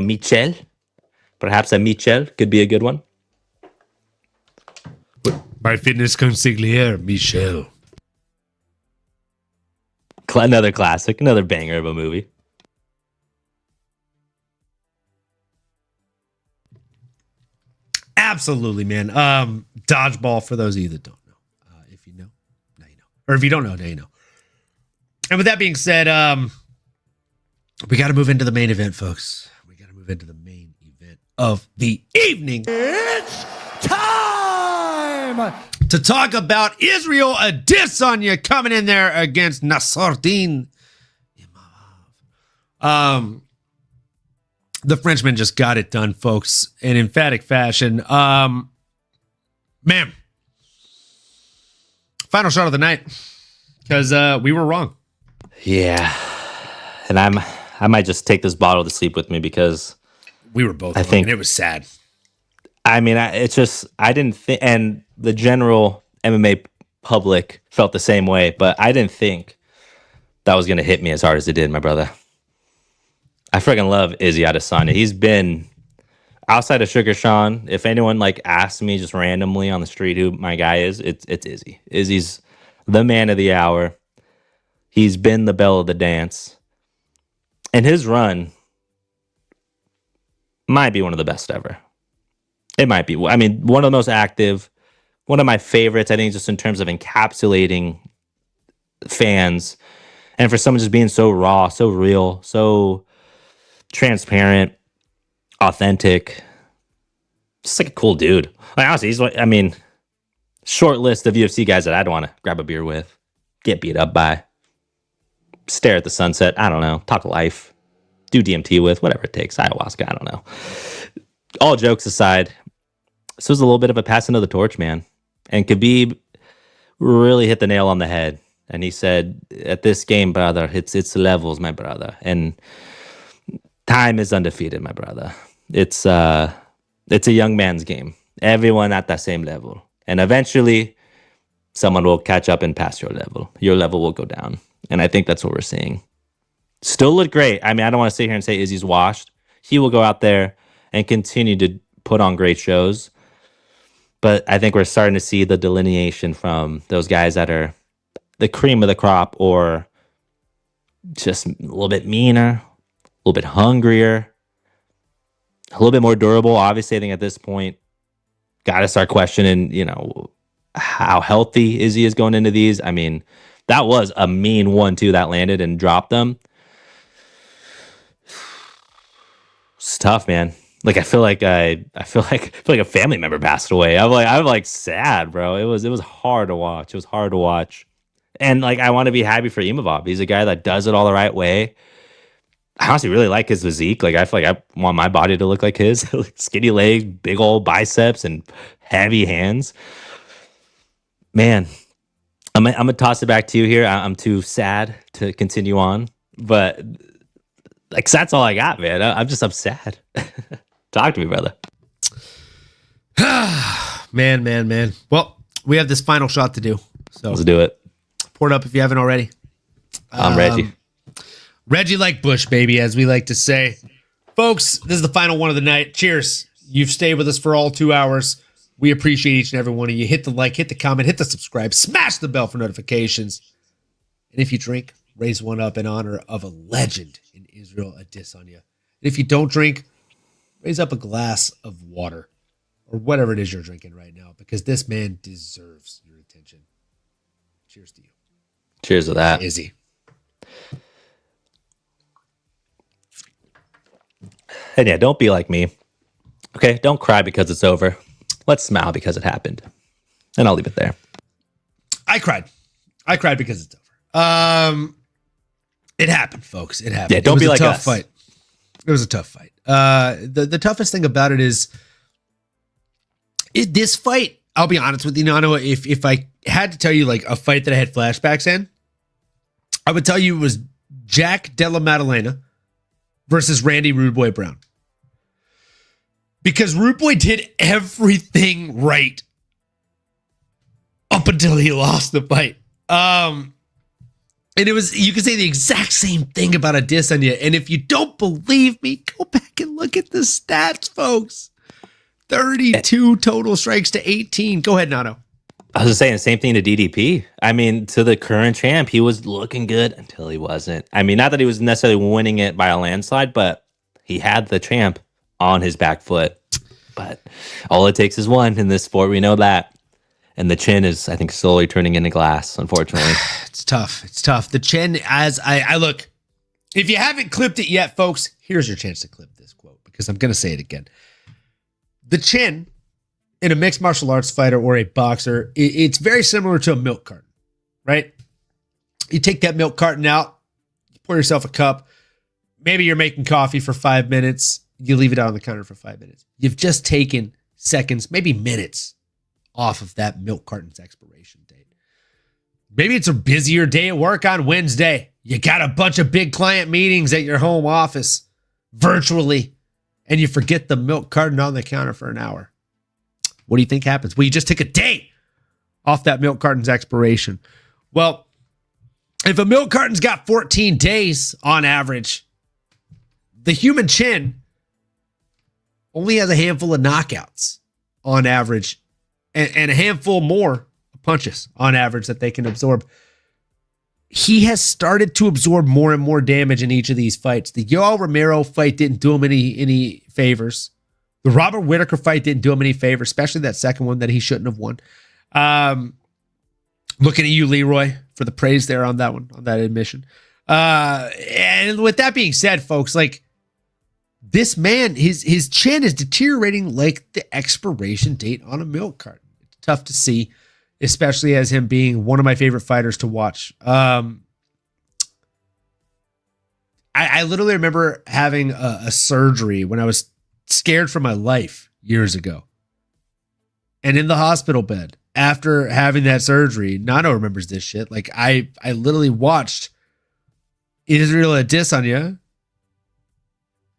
perhaps a Michel could be a good one. My fitness consigliere, Michel. Another classic, another banger of a movie. Absolutely, man. Dodgeball, for those of you that don't know. If you know, now you know. Or if you don't know, now you know. And with that being said, we got to move into the main event, folks. We got to move into the main event of the evening. It's time to talk about Israel Adesanya coming in there against Nassourdine Imavov. The Frenchman just got it done, folks, in emphatic fashion. Man, final shot of the night, because we were wrong. Yeah, and I might just take this bottle to sleep with me because we were both wrong, and it was sad. It's just I didn't think, and the general MMA public felt the same way, but I didn't think that was gonna hit me as hard as it did, my brother. I freaking love Izzy Adesanya. He's been outside of Sugar Sean. If anyone asks me just randomly on the street who my guy is, it's Izzy. Izzy's the man of the hour. He's been the belle of the dance, and his run might be one of the best ever. It might be. I mean, one of the most active, one of my favorites, I think, just in terms of encapsulating fans, and for someone just being so raw, so real, so transparent, authentic, just like a cool dude. Like, honestly, he's like, I mean, short list of UFC guys that I'd want to grab a beer with, get beat up by, stare at the sunset. I don't know, talk life, do DMT with, whatever it takes, ayahuasca. I don't know. All jokes aside, this was a little bit of a passing of the torch, man. And Khabib really hit the nail on the head. And he said, at this game, brother, it's levels, my brother. And time is undefeated, my brother. It's a young man's game. Everyone at that same level. And eventually, someone will catch up and pass your level. Your level will go down. And I think that's what we're seeing. Still look great. I mean, I don't want to sit here and say Izzy's washed. He will go out there and continue to put on great shows. But I think we're starting to see the delineation from those guys that are the cream of the crop, or just a little bit meaner, a little bit hungrier, a little bit more durable. Obviously, I think at this point, got to start questioning, how healthy Izzy is going into these. I mean, that was a mean 1-2 that landed and dropped them. It's tough, man. Like, I feel like a family member passed away. I'm like sad, bro. It was hard to watch. It was hard to watch. And like, I want to be happy for Imavov. He's a guy that does it all the right way. I honestly really like his physique. Like, I feel like I want my body to look like his. Like, skinny legs, big old biceps, and heavy hands. Man, I'm gonna toss it back to you here. I'm too sad to continue on, but like, that's all I got, man. I'm sad. Talk to me, brother. Man. Well, we have this final shot to do. So let's do it. Pour it up if you haven't already. I'm Reggie. Reggie like Bush, baby, as we like to say. Folks, this is the final one of the night. Cheers. You've stayed with us for all 2 hours. We appreciate each and every one of you. Hit the like, hit the comment, hit the subscribe, smash the bell for notifications. And if you drink, raise one up in honor of a legend in Israel, Adesanya. And if you don't drink, raise up a glass of water or whatever it is you're drinking right now, because this man deserves your attention. Cheers to you. Cheers to that. Izzy. And yeah, don't be like me. Okay, don't cry because it's over. Let's smile because it happened. And I'll leave it there. I cried because it's over. It happened, folks. It happened. Yeah, don't be like us. Fight. It was a tough fight. The toughest thing about it is this fight. I'll be honest with you, Nano. If I had to tell you like a fight that I had flashbacks in, I would tell you it was Jack Della Maddalena versus Randy Rude Boy Brown. Because Rude Boy did everything right up until he lost the fight. And it was, you could say the exact same thing about Adesanya. And if you don't believe me, go back and look at the stats, folks. 32 total strikes to 18. Go ahead, Nano. I was just saying the same thing to DDP. I mean, to the current champ, he was looking good until he wasn't. I mean, not that he was necessarily winning it by a landslide, but he had the champ on his back foot. But all it takes is one in this sport. We know that. And the chin is, I think, slowly turning into glass, unfortunately. It's tough. It's tough. The chin, as I look, if you haven't clipped it yet, folks, here's your chance to clip this quote, because I'm going to say it again. The chin in a mixed martial arts fighter or a boxer, it's very similar to a milk carton, right? You take that milk carton out, you pour yourself a cup. Maybe you're making coffee for 5 minutes. You leave it out on the counter for 5 minutes. You've just taken seconds, maybe minutes off of that milk carton's expiration date. Maybe it's a busier day at work on Wednesday. You got a bunch of big client meetings at your home office virtually, and you forget the milk carton on the counter for an hour. What do you think happens? Well, you just took a day off that milk carton's expiration. Well, if a milk carton's got 14 days on average, the human chin only has a handful of knockouts on average and a handful more punches on average that they can absorb. He has started to absorb more and more damage in each of these fights. The Yoel Romero fight didn't do him any favors. The Robert Whittaker fight didn't do him any favor, especially that second one that he shouldn't have won. Looking at you, Leroy, for the praise there on that one, on that admission. And with that being said, folks, like, this man, his chin is deteriorating like the expiration date on a milk carton. It's tough to see, especially as him being one of my favorite fighters to watch. I literally remember having a surgery when I was scared for my life years ago. And in the hospital bed, after having that surgery, Nano remembers this shit. Like, I literally watched Israel Adesanya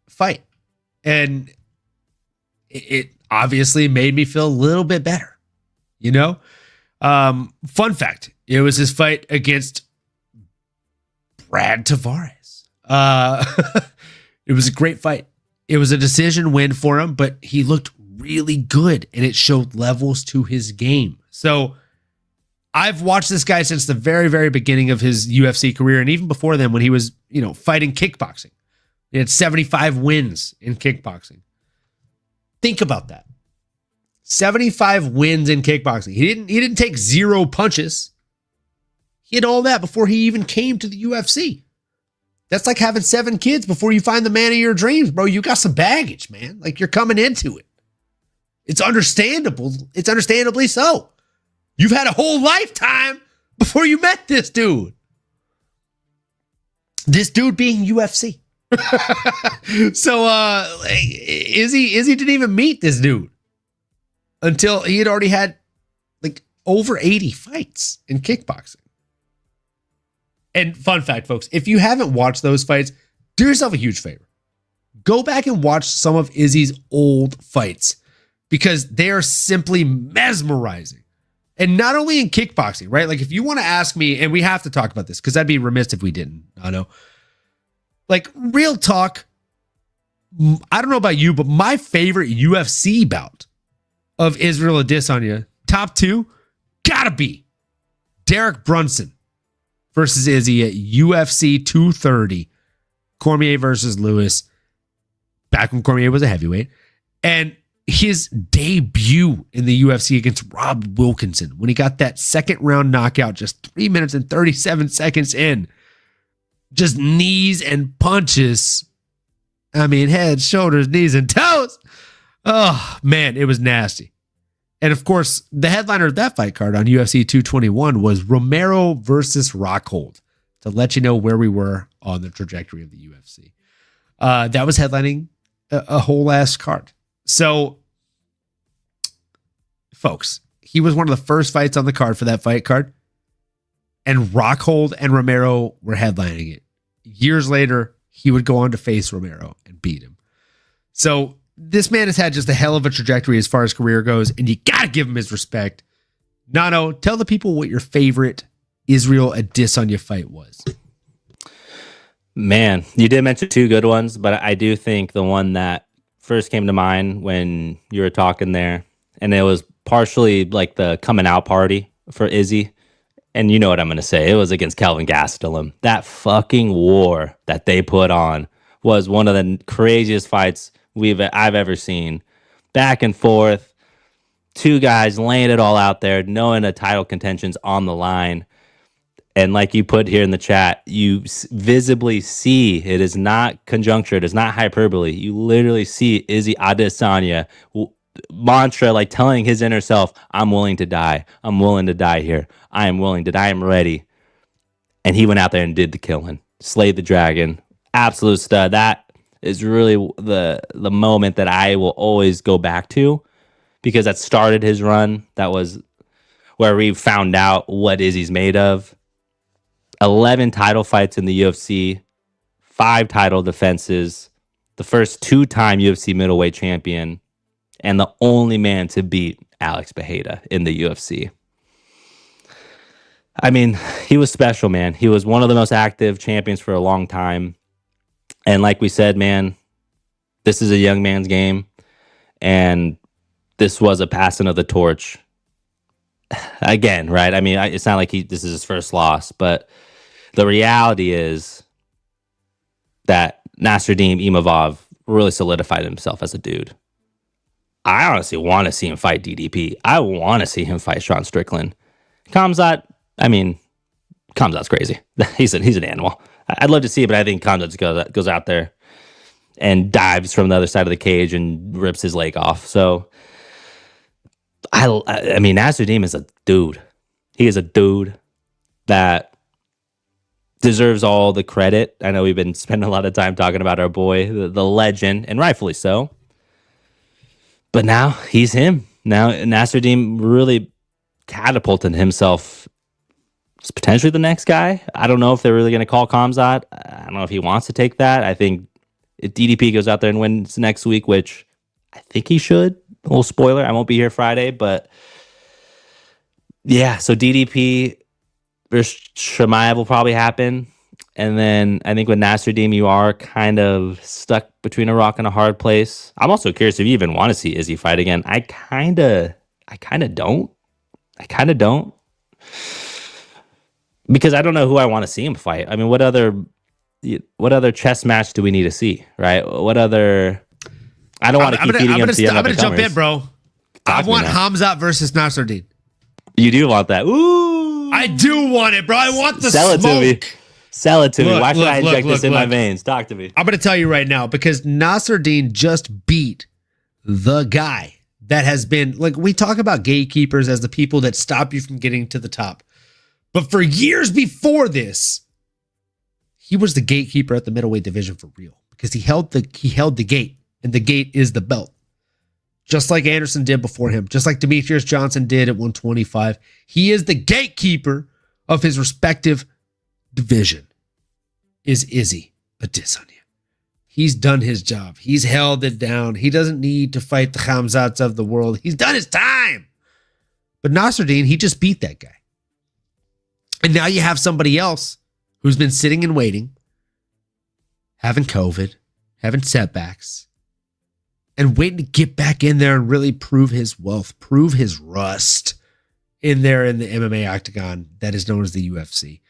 fight. And it obviously made me feel a little bit better, you know? Fun fact, it was his fight against Brad Tavares. It was a great fight. It was a decision win for him, but he looked really good and it showed levels to his game. So I've watched this guy since the very, very beginning of his UFC career. And even before then, when he was, fighting kickboxing, he had 75 wins in kickboxing. Think about that. 75 wins in kickboxing. He didn't take 0 punches. He had all that before he even came to the UFC. That's like having 7 kids before you find the man of your dreams, bro. You got some baggage, man. Like, you're coming into it. It's understandable. It's understandably so. You've had a whole lifetime before you met this dude. This dude being UFC. So Izzy didn't even meet this dude until he had already had like over 80 fights in kickboxing. And fun fact, folks, if you haven't watched those fights, do yourself a huge favor. Go back and watch some of Izzy's old fights because they are simply mesmerizing. And not only in kickboxing, right? Like, if you want to ask me, and we have to talk about this because I'd be remiss if we didn't. I know. Like, real talk, I don't know about you, but my favorite UFC bout of Israel Adesanya, top 2, gotta be Derek Brunson versus Izzy at UFC 230. Cormier versus Lewis. Back when Cormier was a heavyweight. And his debut in the UFC against Rob Wilkinson, when he got that second round knockout just 3 minutes and 37 seconds in. Just knees and punches. I mean, head, shoulders, knees, and toes. Oh, man, it was nasty. And of course, the headliner of that fight card on UFC 221 was Romero versus Rockhold, to let you know where we were on the trajectory of the UFC. That was headlining a whole ass card. So, folks, he was one of the first fights on the card for that fight card. And Rockhold and Romero were headlining it. Years later, he would go on to face Romero and beat him. So this man has had just a hell of a trajectory as far as career goes, and you got to give him his respect. Nano, tell the people what your favorite Israel Adesanya fight was. Man, you did mention 2 good ones, but I do think the one that first came to mind when you were talking there, and it was partially like the coming out party for Izzy. And you know what I'm going to say. It was against Kelvin Gastelum. That fucking war that they put on was one of the craziest fights I've ever seen. Back and forth. 2 guys laying it all out there, knowing the title contention's on the line. And like you put here in the chat, you visibly see, it is not conjuncture, it is not hyperbole. You literally see Izzy Adesanya mantra, like telling his inner self, I'm willing to die. I'm willing to die here. I am willing to die. I am ready. And he went out there and did the killing. Slayed the dragon. Absolute stud. That is really the moment that I will always go back to because that started his run. That was where we found out what Izzy's made of. 11 title fights in the UFC. 5 title defenses. The first 2-time UFC middleweight champion. And the only man to beat Alex Bejeda in the UFC. I mean, he was special, man. He was one of the most active champions for a long time. And like we said, man, this is a young man's game. And this was a passing of the torch. Again, right? I mean, it's not like this is his first loss. But the reality is that Nassourdine Imavov really solidified himself as a dude. I honestly want to see him fight DDP. I want to see him fight Sean Strickland. Khamzat, Khamzat's crazy. He's an animal. I'd love to see it, but I think Khamzat goes out there and dives from the other side of the cage and rips his leg off. So, I mean, Nassourdine is a dude. He is a dude that deserves all the credit. I know we've been spending a lot of time talking about our boy, the legend, and rightfully so. But now he's him. Now Nassourdine really catapulted himself as potentially the next guy. I don't know if they're really going to call Khamzat. I don't know if he wants to take that. I think if DDP goes out there and wins next week, which I think he should. A little spoiler, I won't be here Friday, but yeah, so DDP versus Chimaev will probably happen. And then I think with Nassourdine, you are kind of stuck between a rock and a hard place. I'm also curious if you even want to see Izzy fight again. I kind of don't. Because I don't know who I want to see him fight. I mean, what other chess match do we need to see, right? What other... I don't want to keep feeding him to the I'm going to jump in, bro. I want Khamzat versus Nassourdine. You do want that. Ooh. I do want it, bro. I want the Sell smoke. It to me. Sell it to me. Why should I inject this in my veins? Talk to me. I'm going to tell you right now, because Nassourdine just beat the guy that has been, like, we talk about gatekeepers as the people that stop you from getting to the top. But for years before this, he was the gatekeeper at the middleweight division for real, because he held the gate, and the gate is the belt. Just like Anderson did before him, just like Demetrius Johnson did at 125. He is the gatekeeper of his respective division. Is Izzy Adesanya. He's done his job. He's held it down. He doesn't need to fight the Khamzats of the world. He's done his time. But Nassourdine, he just beat that guy. And now you have somebody else who's been sitting and waiting, having COVID, having setbacks, and waiting to get back in there and really prove his wealth, prove his rust in there in the MMA octagon that is known as the UFC.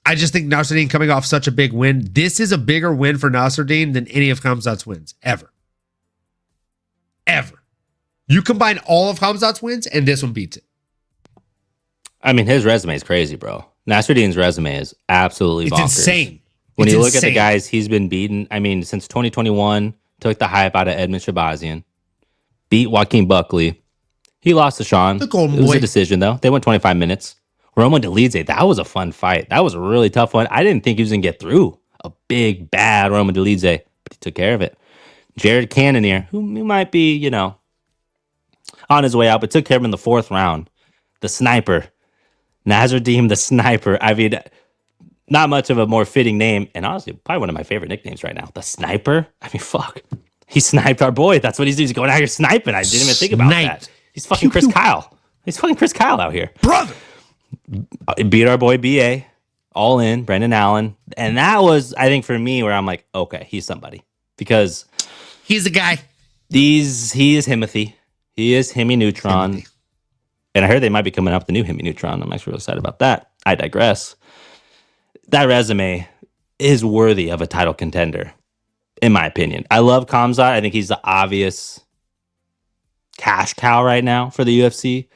I just think Nassourdine coming off such a big win. This is a bigger win for Nassourdine than any of Khamzat's wins ever. Ever. You combine all of Khamzat's wins and this one beats it. I mean, his resume is crazy, bro. Nassourdine's resume is absolutely bonkers. It's insane. When you look at the guys he's been beaten, I mean, since 2021, took the hype out of Edmund Shabazian, beat Joaquin Buckley. He lost to Sean. It was a decision, though. They went 25 minutes. Roman Dolidze, that was a fun fight. That was a really tough one. I didn't think he was going to get through a big, bad Roman Dolidze, but he took care of it. Jared Cannonier, who might be, on his way out, but took care of him in the fourth round. The sniper. Nassourdine the sniper. I mean, not much of a more fitting name, and honestly, probably one of my favorite nicknames right now. The sniper? I mean, fuck. He sniped our boy. That's what he's doing. He's going out here sniping. I didn't even think about that. He's fucking Chris Kyle. He's fucking Chris Kyle out here. Brother! Beat our boy BA. All in. Brendan Allen. And that was, I think, for me, where I'm like, okay, he's somebody. Because he's the guy. He is Himothy. He is Hemi Neutron. And I heard they might be coming up with the new Hemi Neutron. I'm actually really excited about that. I digress. That resume is worthy of a title contender, in my opinion. I love Khamzat. I think he's the obvious cash cow right now for the UFC.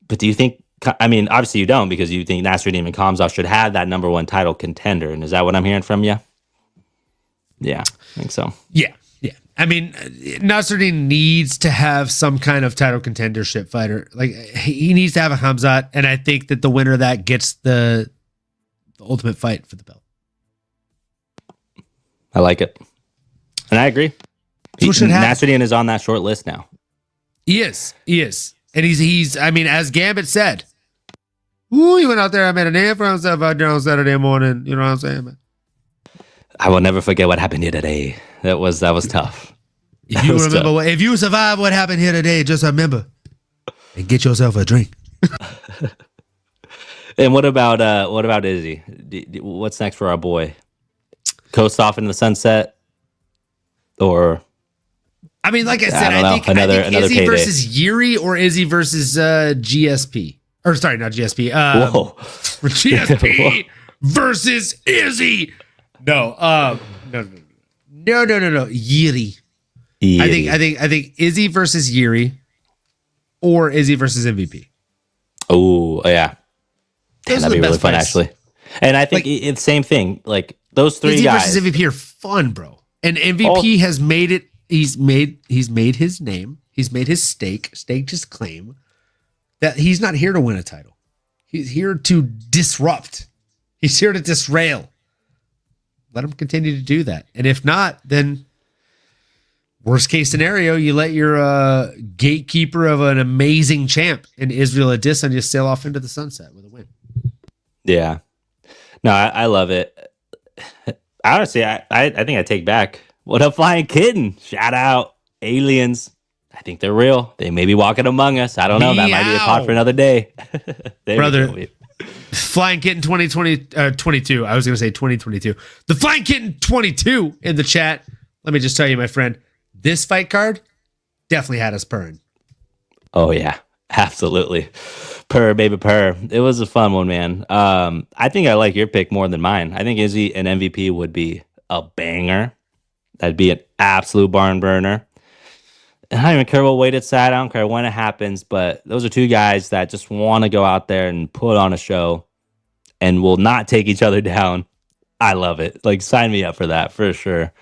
But do you think, I mean, obviously you don't, because you think Nassourdine and Khamzat should have that number one title contender. And is that what I'm hearing from you? Yeah, I think so. Yeah. I mean, Nassourdine needs to have some kind of title contendership fighter. Like, he needs to have a Khamzat, and I think that the winner of that gets the ultimate fight for the belt. I like it. And I agree. Nassourdine is on that short list now. He is. And he's I mean, as Gambit said, he went out there and made a name for himself out there on Saturday morning. You know what I'm saying, man? I will never forget what happened here today. That was tough. If you survive what happened here today, just remember and get yourself a drink. And what about Izzy? What's next for our boy? Coast off in the sunset, or? I mean, like I said, I think Izzy payday versus Yuri or Izzy versus GSP. Or sorry, not GSP. Whoa. GSP versus Izzy. No. Yuri. I think Izzy versus Yuri or Izzy versus MVP. Oh, yeah. Damn, Those that'd are be the really best fun, fights. actually. And I think it's same thing. Like those three Izzy guys. versus MVP are fun, bro. And MVP has made it. He's made his name. He's made his staked his claim that he's not here to win a title. He's here to disrupt. He's here to disrail. Let him continue to do that. And if not, then worst case scenario, you let your gatekeeper of an amazing champ in Israel Adesanya just sail off into the sunset with a win. Yeah. No, I love it. Honestly, I think I take back. What a flying kitten. Shout out. Aliens. I think they're real. They may be walking among us. I don't know. That might be a pod for another day. Brother, Flying Kitten 22. I was going to say 2022. The Flying Kitten 22 in the chat. Let me just tell you, my friend, this fight card definitely had us purring. Oh, yeah. Absolutely. Purr, baby, purr. It was a fun one, man. I think I like your pick more than mine. I think Izzy and MVP would be a banger. That'd be an absolute barn burner. And I don't even care what weight it's at. I don't care when it happens. But those are two guys that just want to go out there and put on a show and will not take each other down. I love it. Like, sign me up for that for sure.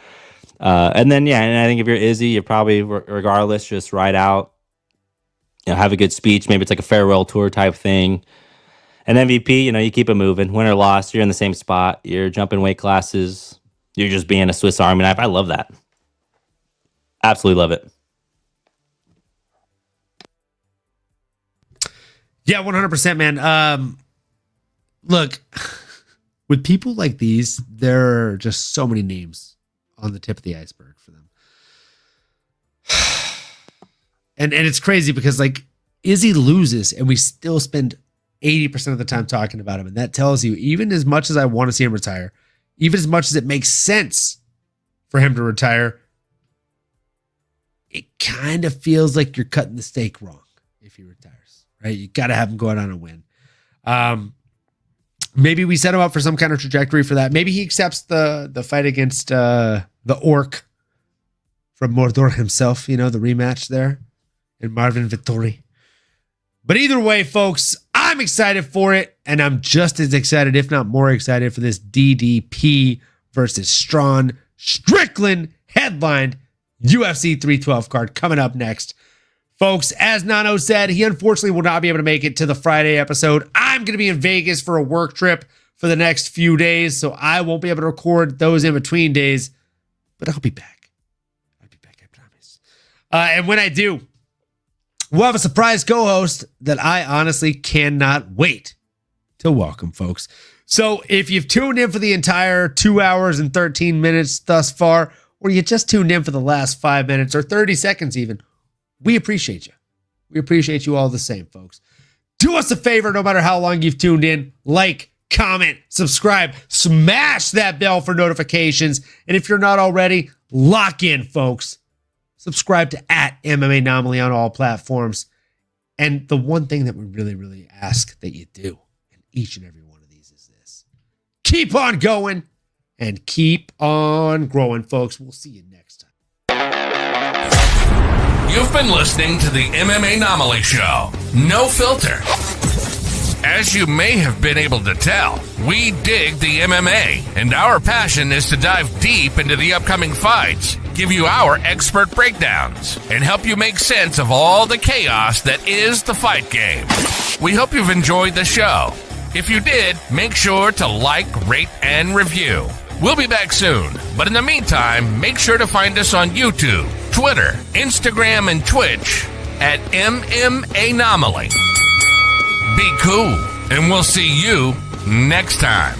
And then, yeah, and I think if you're Izzy, you're probably, regardless, just ride out, have a good speech. Maybe it's like a farewell tour type thing. And MVP, you keep it moving. Win or loss, you're in the same spot. You're jumping weight classes. You're just being a Swiss Army knife. I love that. Absolutely love it. Yeah, 100%, man. Look, with people like these, there are just so many names on the tip of the iceberg for them. And it's crazy because, like, Izzy loses and we still spend 80% of the time talking about him. And that tells you, even as much as I want to see him retire, even as much as it makes sense for him to retire, it kind of feels like you're cutting the steak wrong if he retires, right? You got to have him go out on a win. Maybe we set him up for some kind of trajectory for that. Maybe he accepts the fight against the orc from Mordor himself, the rematch there in Marvin Vittori. But either way, folks, I'm excited for it, and I'm just as excited, if not more excited, for this DDP versus Strawn Strickland headlined UFC 312 card coming up next. Folks, as Nano said, he unfortunately will not be able to make it to the Friday episode. I'm going to be in Vegas for a work trip for the next few days, so I won't be able to record those in between days, but I'll be back. I promise. And when I do, we'll have a surprise co-host that I honestly cannot wait to welcome, folks. So if you've tuned in for the entire 2 hours and 13 minutes thus far, or you just tuned in for the last 5 minutes or 30 seconds even, we appreciate you. We appreciate you all the same, folks. Do us a favor, no matter how long you've tuned in, like, comment, subscribe, smash that bell for notifications. And if you're not already, lock in, folks. Subscribe to @MMAnomaly on all platforms. And the one thing that we really, really ask that you do in each and every one of these is this. Keep on going and keep on growing, folks. We'll see you next time. You've been listening to the MMAnomaly Show. No filter. As you may have been able to tell, we dig the MMA, and our passion is to dive deep into the upcoming fights, give you our expert breakdowns, and help you make sense of all the chaos that is the fight game. We hope you've enjoyed the show. If you did, make sure to like, rate, and review. We'll be back soon, but in the meantime, make sure to find us on YouTube, Twitter, Instagram, and Twitch at MMAnomaly. Be cool, and we'll see you next time.